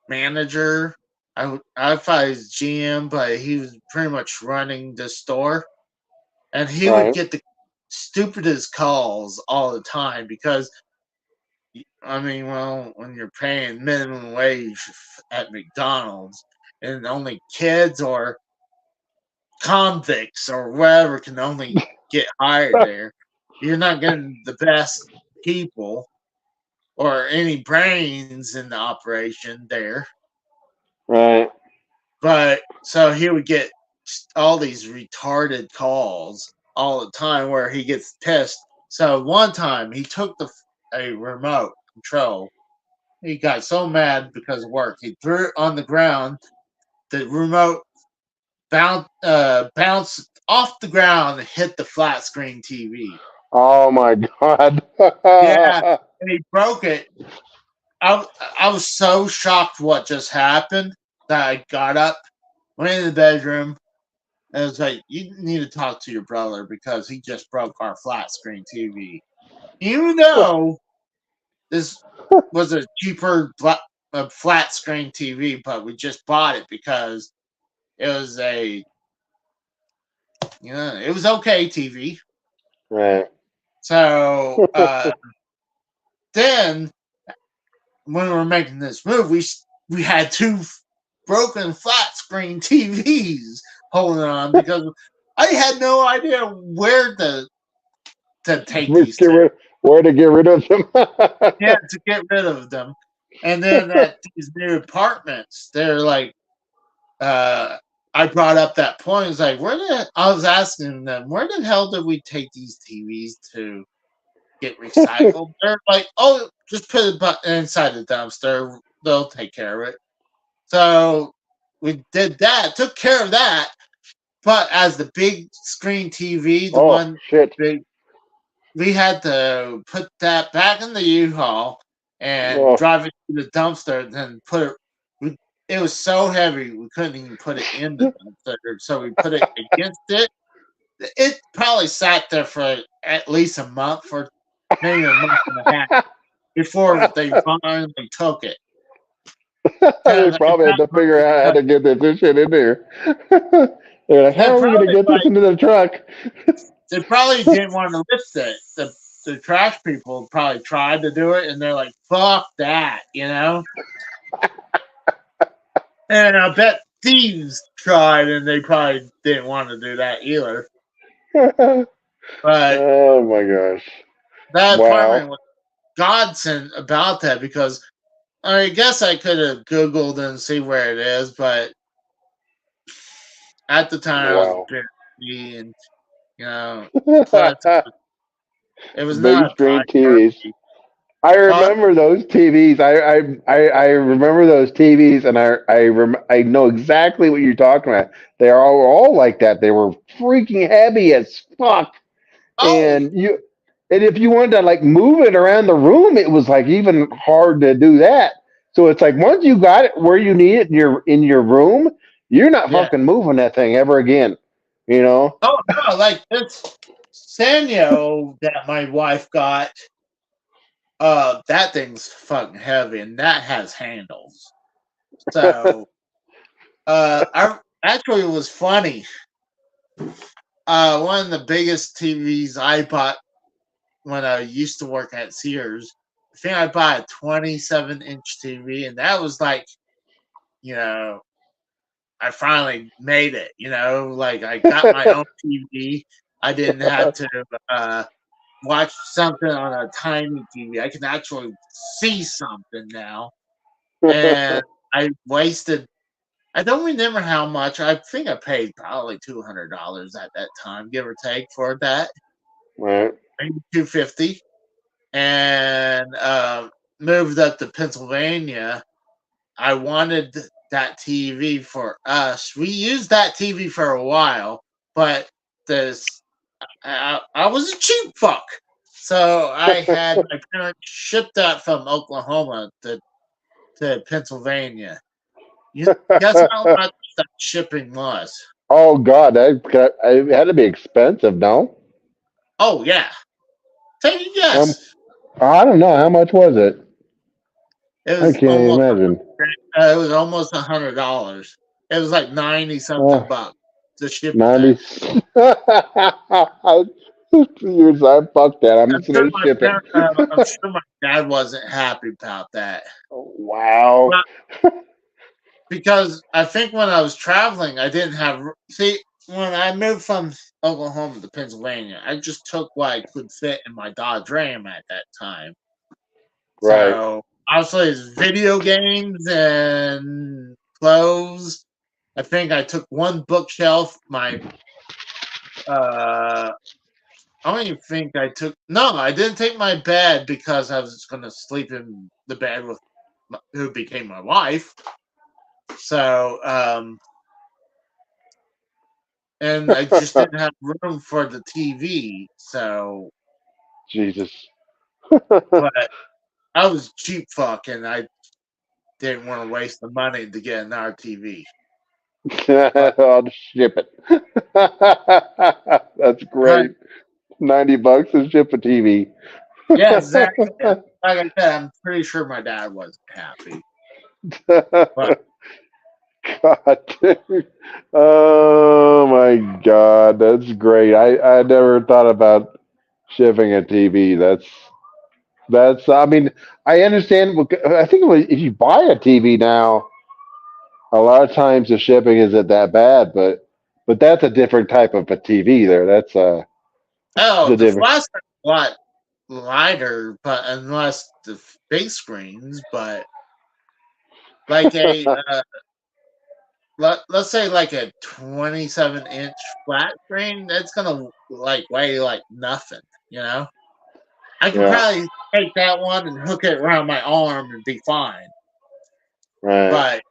manager. I thought he was GM, but he was pretty much running the store, and he would Right. get the stupidest calls all the time because I mean, well, when you're paying minimum wage at McDonald's, and only kids or convicts or whatever can only get hired there, you're not getting the best people or any brains in the operation there. Right. But so he would get all these retarded calls all the time where he gets pissed. So one time he took a remote control. He got so mad because of work. He threw it on the ground. The remote bounced off the ground and hit the flat screen TV. Oh my God. Yeah, and he broke it. I, I was so shocked what just happened that I got up, went in the bedroom, and I was like, "You need to talk to your brother because he just broke our flat screen TV." You know, this was a cheaper flat screen TV, but we just bought it because it was it was okay TV. Right. So then when we were making this move, we had two broken flat screen TVs holding on because I had no idea where to take these two. Where to get rid of them? Yeah, to get rid of them. And then at these new apartments, they're like, I brought up that point. It's like, I was asking them, where the hell did we take these TVs to get recycled? They're like, oh, just put it inside the dumpster. They'll take care of it. So we did that, took care of that. But as the big screen TV, the Oh one shit! big, we had to put that back in the U-Haul and Oh, drive it to the dumpster and then put it. It was so heavy we couldn't even put it in the dumpster, so we put it against it. It probably sat there for at least a month, or maybe a month and a half, before they finally took it. they probably had to figure out how to get this shit in there. They're like, how are we going to get this into the truck? They probably didn't want to lift it. The trash people probably tried to do it, and they're like, "Fuck that," you know. And I bet thieves tried, and they probably didn't want to do that either. But Oh my gosh! that Wow. apartment was godsend about that because I guess I could have Googled and see where it is, but at the time I was Wow. busy, and plus it was Big not a screen TVs. priority. I Huh? remember those TVs. I remember those TVs, and I know exactly what you're talking about. They are all like that. They were freaking heavy as fuck, Oh, and if you wanted to like move it around the room, it was like even hard to do that. So it's like once you got it where you need it in your room, you're not yeah. fucking moving that thing ever again. You know? Oh no, like this Sanyo that my wife got. That thing's fucking heavy, and that has handles. So, I actually it was funny. One of the biggest TVs I bought when I used to work at Sears. I think I bought a 27-inch TV, and that was like, you know, I finally made it. Like I got my own TV. I didn't have to watch something on a tiny TV. I can actually see something now. And I wasted. I don't remember how much. I think I paid probably $200 at that time, give or take, for that. Right. Maybe 250, and moved up to Pennsylvania. I wanted that TV for us. We used that TV for a while, but this I was a cheap fuck. So I had my parents ship that from Oklahoma to Pennsylvania. You guess how much that shipping was? Oh God, it had to be expensive, no? Oh yeah, take a Um, guess. I don't know how much was it. It I was can't almost imagine. it was almost $100. It was like 90 something Uh, bucks to ship it there. 90. Years I fuck that. I'm just gonna ship it. I'm sure my dad wasn't happy about that. Wow. Well, because I think when I was traveling, I didn't have. See, when I moved from Oklahoma to Pennsylvania, I just took what I could fit in my Dodge Ram at that time. Right. So obviously, it's video games and clothes. I think I took one bookshelf. Uh, I don't even think I took. No, I didn't take my bed because I was going to sleep in the bed with who became my wife. So, and I just didn't have room for the TV. So, Jesus. but I was cheap fuck, and I didn't want to waste the money to get another TV. But, I'll just ship it. That's but great. $90 to ship a TV. yeah, exactly. And like I said, I'm pretty sure my dad wasn't happy. But God. Oh my God, that's great. I never thought about shipping a TV. That's. I mean, I understand. I think if you buy a TV now, a lot of times the shipping isn't that bad, but that's a different type of a TV. There, that's Oh, a the different. flats are a lot lighter, but unless the big screens, but like a let's say like a 27-inch flat screen, that's gonna like weigh like nothing. You know, I could Yeah, probably take that one and hook it around my arm and be fine. right. But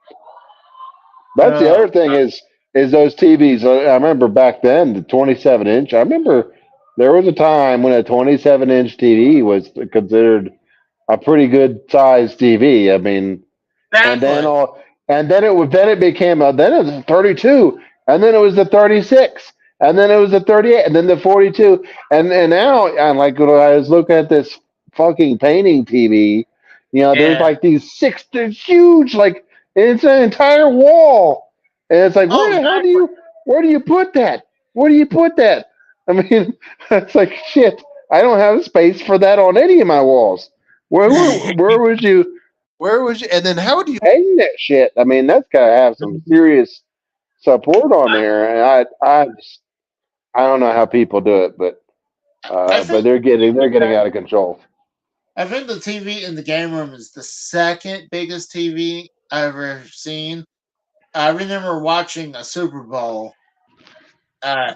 That's the uh, other thing is those TVs. I remember back then the 27 inch. I remember there was a time when a 27-inch TV was considered a pretty good size TV. I mean, and then exactly. all and then it became then it was a 32, and then it was the 36, and then it was the 38, and then the 42, and now I'm like when I was looking at this fucking painting TV, there's Yeah. like these six, they're huge, like it's an entire wall, and it's like Oh, exactly. where do you put that? Where do you put that? I mean, it's like shit. I don't have space for that on any of my walls. Where would you? Where was you? And then how would you hang that shit? I mean, that's got to have some serious support on there. And I don't know how people do it, I but think they're getting out of control. I think the TV in the game room is the second biggest TV I've ever seen. I remember watching a Super Bowl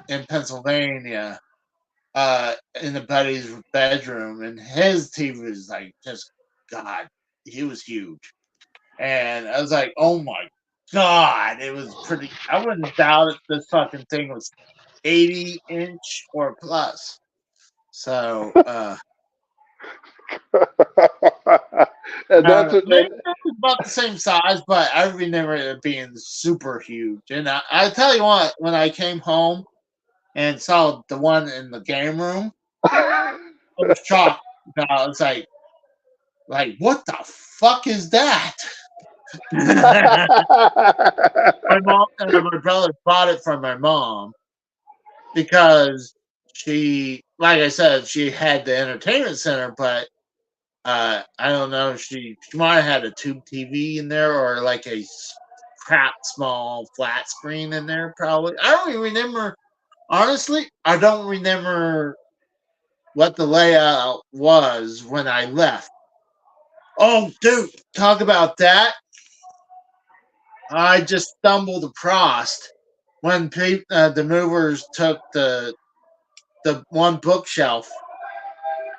in Pennsylvania in a buddy's bedroom, and his TV was like just God, he was huge, and I was like, oh my God, it was pretty. I wouldn't doubt it. This fucking thing was 80-inch or plus. So And that's what, maybe it was about the same size, but I remember it being super huge. And I tell you what, when I came home and saw the one in the game room, I was shocked. I was like, what the fuck is that? My mom and my brother bought it from my mom because she, like I said, she had the entertainment center, but I don't know. She might have had a tube TV in there or like a crap small flat screen in there. Probably. I don't even remember. Honestly, I don't remember what the layout was when I left. Oh, dude, talk about that. I just stumbled across when the movers took the one bookshelf.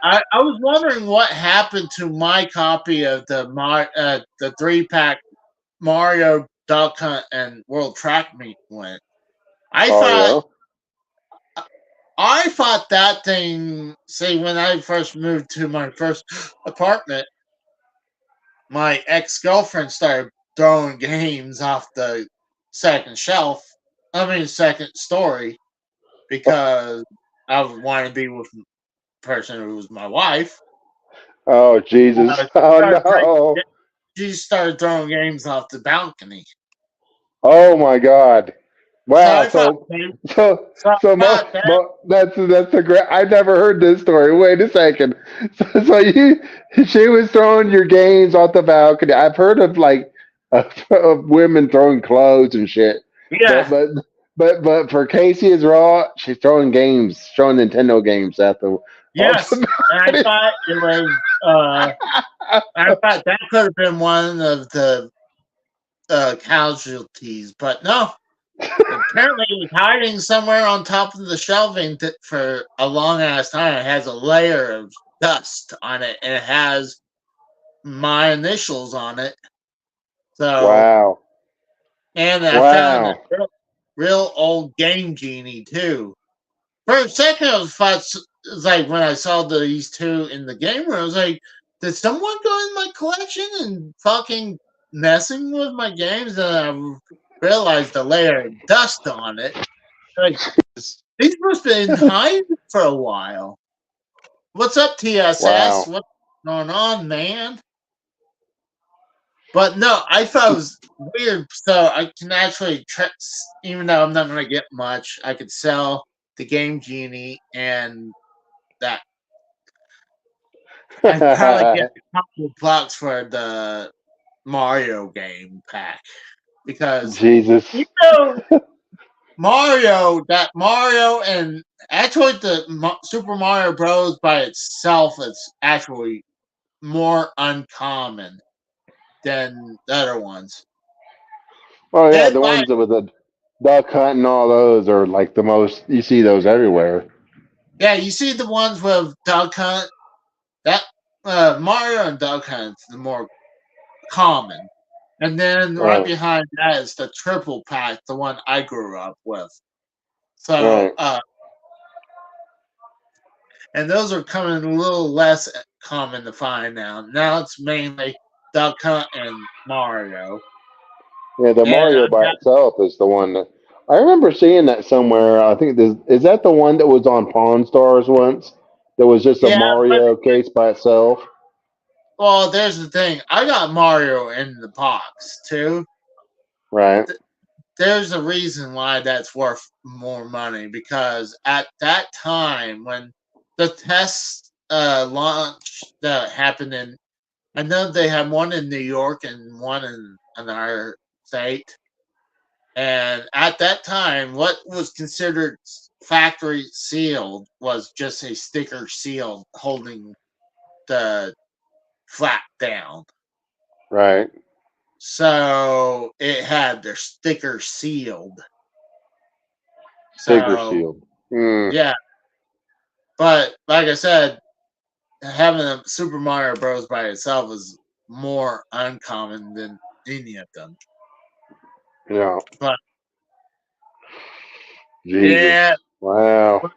I was wondering what happened to my copy of the 3-pack Mario Duck Hunt and World Track Meet went. I oh thought yeah. I thought that thing. Say when I first moved to my first apartment, my ex girlfriend started throwing games off the second shelf. I mean, second story because I wanted to be with the person who was my wife. Oh Jesus. She Oh started breaking. no. She started throwing games off the balcony. Oh my God. So Wow. I thought, So so I so thought that that's a great. I never heard this story. Wait a second. She was throwing your games off the balcony. I've heard of like of women throwing clothes and shit, but yeah. but but for Casey is raw. She's throwing games, throwing Nintendo games at the off Yes, the and I balcony. thought it was. I thought that could have been one of the casualties, but no. Apparently, it was hiding somewhere on top of the shelving for a long ass time. It has a layer of dust on it, and it has my initials on it. So, Wow. and I found a Wow. real old Game Genie too. For a second, I was like when I saw these two in the game room, I was like, did someone go in my collection and fucking messing with my games? And I realized the layer of dust on it. Like, these must have been hiding for a while. What's up, TSS? Wow. What's going on, man? But no, I thought it was weird. So I can actually, even though I'm not going to get much, I could sell the Game Genie and that. I'd probably get a couple bucks for the Mario game pack because Jesus. you know Mario and actually the Super Mario Bros. By itself is actually more uncommon than the other ones. Oh yeah, Then the like ones that with the duck hunt and all those are like the most. You see those everywhere. yeah, you see the ones with Duck Hunt. That Mario and Duck Hunt's the more common. And then right Right. behind that is the triple pack, the one I grew up with. Right. So and those are coming a little less common to find now. Now it's mainly Duck Hunt and Mario. Yeah, the And Mario I've by got itself is the one that I remember seeing that somewhere. I think this is that the one that was on Pawn Stars once. That was just a yeah, but Mario case by itself. well, there's the thing. I got Mario in the box too. Right. There's a reason why that's worth more money because at that time when the test launch that happened in, I know they had one in New York and one in another state. And at that time, what was considered factory sealed was just a sticker seal holding the flap down. Right. So it had their sticker sealed. Sticker So sealed. Hmm. yeah, but like I said, having a Super Mario Bros. By itself is more uncommon than any of them. Yeah. But Jesus. yeah, Wow. but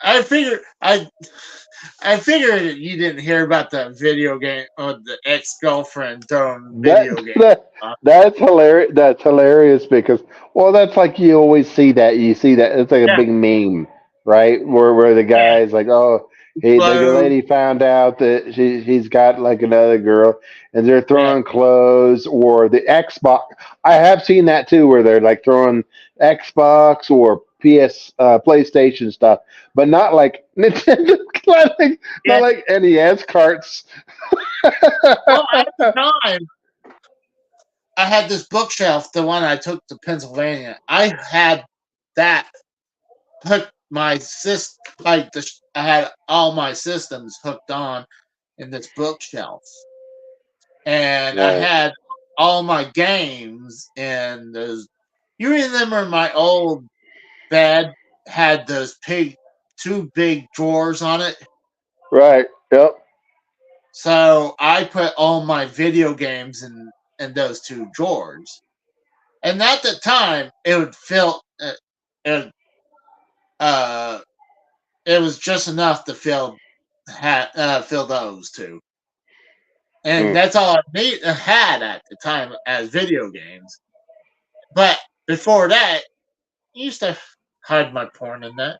I figured I figured you didn't hear about the video game or the ex girlfriend throwing That video game. that that's hilarious. That's hilarious because well, that's like you always see that. You see that it's like a Yeah, big meme, right? Where the yeah, guy's like, oh, the clothes. lady found out that he's got like another girl, and they're Yeah, throwing clothes or the Xbox. I have seen that too, where they're like throwing Xbox or PlayStation stuff, but not like Nintendo, yeah. not like NES carts. Well, at the time, I had this bookshelf, the one I took to Pennsylvania. I had that hooked my I had all my systems hooked on in this bookshelf, and I Right. had all my games in those. You remember my old bed had those two big drawers on it. Right. Yep. So I put all my video games in those two drawers, and at the time it would fill it. Uh, it was just enough to fill those two, and Mm. that's all had at the time as video games. But before that, I used to hide my porn in that.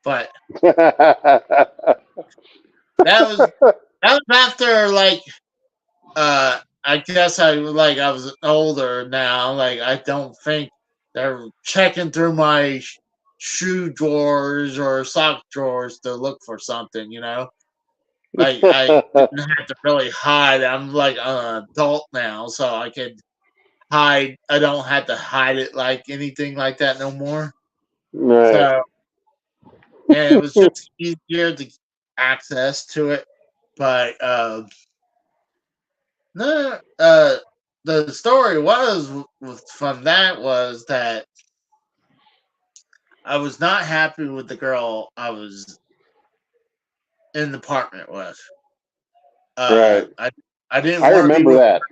But that was that was after I guess I was older now. Like I don't think they're checking through my shoe drawers or sock drawers to look for something. Like I didn't have to really hide. I'm like an adult now, so I could hide. I don't have to hide it like anything like that no more. Right. So and it was just easier to access to it. But no, the story from that was that I was not happy with the girl I was in the apartment with. Right. I didn't I want to be remember with. that.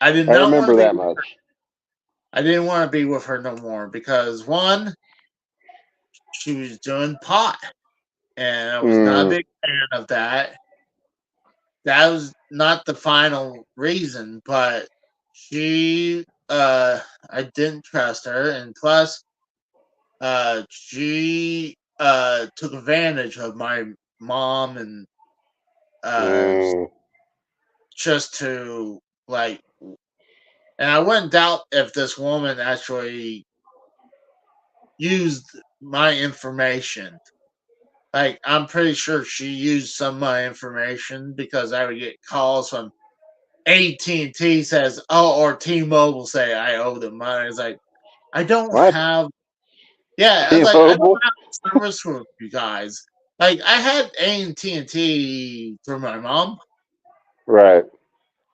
I did I not want to remember be. that much. I didn't want to be with her no more because one, she was doing pot, and I was not a Mm. big fan of that. That was not the final reason, but she, I didn't trust her, and plus, she took advantage of my mom and uh, Mm. just to like, and I wouldn't doubt if this woman actually used my information. like I'm pretty sure she used some of my information because I would get calls from AT&T says, oh, or T-Mobile say I owe them money. It's like I don't What? have. Yeah, it's like I don't T-Mobile? have service with you guys. Like I had AT&T for my mom, Right.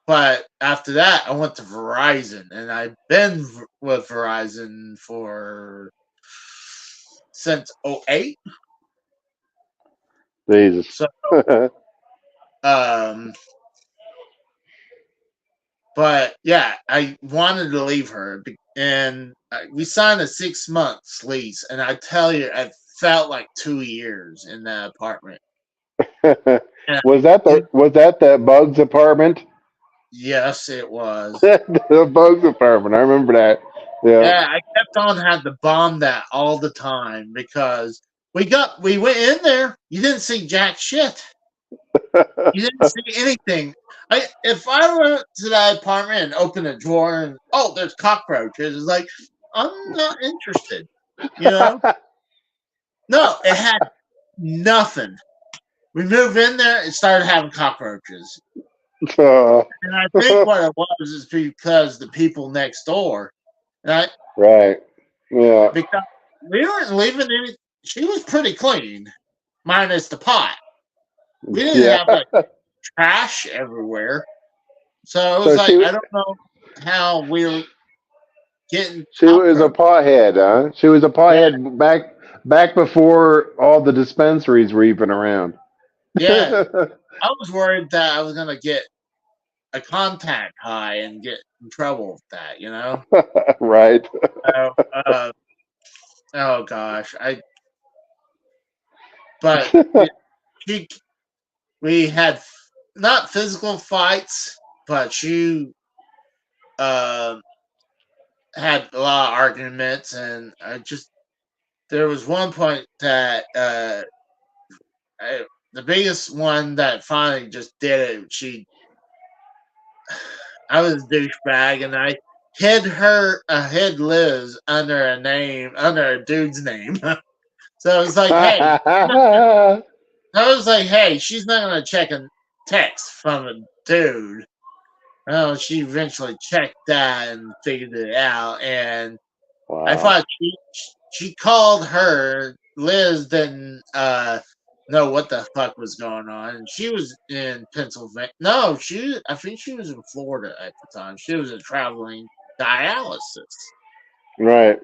but after that I went to Verizon, and I've been with Verizon for since '08. Jesus. So, um, but yeah, I wanted to leave her, and we signed a 6 months lease, and I tell you, it felt like 2 years in that apartment. And Was that the Bugs apartment? yes, it was. The Bugs apartment. I remember that. Yeah. Yeah, I kept on having to bomb that all the time because we went in there. You didn't see jack shit. You didn't see anything. If I went to that apartment and opened a drawer and there's cockroaches, it's like I'm not interested. You know? No, it had nothing. We moved in there, it started having cockroaches. Uh, And I think what it was is because the people next door, right? right. Yeah. Because we weren't leaving any. She was pretty clean, minus the pot. We didn't Yeah. have like trash everywhere, so it was So like I don't know how we were getting she was a cockroach. pothead, huh? She was a Yeah, pothead back before all the dispensaries were even around. yeah. I was worried that I was gonna get a contact high and get in trouble with that. You know. Right. So, oh gosh, But she we had not physical fights, but she uh, had a lot of arguments, and there was one point that the biggest one that finally just did it. I was a douchebag, and I hid Liz under a dude's name. So it was like, hey, she's not gonna check a text from a dude. Well, she eventually checked that and figured it out, and I Wow. thought she called her. Liz didn't know what the fuck was going on, and she was in Pennsylvania. No, I think she was in Florida at the time. She was a traveling dialysis. Right.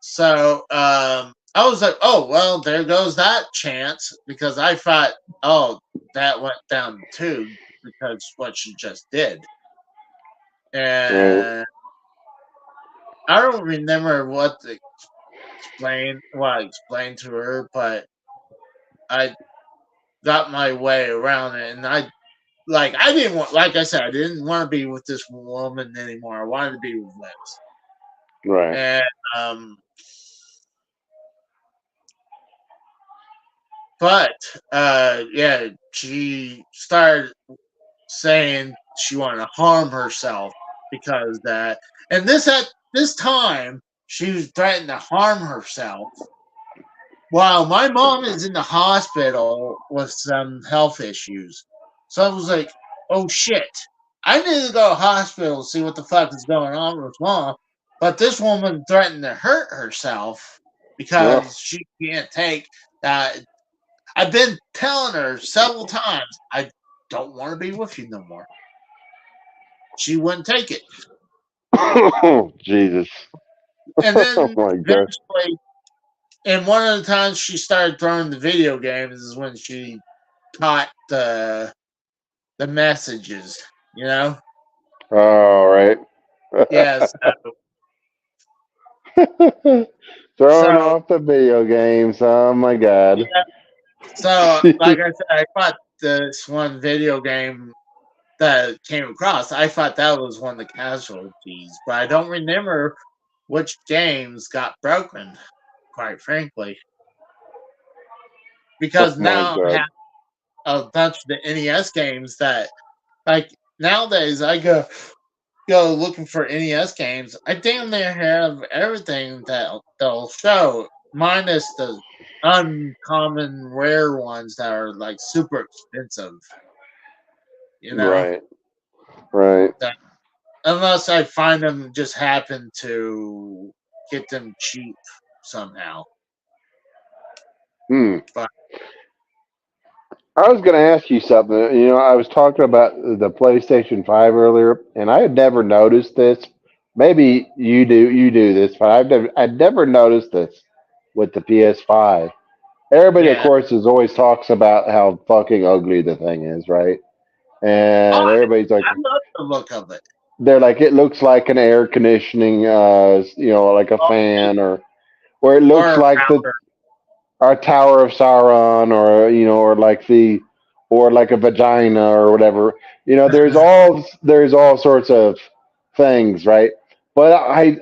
So I was like, oh well, there goes that chance because I thought, oh, that went down the tube because what she just did, Right. and I don't remember what I explained to her, but I got my way around it, and I didn't want, like I said, I didn't want to be with this woman anymore. I wanted to be with Liz, Right. and um, but yeah, she started saying she wanted to harm herself because that, and at this time she was threatening to harm herself while my mom is in the hospital with some health issues. So I was like, oh shit. I need to go to the hospital to see what the fuck is going on with mom. But this woman threatened to hurt herself Oh, because she can't take that. I've been telling her several times, I don't want to be with you no more. She wouldn't take it. Jesus. And Oh then my God. eventually, and one of the times she started throwing the video games is when she caught the messages, you know? All right. Yeah, Throwing so off the video games. Oh my God. yeah, so like I said, I thought this one video game that came across, I thought that was one of the casualties, but I don't remember which games got broken, quite frankly. Oh Because my now I God. have a bunch of the NES games that like nowadays I go looking for NES games, I damn near have everything that they'll show, minus the uncommon rare ones that are like super expensive. You know, Right. Right. that unless I find them just happen to get them cheap somehow. Hmm. But I was going to ask you something. I was talking about the PlayStation 5 earlier, and I had never noticed this. Maybe you do this, but I'd never noticed this with the PS5. Everybody, of yeah, course, is always talks about how fucking ugly the thing is, right? oh, And everybody's like, I love the look of it. they're like, it looks like an air conditioning, like a Oh, fan, or it looks or like the powder. our Tower of Sauron, or like a vagina or whatever. There's all sorts of things, right? But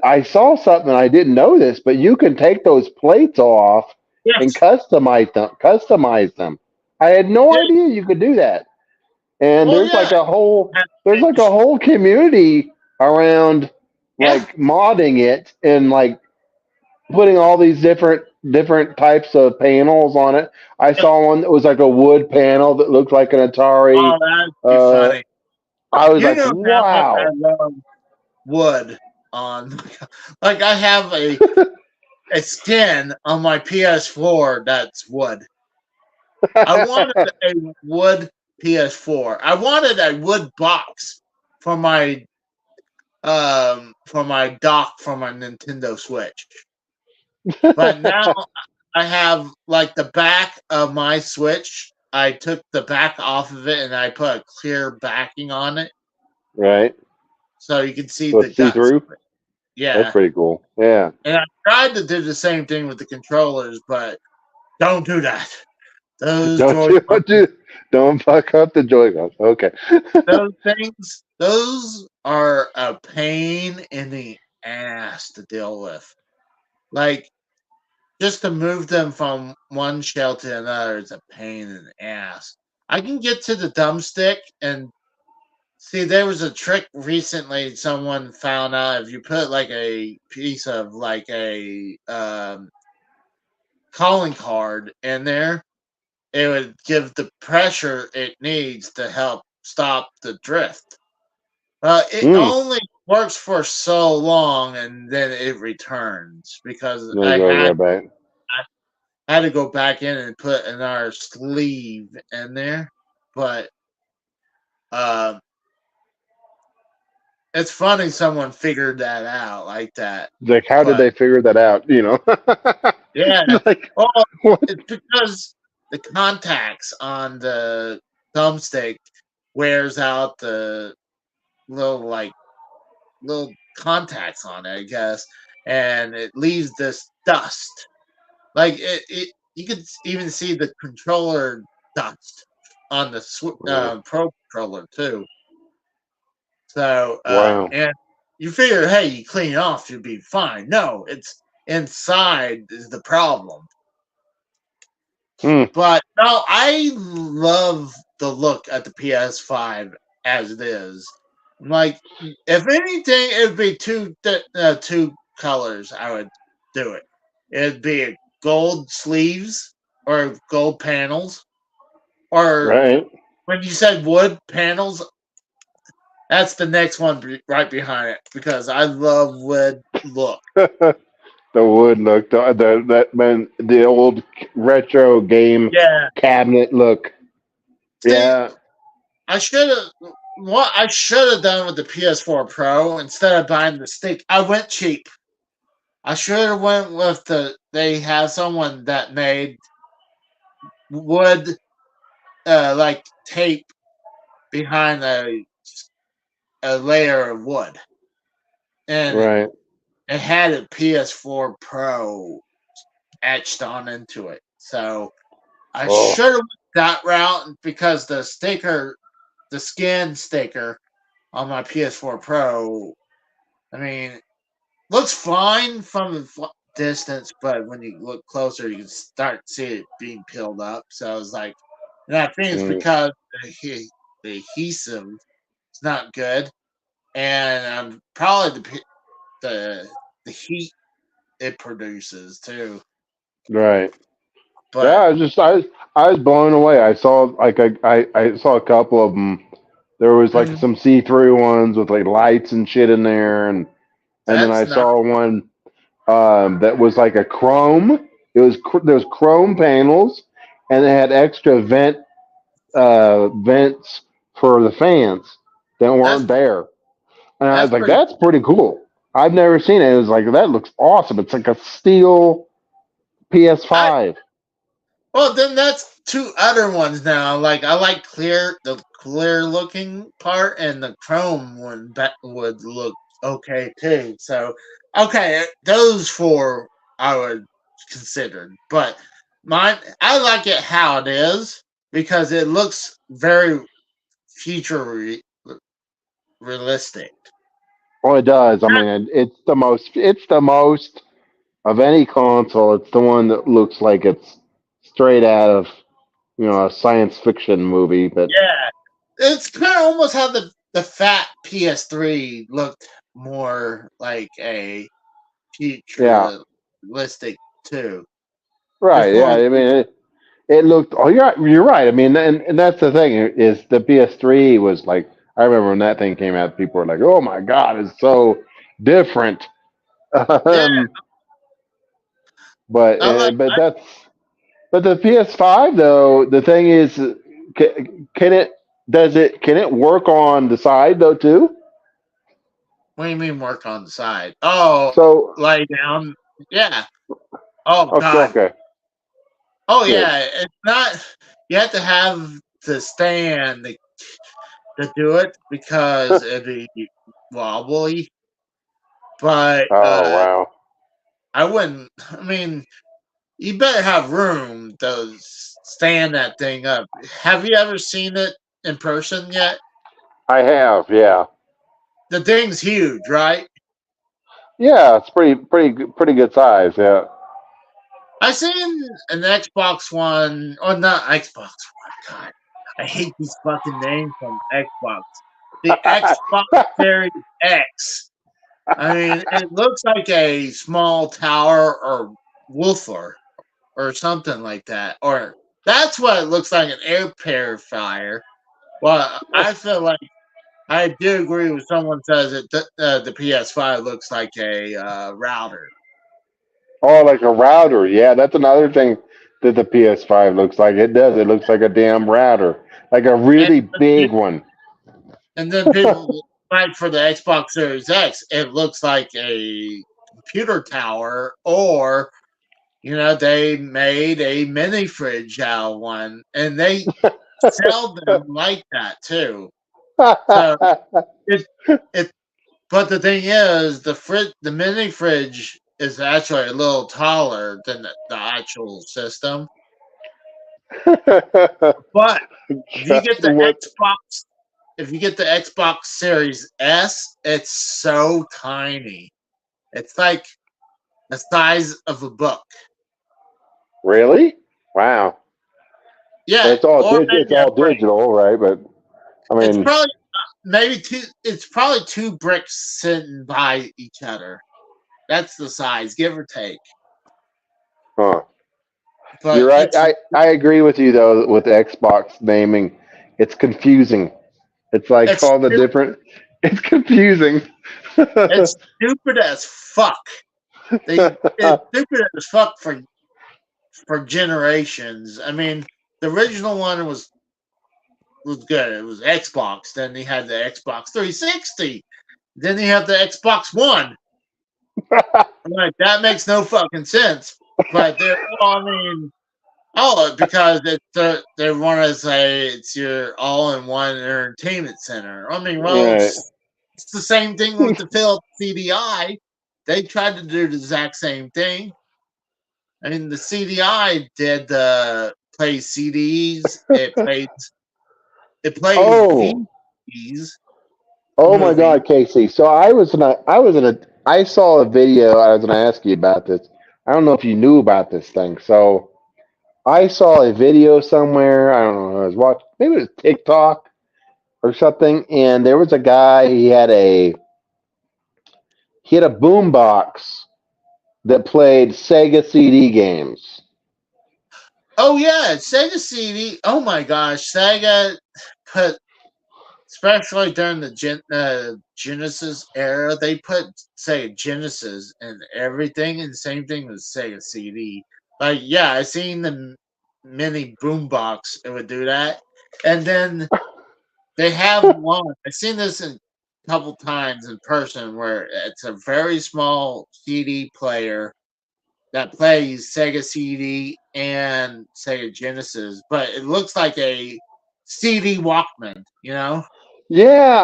I saw something, I didn't know this, but you can take those plates off and Yes, customize them. Customize them. I had no yeah. idea you could do that. And Well, there's like yeah, a whole and there's like a edge. whole community around Yeah, like modding it and like putting all these different types of panels on it. I yeah. saw one that was like a wood panel that looked like an Oh, Atari. that'd be Uh, funny. I was You like, know how much I wow. love wood on. Like I have a skin on my PS4 that's wood. I wanted a wood PS4. I wanted a wood box for my dock for my Nintendo Switch. But now I have like the back of my Switch. I took the back off of it and I put a clear backing on it Right. so you can see So the it's see guts through. of it. That's Yeah. pretty cool. Yeah. And I tried to do the same thing with the controllers, but don't do that. Those Don't Joy do, don't fuck up the Joy-Cons. Okay. those things, those are a pain in the ass to deal with. Like just to move them from one shell to another is a pain in the ass. I can get to the thumbstick and see there was a trick recently someone found out if you put like a piece of like a calling card in there, it would give the pressure it needs to help stop the drift. It Mm. only works for so long and then it returns because There you go, right back. I had to go back in and put another sleeve in there. But uh, it's funny someone figured that out like that. Like, how did But they figure that out? yeah, Like, well, what? it's because the contacts on the thumbstick wears out the little like little contacts on it, I guess, and it leaves this dust. Like it you could even see the controller dust on the Oh, Pro controller too. So wow. and you figure, hey, you clean it off, you'll be fine. No, it's inside is the problem. Hmm. But no, I love the look at the PS5 as it is. Like, if anything, it would be two colors. I would do it. It'd be gold sleeves or gold panels, or Right. when you said wood panels, that's the next one right behind it because I love wood look. The wood look, the old retro game Yeah. cabinet look. See, Yeah. I should have. What I should have done with the PS4 Pro instead of buying the stick, I went cheap. I should have went with They have someone that made wood, like tape behind a layer of wood, and Right. it had a PS4 Pro etched on into it. So I Oh. should have went that route because the skin sticker on my PS4 Pro. I mean, looks fine from the distance, but when you look closer, you can start to see it being peeled up. So I was like, and I think it's Mm. because the adhesive is not good, and probably the heat it produces too. Right. Yeah, But I was blown away. I saw like I saw a couple of them. There was like mm, some see-through ones with like lights and shit in there, and then that's I not saw one that was like a chrome. There's chrome panels, and it had extra vents for the fans that that's weren't there. And I that's was like, pretty. that's pretty cool. I've never seen it. It was like that looks awesome. It's like a steel I PS5. Well, then that's two other ones now. Like I like the clear looking part, and the chrome one that would look okay too. So okay, those four I would consider, but mine I like it how it is because it looks very future realistic. Well, it does. I mean, it's the most. It's the most of any console. It's the one that looks like it's straight out of a science fiction movie. But Yeah, it's kind of almost how the fat PS3 looked more like a yeah, futuristic too. There's right. Yeah, more. I mean, it looked. Oh, you're right. I mean, and that's the thing is the PS3 was like. I remember when that thing came out, people were like, "Oh my god, it's so different." Yeah, um, but I like. but that's but the PS5 though. The thing is, can it can it work on the side though too? What do you mean work on the side? Oh, So lay down. Yeah. Oh okay, God. okay, Oh good. yeah. It's not. You have to have the stand to do it because it'd be wobbly. But Oh wow. I wouldn't. I mean, you better have room to stand that thing up. Have you ever seen it in person yet? I have, yeah, The thing's huge, right? yeah. It's pretty good size, yeah. I seen an Xbox One, or not Xbox One. God, I hate these fucking names from Xbox. The Xbox Series X. I mean, it looks like a small tower or woofer or something like that. Or that's what it looks like, an air purifier. Well, I feel like I do agree with someone says that the PS5 looks like a router. Oh, like a router. Yeah, that's another thing that the PS5 looks like. It does. It looks like a damn router, like a And really big one. And then people like for the Xbox Series X, it looks like a computer tower, or they made a mini fridge out of one, and they sell them like that too. So it it. But the thing is, the mini fridge is actually a little taller than the actual system. But if you get Just the what? Xbox if you get the Xbox Series S, it's so tiny. It's like the size of a book. Really? Wow. Yeah, But it's all or it's maybe a all brick. digital, right? But I It's mean, probably maybe two. It's probably two bricks sitting by each other. That's the size, give or take. huh? You're But right. I agree with you though with the Xbox naming. It's confusing. It's like it's all the different. It's confusing. it's stupid as fuck. It's stupid as fuck for generations. I mean, the original one was good. It was Xbox. Then he had the Xbox 360. Then he had the Xbox One. I'm like, that makes no fucking sense. But I mean, because they want to say it's your all-in-one entertainment center. I mean, well, Right. it's the same thing with the Philips CDI. They tried to do the exact same thing. I mean, the CDI did play CDs. It plays Oh, DVDs, oh my movies. God, Casey. So I saw a video. I was gonna ask you about this. I don't know if you knew about this thing. So I saw a video somewhere. I don't know. I was watching. Maybe it was TikTok or something. And there was a guy. He had a boombox that played Sega CD games. Oh yeah, Sega CD. Oh my gosh, Sega put, especially during the Genesis era, they put Sega Genesis and everything, and same thing with Sega CD. Like, yeah, I seen the mini boombox. It would do that, and then they have one. I've seen this a couple times in person, where it's a very small CD player that plays Sega CD and Sega Genesis, but it looks like a CD Walkman, you know? Yeah,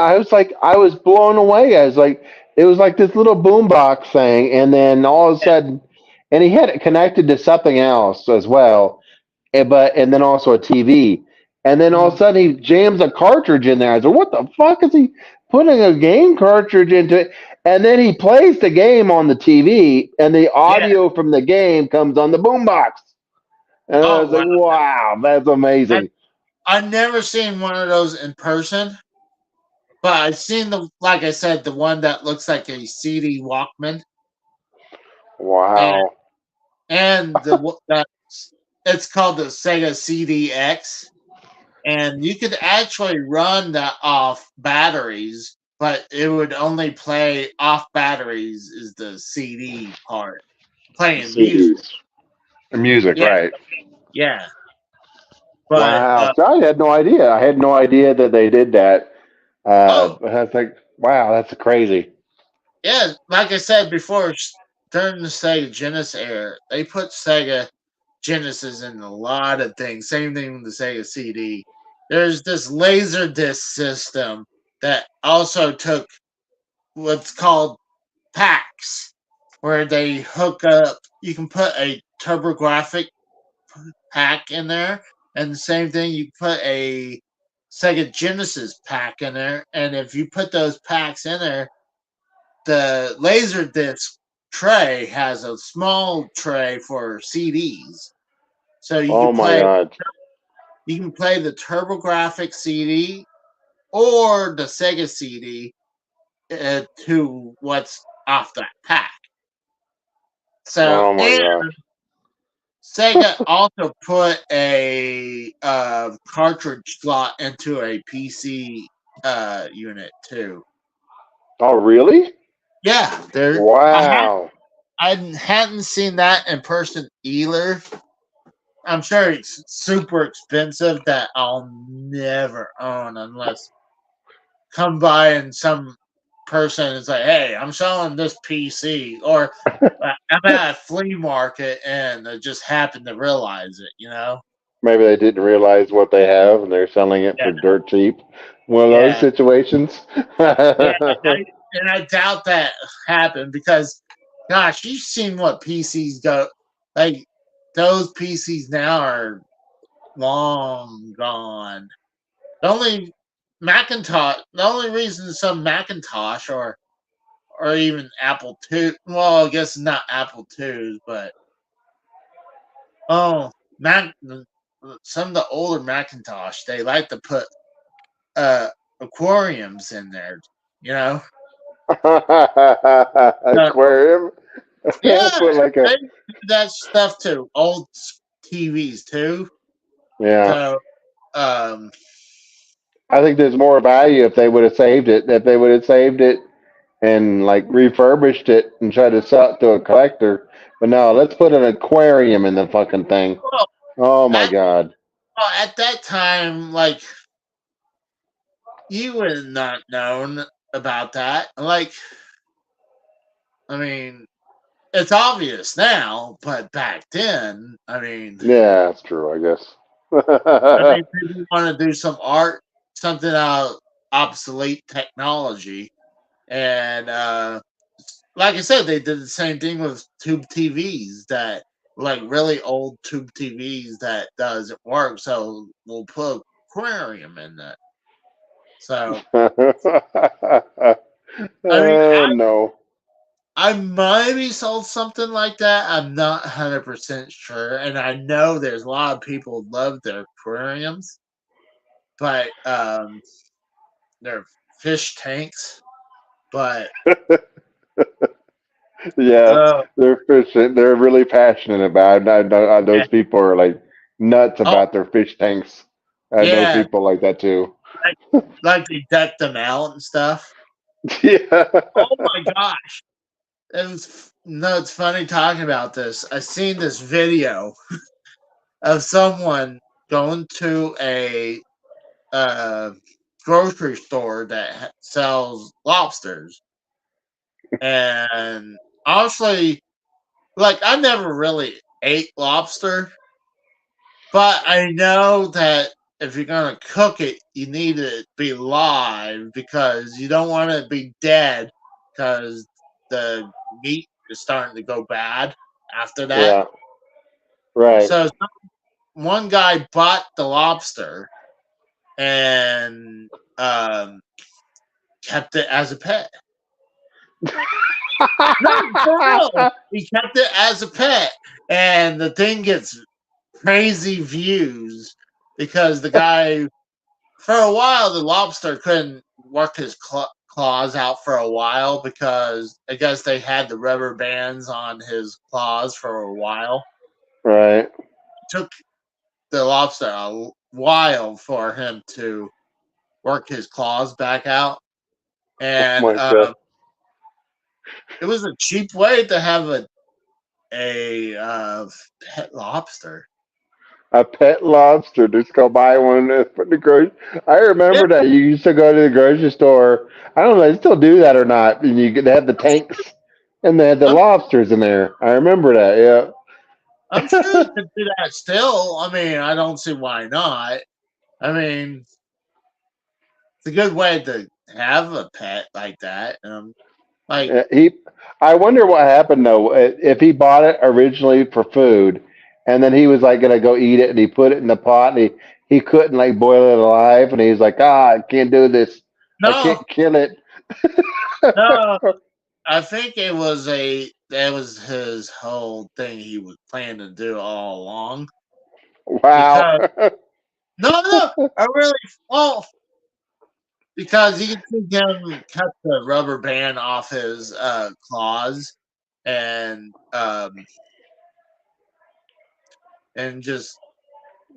I was blown away. I was like, it was like this little boombox thing, and then all of a sudden, and he had it connected to something else as well, and then also a TV, and then all of a Mm, sudden he jams a cartridge in there. I said, what the fuck is he putting a game cartridge into it? And then he plays the game on the TV, and the yeah. audio from the game comes on the boombox. And I Oh was like, wow. wow, that's I amazing. I've never seen one of those in person, but I've seen the, like I said, the one that looks like a CD Walkman, and Wow. that it's called the Sega CDX, and you could actually run that off batteries, but it would only play off batteries is the CD part, playing music. CDs. Music, Yeah, right. yeah. But Wow. So I had no idea. I had no idea that they did that. oh I was like, wow, that's crazy. yeah, like I said before, during the Sega Genesis era, they put Sega Genesis in a lot of things. Same thing with the Sega CD. There's this laser disc system that also took what's called packs, where they hook up. You can put a TurboGrafx pack in there, and the same thing, you put a Sega Genesis pack in there, and if you put those packs in there, the Laserdisc tray has a small tray for CDs, so Oh my God. you can play the TurboGrafx CD or the Sega CD to what's off that pack. So, Oh my and gosh. Sega also put a cartridge slot into a PC unit too. Oh really? Yeah, there. Wow. I hadn't seen that in person either. I'm sure it's super expensive that I'll never own unless come by and some person is like, "Hey, I'm selling this PC," or I'm at a flea market and I just happened to realize it. You know? Maybe they didn't realize what they have and they're selling it Yeah, for dirt cheap. One of those yeah, situations. yeah. And I doubt that happened because, gosh, you've seen what PCs go like. Those PCs now are long gone. The only the only reason some Macintosh or even Apple II, well, I guess not Apple IIs, but oh, Mac, some of the older Macintosh, they like to put uh aquariums in there, you know. So Aquarium. yeah, Put like a they do that stuff to old TVs too. yeah. So um, I think there's more value if they would have saved it. If they would have saved it and like refurbished it and tried to sell it to a collector. But no, let's put an aquarium in the fucking thing. well, Oh my at god. at that time, like you would have not known about that. Like, I mean, it's obvious now, but back then, Yeah, that's true. I I guess. mean, people want to do some art, something out obsolete technology, and like I said, they did the same thing with tube TVs that like really old tube TVs that doesn't work. So we'll put aquarium in that. So I mean, No. I maybe sold something like that. I'm not 100% sure, and I know there's a lot of people who love their aquariums, but they're fish tanks. But Yeah, uh, they're fishing. They're really passionate about it. yeah, Those people are like nuts Oh about their fish tanks. I know yeah, people like that too. like, like they deck them out and stuff. Yeah. Oh my gosh. No, it's funny talking about this. I seen this video of someone going to a uh, grocery store that sells lobsters, and honestly, like I never really ate lobster, but I know that if you're gonna cook it, you need it to be live because you don't want it to be dead because the meat is starting to go bad after that. Yeah. Right. So one guy bought the lobster and um, kept it as a pet. No, for real. He kept it as a pet, and the thing gets crazy views because the guy, for a while, the lobster couldn't work his claws out for a while because I guess they had the rubber bands on his claws for a while. Right. It took the lobster a while for him to work his claws back out, Oh and my god. it was a cheap way to have a pet lobster. A pet lobster. Just go buy one from the grocery. I Yeah, remember that you used to go to the grocery store. I don't know. They still do that or not. And they had the tanks and they had the I'm lobsters in there. I remember that. I'm sure you could do that still. I mean, I don't see why not. I mean, it's a good way to have a pet like that. Like He. I wonder what happened though. If he bought it originally for food, and then he was like gonna go eat it, and he put it in the pot, and he couldn't like boil it alive, and he's like, I can't do this. I no, can't kill it. no. I think that was his whole thing he was planning to do all along. Wow. Because no, I really well because you can see him cut the rubber band off his claws and just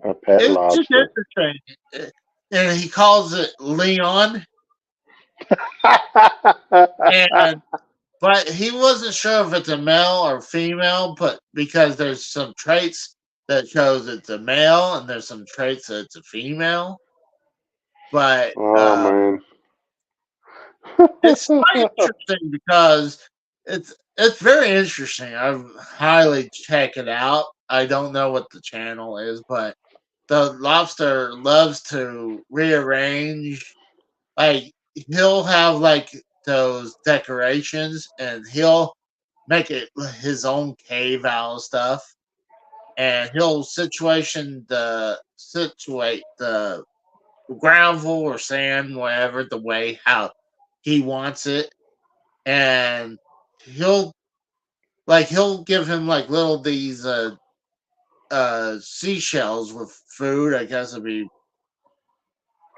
A pet it's just lobster. interesting. And he calls it Leon, and but he wasn't sure if it's a male or female, but because there's some traits that shows it's a male, and there's some traits that it's a female. But Oh man. it's quite interesting because it's very interesting. I highly check it out. I don't know what the channel is, but the lobster loves to rearrange. Like he'll have like those decorations, and he'll make it his own cave out of stuff, and he'll situate the gravel or sand, whatever the way how he wants it, and he'll he'll give him like little these seashells with food. I guess it'd be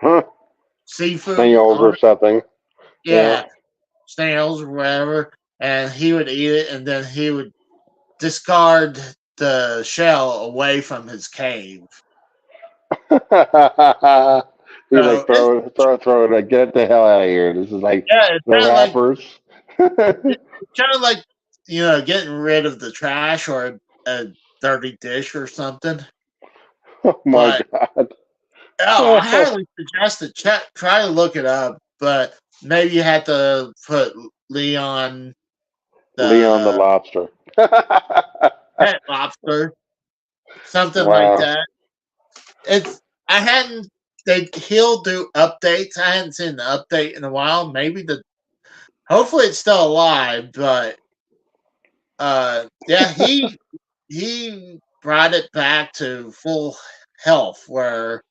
Huh? seafood Snails on or it. something. Yeah. Yeah, snails or whatever, and he would eat it, and then he would discard the shell away from his cave. He's So like it's throw it. Like, get the hell out of here. This is like yeah, it's the rappers. kind of like getting rid of the trash or a dirty dish or something. Oh my But god. oh, I highly suggest it. Try to look it up, but maybe you have to put Leon Leon the the lobster. pet lobster, something like Wow. that. It's I hadn't. He'll do updates. I hadn't seen the update in a while. Maybe hopefully it's still alive, but yeah, he brought it back to full health where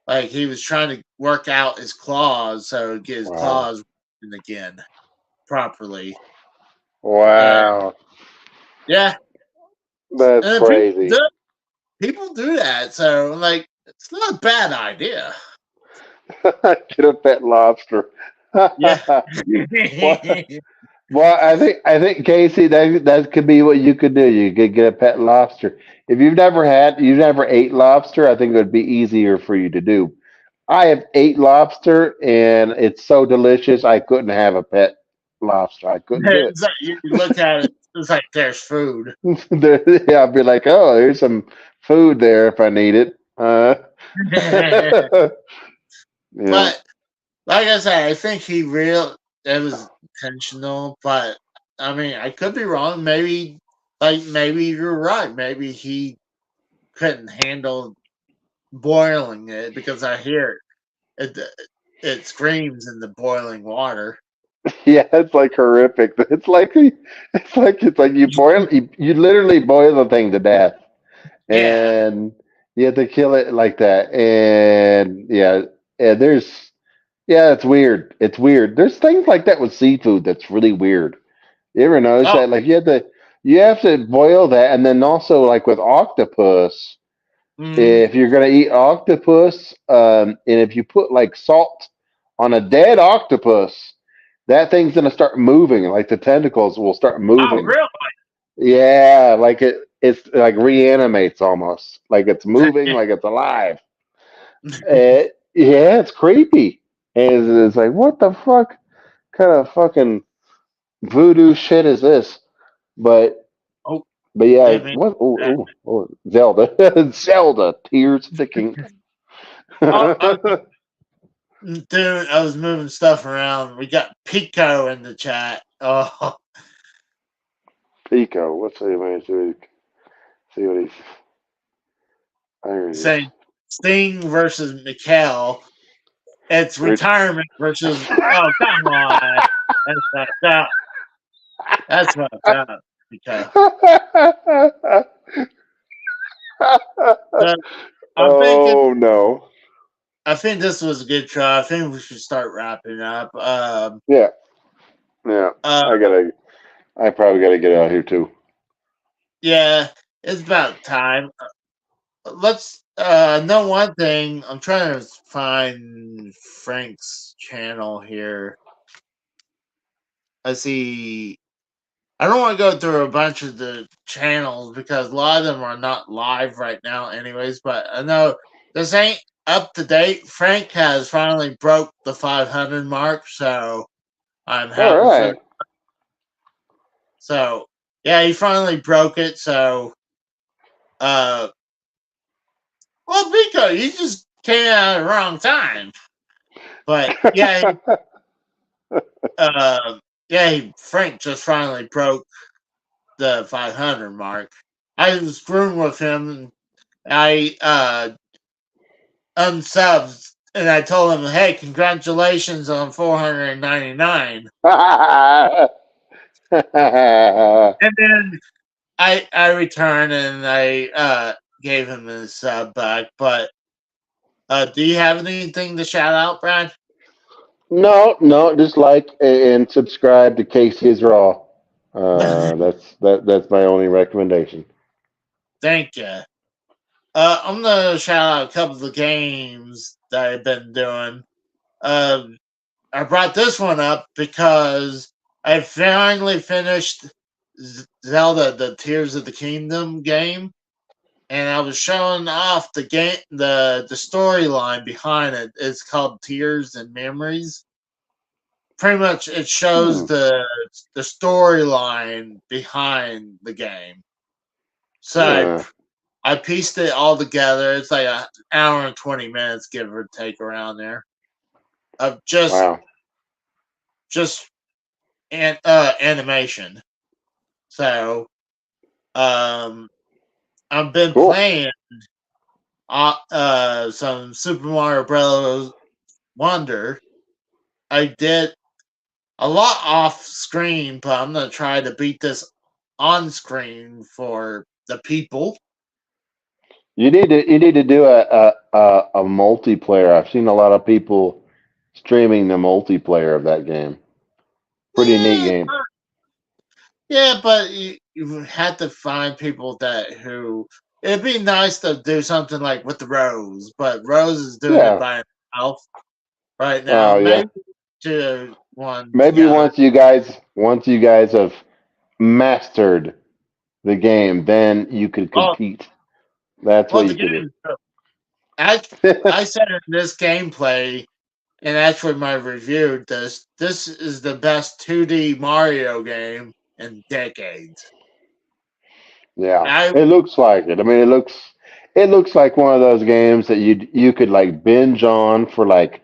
like he was trying to work out his claws so he'd get his Wow. claws working again properly. And Wow. yeah, That's and crazy. people do that. So like it's not a bad idea. Get a pet lobster. Yeah. well, well, I think Casey, that could be what you could do. You could get a pet lobster. if you've never ate lobster, I think it would be easier for you to do. I have ate lobster, and it's so delicious. I couldn't have a pet lobster. I couldn't do it. It's like you look at it, it's like there's food. Yeah, I'll be like, oh, there's some food there if I need it. Yeah, But like I said, I think it was intentional, but I mean, I could be wrong. Maybe you're right. Maybe he couldn't handle boiling it because I hear it screams in the boiling water. yeah, it's like horrific. It's like you literally boil the thing to death, Yeah. and you have to kill it like that. And yeah, it's weird. It's weird. There's things like that with seafood that's really weird. You ever notice Oh. that? Like you have to boil that, and then also like with octopus, Mm, if you're gonna eat octopus, and if you put like salt on a dead octopus, that thing's gonna start moving. Like the tentacles will start oh, moving. really? Yeah, like it's like reanimates almost. Like it's moving, like it's alive. Yeah, it's creepy. And it's like, what the fuck kind of fucking voodoo shit is this? But Oh, but yeah, didn't mean what? that. Zelda, Zelda, Tears of the Kingdom. Oh, dude, I was moving stuff around. We got Pico in the chat. Oh, Pico, let's see, man. See what he's. There he is. saying Sting versus Mikhail. It's Rich. retirement versus. Oh, come on. That's fucked up. That's fucked up. Pico. But I'm thinking. Oh no. I think this was a good try. I think we should start wrapping up. Yeah, yeah. Uh, I probably gotta get out here too. yeah, it's about time. Let's know one thing. I'm trying to find Frank's channel here. I see. I don't want to go through a bunch of the channels because a lot of them are not live right now, anyways. But I know this ain't up to date. Frank has finally broke the 500 mark, so I'm All happy for. right. So yeah, he finally broke it. So uh, well, Pico, you just came out at the wrong time. But yeah, Frank just finally broke the 500 mark. I was screwing with him, and I unsubbed, and I told him, "Hey, congratulations on 499." And then I returned and I gave him his sub back. But do you have anything to shout out, Brad? No, no, just like and subscribe to Casey's Raw. That's my only recommendation. Thank you. I'm gonna shout out a couple of the games that I've been doing. I brought this one up because I finally finished Zelda: The Tears of the Kingdom game, and I was showing off the game, the storyline behind it. It's called Tears and Memories. Pretty much, it shows Hmm. the storyline behind the game. So Uh, I pieced it all together. It's like an hour and 20 minutes, give or take, around there of wow. just animation. So I've been Cool. playing some Super Mario Bros. Wonder. I did a lot off screen, but I'm gonna try to beat this on screen for the people. You need to do a multiplayer. I've seen a lot of people streaming the multiplayer of that game. Pretty neat Yeah, game. yeah, but you have to find people that who. It'd be nice to do something like with the Rose, but Rose is doing it Yeah. by himself right now. Oh yeah. Maybe to one Maybe together. once you guys have mastered the game, then you could Oh, compete. That's Well, what the you could game. I I said in this gameplay, and actually my review. This is the best 2D Mario game in decades. Yeah, I it looks like it. I mean, it looks like one of those games that you could like binge on for like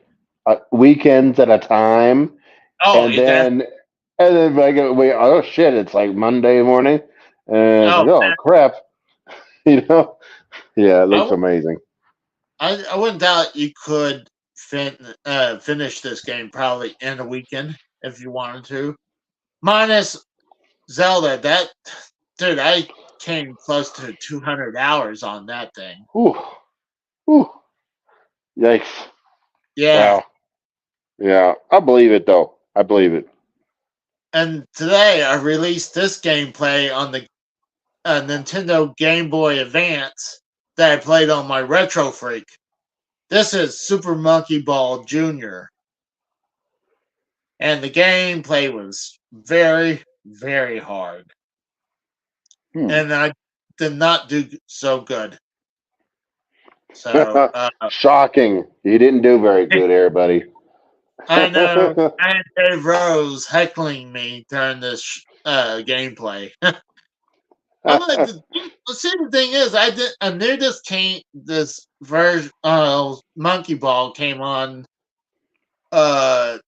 weekends at a time, oh and then like wait, oh shit, it's like Monday morning, and it's oh like oh crap, you know? Yeah, it I looks amazing. I wouldn't doubt you could finish this game probably in a weekend if you wanted to. Minus Zelda, that dude, I came close to 200 hours on that thing. Whew, whew, yikes! Yeah, Wow. Yeah, I believe it though. I believe it. and today I released this gameplay on the Nintendo Game Boy Advance that I played on my Retro Freak. This is Super Monkey Ball Jr. And the gameplay was very, very hard. Hmm. And I did not do so good. So, Shocking. You didn't do very good, everybody. I know I had Dave Rose heckling me during this gameplay. I'm like, see, the thing is, I knew this version, Monkey Ball came on uh,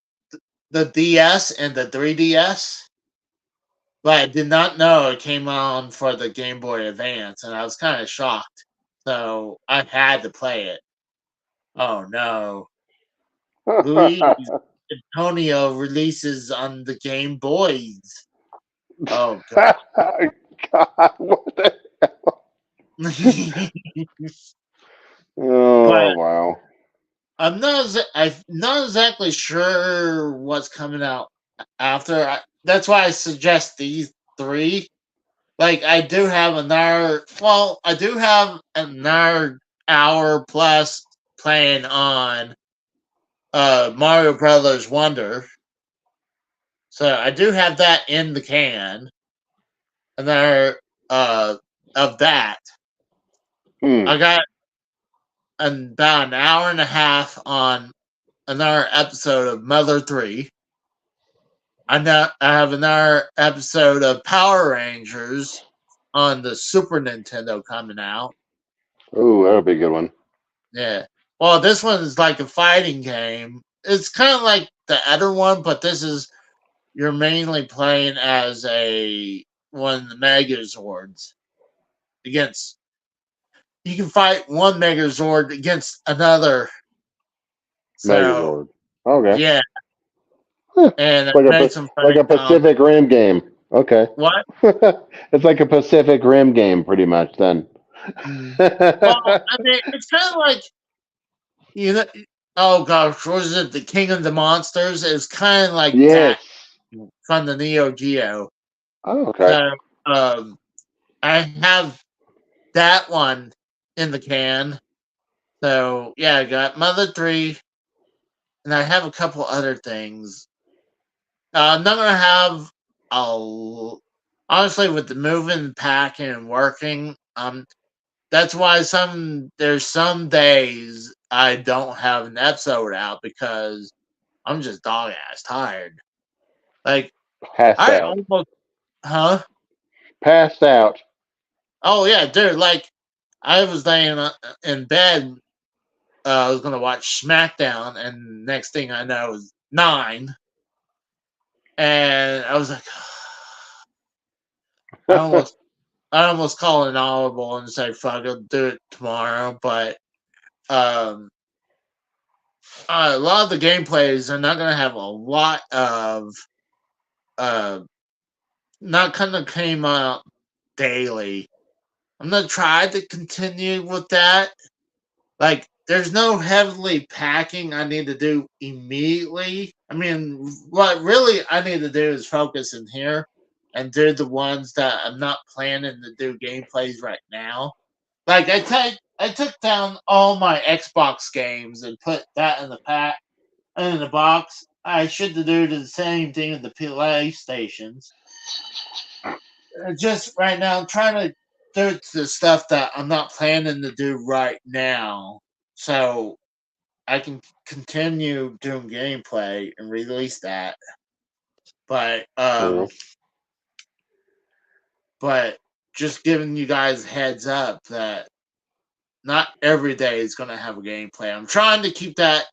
the DS and the 3DS, but I did not know it came on for the Game Boy Advance, and I was kind of shocked. So I had to play it. Oh no. Luis Antonio releases on the Game Boys. Oh god. God, what the? But Oh wow. I'm not exactly sure what's coming out after. That's why I suggest these three. Like I do have another. Well, I do have another hour plus playing on Mario Brothers Wonder. So I do have that in the can. Another of that. Hmm. I got about an hour and a half on another episode of Mother 3. I have another episode of Power Rangers on the Super Nintendo coming out. Ooh, that'll be a good one. Yeah. Well, this one is like a fighting game. It's kind of like the other one, but this is you're mainly playing as a one of the Megazords against. You can fight one Megazord against another. So Megazord. Okay. yeah, Huh. and it Like a makes them like fight. a Pacific Rim game. Okay. What? It's like a Pacific Rim game, pretty much. Then. Mm. Well, I mean, it's kind of like you know. Oh gosh, what was it? The King of the Monsters. It's kind of like Yes. that from the Neo Geo. Oh, okay. So I have that one in the can. So yeah, I got Mother 3, and I have a couple other things. I'm not gonna have a honestly with the moving, packing, and working. That's why there's some days I don't have an episode out because I'm just dog ass tired. Like Passed I out. almost, huh? Passed out. Oh yeah, dude. Like I was laying in bed. I was gonna watch SmackDown, and next thing I know is 9, and I was like, I almost, I almost call an audible and say, "Fuck, I'll do it tomorrow." But um, a lot of the gameplays are not gonna have a lot of uh, not kind of came out daily. I'm gonna try to continue with that. Like, there's no heavily packing I need to do immediately. I mean, what really I need to do is focus in here and do the ones that I'm not planning to do gameplays right now. Like I took down all my Xbox games and put that in the pack in the box. I should do the same thing with the PlayStations. Just right now, I'm trying to through the stuff that I'm not planning to do right now, so I can continue doing gameplay and release that. But True. but just giving you guys a heads up that not every day is going to have a gameplay. I'm trying to keep that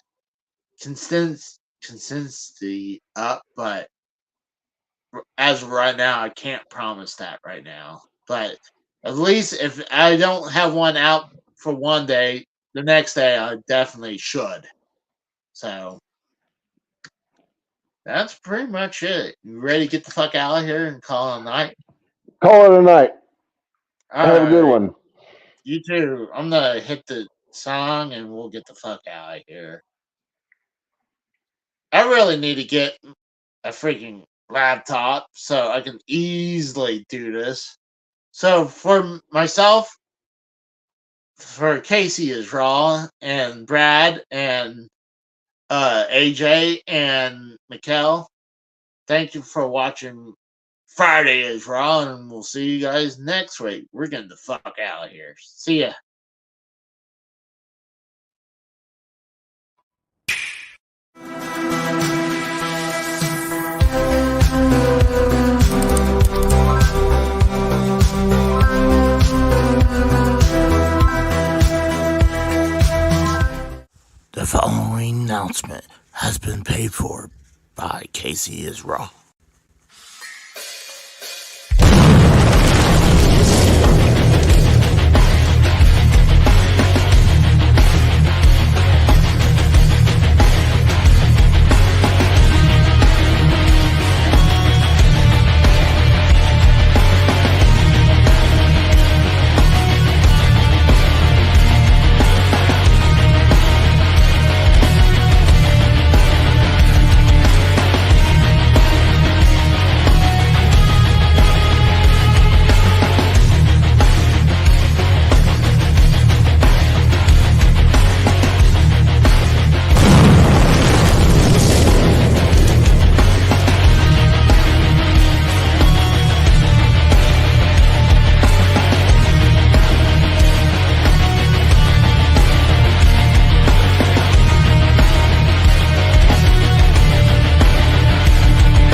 consistency up, but as of right now, I can't promise that right now. But at least if I don't have one out for one day, the next day I definitely should. So that's pretty much it. You ready to get the fuck out of here and call it a night? Call it a night. All Have a good right. one. You too. I'm gonna hit the song and we'll get the fuck out of here. I really need to get a freaking laptop so I can easily do this. So for myself, for Casey is Raw and Brad and AJ and Mikkel, thank you for watching Friday is Raw, and we'll see you guys next week. We're getting the fuck out of here. See ya. The following announcement has been paid for by Casey is Raw.